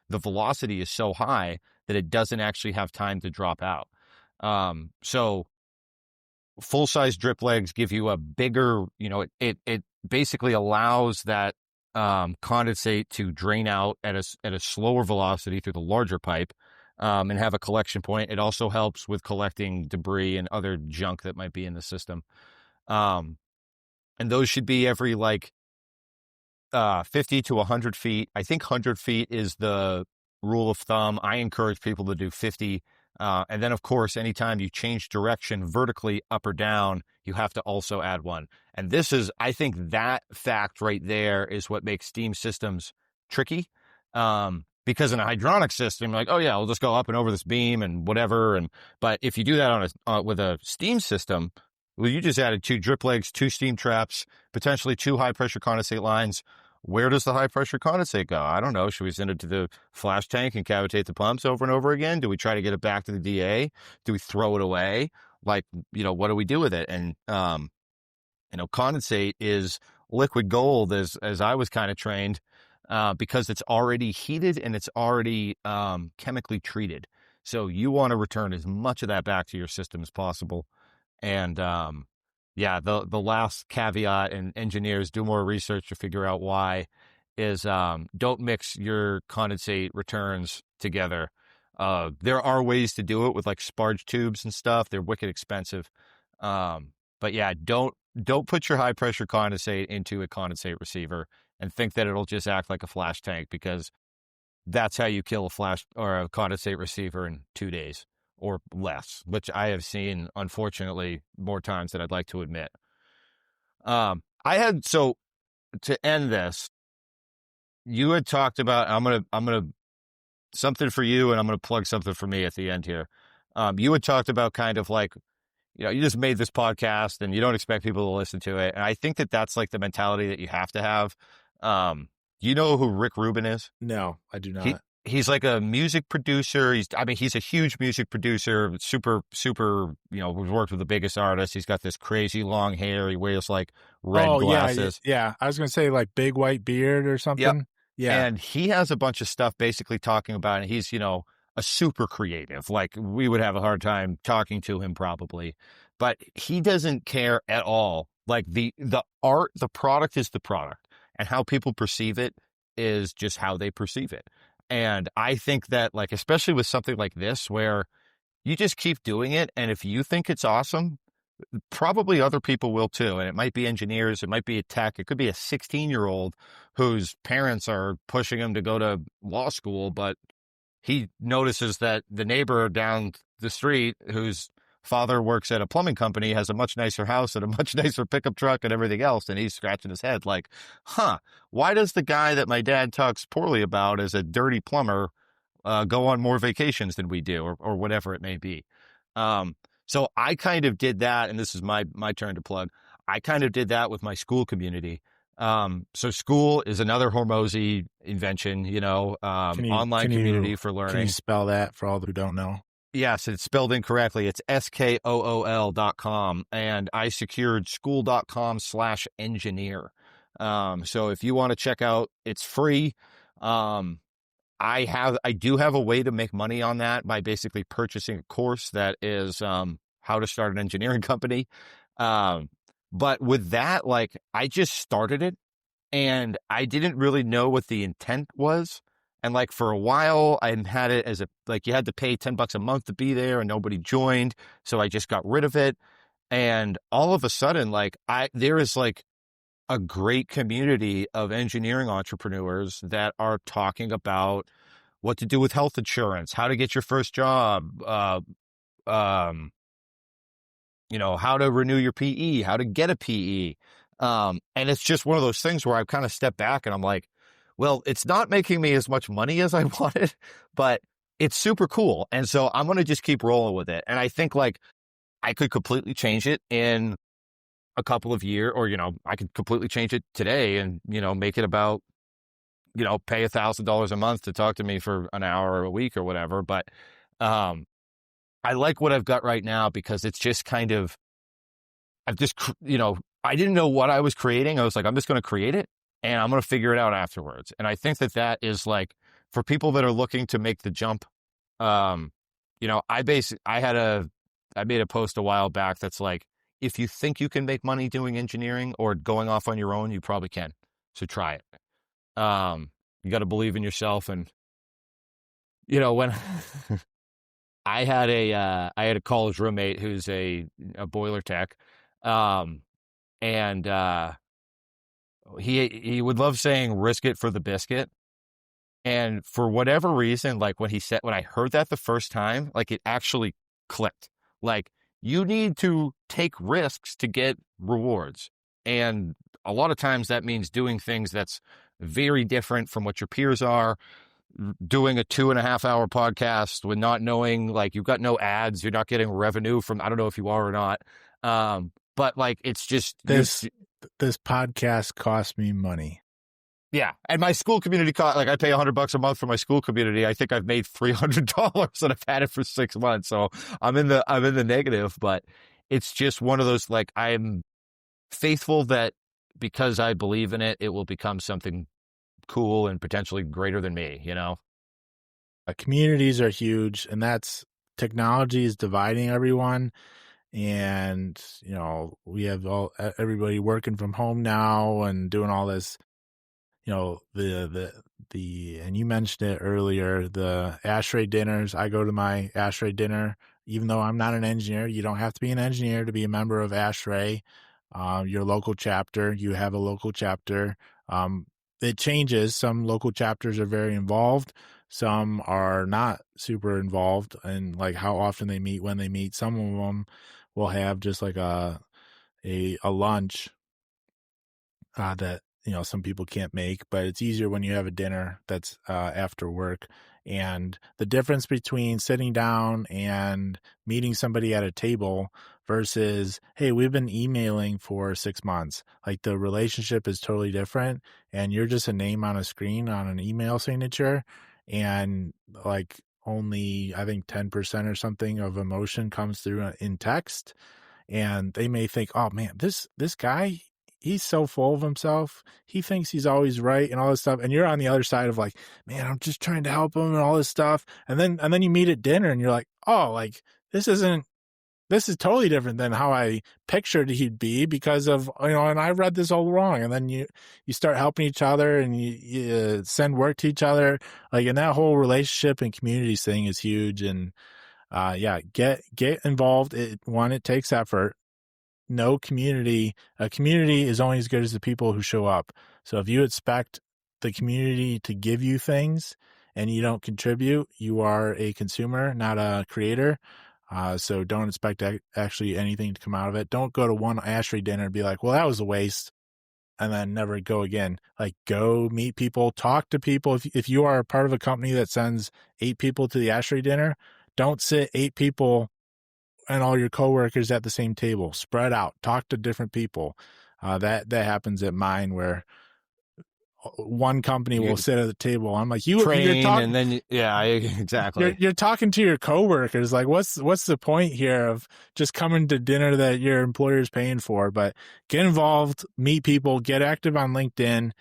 Speaker 1: the velocity is so high that it doesn't actually have time to drop out. So full size drip legs give you a bigger, it basically allows that condensate to drain out at a slower velocity through the larger pipe, and have a collection point. It also helps with collecting debris and other junk that might be in the system. And those should be every 50 to 100 feet. I think 100 feet is the rule of thumb. I encourage people to do 50. And then, of course, anytime you change direction vertically up or down, you have to also add one. And I think that fact right there is what makes steam systems tricky. Because in a hydronic system, like, oh yeah, we'll just go up and over this beam and whatever. But if you do that with a steam system, well, you just added 2 drip legs, 2 steam traps, potentially 2 high pressure condensate lines. Where does the high pressure condensate go? I don't know. Should we send it to the flash tank and cavitate the pumps over and over again? Do we try to get it back to the DA? Do we throw it away? What do we do with it? And, condensate is liquid gold, as I was kind of trained, because it's already heated and it's already chemically treated. So you want to return as much of that back to your system as possible. And the last caveat, and engineers do more research to figure out why, is don't mix your condensate returns together. There are ways to do it with like sparge tubes and stuff. They're wicked expensive. But yeah, don't put your high pressure condensate into a condensate receiver and think that it'll just act like a flash tank, because that's how you kill a flash or a condensate receiver in 2 days or less, which I have seen, unfortunately, more times than I'd like to admit. So to end this, you had talked about, I'm gonna something for you, and I'm gonna plug something for me at the end here. You had talked about kind of like, you just made this podcast and you don't expect people to listen to it, and I think that that's like the mentality that you have to have. You know who Rick Rubin is?
Speaker 2: No, I do not.
Speaker 1: He's like a music producer. He's a huge music producer, super, super, we've worked with the biggest artists. He's got this crazy long hair. He wears like red glasses.
Speaker 2: Yeah. I was going to say like big white beard or something.
Speaker 1: Yep.
Speaker 2: Yeah.
Speaker 1: And he has a bunch of stuff basically talking about it. He's, a super creative. Like, we would have a hard time talking to him probably, but he doesn't care at all. Like the art, the product is the product, and how people perceive it is just how they perceive it. And I think that, like, especially with something like this, where you just keep doing it, and if you think it's awesome, probably other people will too. And it might be engineers, it might be a tech, it could be a 16-year-old whose parents are pushing him to go to law school, but he notices that the neighbor down the street, whose father works at a plumbing company, has a much nicer house and a much nicer pickup truck and everything else. And he's scratching his head like, why does the guy that my dad talks poorly about as a dirty plumber go on more vacations than we do, or whatever it may be? So I kind of did that, and this is my turn to plug. I kind of did that with my school community. So school is another Hormozy invention, online community for learning.
Speaker 2: Can you spell that for all who don't know?
Speaker 1: Yes, it's spelled incorrectly. It's SKOOL.com, and I secured school.com/engineer. So if you want to check out, it's free. I do have a way to make money on that by basically purchasing a course that is how to start an engineering company. But with that, like, I just started it and I didn't really know what the intent was. And like for a while, I had it as you had to pay $10 a month to be there and nobody joined. So I just got rid of it. And all of a sudden, there is like a great community of engineering entrepreneurs that are talking about what to do with health insurance, how to get your first job, how to renew your PE, how to get a PE. And it's just one of those things where I kind of step back and I'm like, well, it's not making me as much money as I wanted, but it's super cool. And so I'm going to just keep rolling with it. And I think like I could completely change it in a couple of years, or, I could completely change it today and, make it about, pay $1,000 a month to talk to me for an hour or a week or whatever. But, I like what I've got right now because it's just kind of, I didn't know what I was creating. I was like, I'm just going to create it and I'm going to figure it out afterwards. And I think that is like, for people that are looking to make the jump, I made a post a while back that's like, if you think you can make money doing engineering or going off on your own, you probably can. So try it. You got to believe in yourself. And, when I had a college roommate who's a boiler tech, and he would love saying risk it for the biscuit. And for whatever reason, like when I heard that the first time, like it actually clicked. Like, you need to take risks to get rewards. And a lot of times that means doing things that's very different from what your peers are. Doing a 2.5-hour podcast with not knowing, like, you've got no ads, you're not getting revenue from, I don't know if you are or not. But like, it's just
Speaker 2: this podcast cost me money.
Speaker 1: Yeah. And my school community I pay $100 a month for my school community. I think I've made $300 and I've had it for 6 months. So I'm in the negative, but it's just one of those, like, I'm faithful that because I believe in it, it will become something cool and potentially greater than me,
Speaker 2: Communities are huge, and technology is dividing everyone. And, we have everybody working from home now and doing all this, and you mentioned it earlier, the ASHRAE dinners. I go to my ASHRAE dinner, even though I'm not an engineer. You don't have to be an engineer to be a member of ASHRAE. Your local chapter, you have a local chapter. It changes. Some local chapters are very involved. Some are not super involved, and like how often they meet, when they meet. Some of them will have just like a lunch that some people can't make, but it's easier when you have a dinner that's after work. And the difference between sitting down and meeting somebody at a table versus, hey, we've been emailing for 6 months, like the relationship is totally different, and you're just a name on a screen on an email signature, and like only, I think, 10% or something of emotion comes through in text. And they may think, oh man, this guy, he's so full of himself. He thinks he's always right and all this stuff. And you're on the other side of like, man, I'm just trying to help him and all this stuff. And then you meet at dinner and you're like, oh, like this is totally different than how I pictured he'd be because of, and I read this all wrong. And then you start helping each other and you send work to each other. Like, and that whole relationship and community thing is huge. And get involved. It takes effort. no community, a community is only as good as the people who show up. So if you expect the community to give you things and you don't contribute, you are a consumer, not a creator. So don't expect actually anything to come out of it. Don't go to one ASHRAE dinner and be like, well, that was a waste, and then never go again. Like, go meet people, talk to people. If you are a part of a company that sends 8 people to the ASHRAE dinner, don't sit 8 people and all your coworkers at the same table. Spread out, talk to different people. That happens at mine, where one company will
Speaker 1: You
Speaker 2: sit at the table. I'm like, you're
Speaker 1: train,
Speaker 2: talking.
Speaker 1: and then exactly.
Speaker 2: You're talking to your coworkers. Like, what's the point here of just coming to dinner that your employer's paying for? But get involved, meet people, get active on LinkedIn.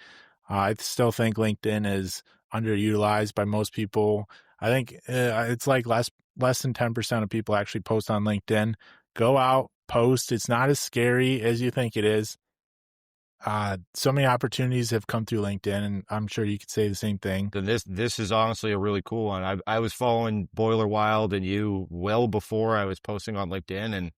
Speaker 2: I still think LinkedIn is underutilized by most people. I think it's like less than 10% of people actually post on LinkedIn. Go out, post. It's not as scary as you think it is. So many opportunities have come through LinkedIn, and I'm sure you could say the same thing.
Speaker 1: Then this is honestly a really cool one. I was following Boiler Wild and you well before I was posting on LinkedIn, and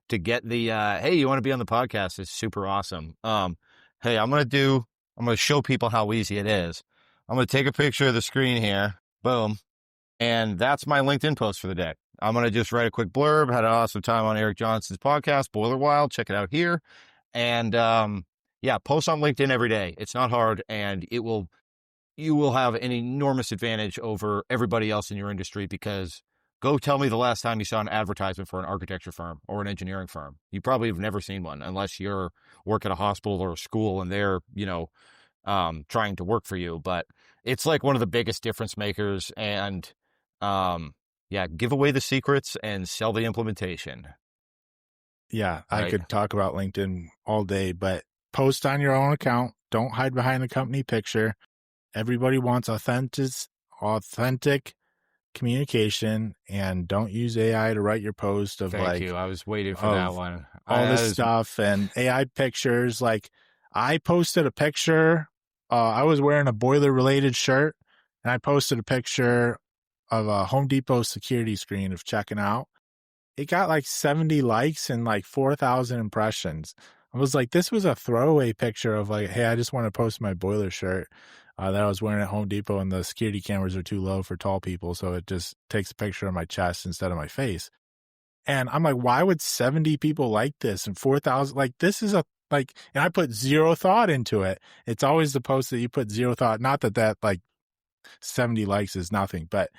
Speaker 1: to get the hey, you want to be on the podcast is super awesome. Hey, I'm gonna show people how easy it is. I'm gonna take a picture of the screen here, boom, and that's my LinkedIn post for the day. I'm gonna just write a quick blurb. Had an awesome time on Eric Johnson's podcast, Boiler Wild. Check it out here, and yeah, post on LinkedIn every day. It's not hard, and you will have an enormous advantage over everybody else in your industry, because go tell me the last time you saw an advertisement for an architecture firm or an engineering firm. You probably have never seen one unless you're work at a hospital or a school and they're, trying to work for you. But it's like one of the biggest difference makers, and yeah, give away the secrets and sell the implementation.
Speaker 2: Yeah, I
Speaker 1: Right.
Speaker 2: could talk about LinkedIn all day, but post on your own account. Don't hide behind the company picture. Everybody wants authentic communication, and don't use AI to write your post of
Speaker 1: Thank
Speaker 2: like
Speaker 1: you. I was waiting for that one.
Speaker 2: all
Speaker 1: That
Speaker 2: this
Speaker 1: is
Speaker 2: stuff and AI pictures. Like, I posted a picture. I was wearing a boiler related shirt, and I posted a picture of a Home Depot security screen of checking out. It got like 70 likes and like 4,000 impressions. I was like, this was a throwaway picture of like, hey, I just want to post my boiler shirt that I was wearing at Home Depot, and the security cameras are too low for tall people, so it just takes a picture of my chest instead of my face. And I'm like, why would 70 people like this and 4,000? Like, this is and I put zero thought into it. It's always the post that you put zero thought. Not that like 70 likes is nothing, but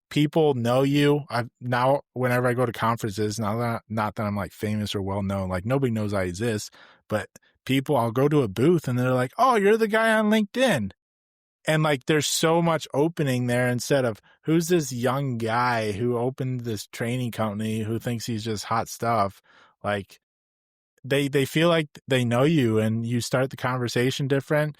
Speaker 2: people know you. Now, whenever I go to conferences, not that I'm like famous or well known, like nobody knows I exist, but I'll go to a booth and they're like, oh, you're the guy on LinkedIn. And like, there's so much opening there, instead of who's this young guy who opened this training company who thinks he's just hot stuff. Like, they feel like they know you, and you start the conversation different.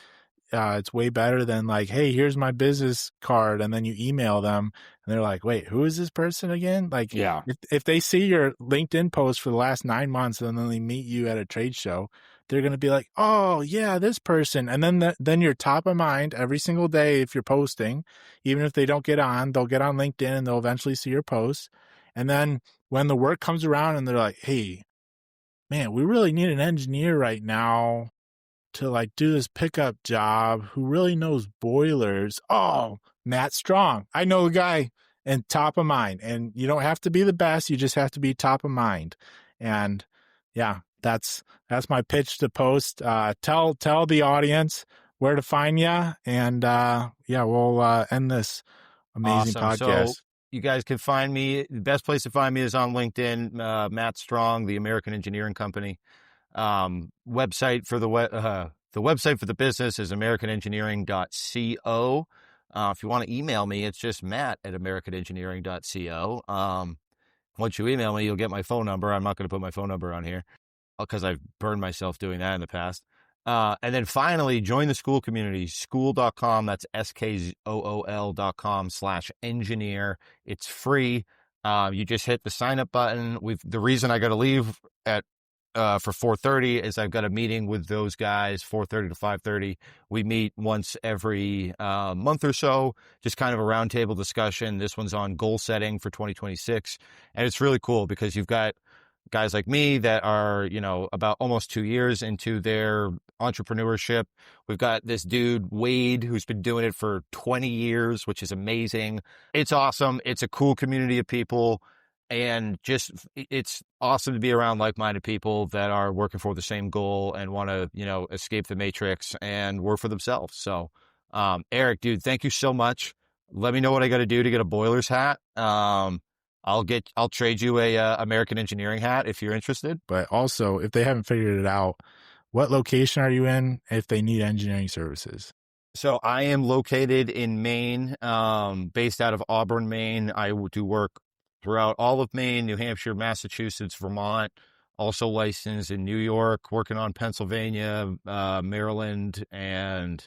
Speaker 2: It's way better than like, hey, here's my business card, and then you email them and they're like, wait, who is this person again? Like,
Speaker 1: yeah.
Speaker 2: if they see your LinkedIn post for the last 9 months and then they meet you at a trade show, they're going to be like, oh yeah, this person. And then you're top of mind every single day. If you're posting, even if they don't get on, they'll get on LinkedIn and they'll eventually see your posts. And then when the work comes around and they're like, hey, man, we really need an engineer right now to like do this pickup job who really knows boilers. Oh, Matt Strong. I know the guy, and top of mind. And you don't have to be the best. You just have to be top of mind. And yeah, that's my pitch to post. Tell the audience where to find you. And yeah, we'll end this amazing
Speaker 1: Awesome. So
Speaker 2: podcast.
Speaker 1: you guys can find me. The best place to find me is on LinkedIn. Matt Strong, the American Engineering Company. Website for the website for the business is americanengineering.co. If you want to email me, it's just matt@americanengineering.co. Once you email me, you'll get my phone number. I'm not going to put my phone number on here because I've burned myself doing that in the past. And then finally, join the school community, school.com. That's skool.com/engineer. It's free. You just hit the sign up button. The reason I got to leave for 4:30 is I've got a meeting with those guys, 4:30 to 5:30. We meet once every month or so, just kind of a roundtable discussion. This one's on goal setting for 2026. And it's really cool because you've got guys like me that are, about almost 2 years into their entrepreneurship. We've got this dude, Wade, who's been doing it for 20 years, which is amazing. It's awesome. It's a cool community of people. And just, it's awesome to be around like-minded people that are working for the same goal and want to, escape the matrix and work for themselves. So, Eric, dude, thank you so much. Let me know what I got to do to get a boiler's hat. I'll trade you a American engineering hat if you're interested.
Speaker 2: But also, if they haven't figured it out, what location are you in if they need engineering services?
Speaker 1: So I am located in Maine, based out of Auburn, Maine. I do work throughout all of Maine, New Hampshire, Massachusetts, Vermont, also licensed in New York, working on Pennsylvania, Maryland, and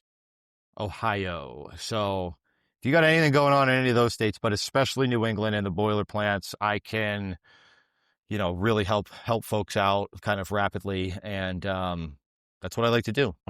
Speaker 1: Ohio. So if you got anything going on in any of those states, but especially New England and the boiler plants, I can, really help folks out kind of rapidly. And that's what I like to do.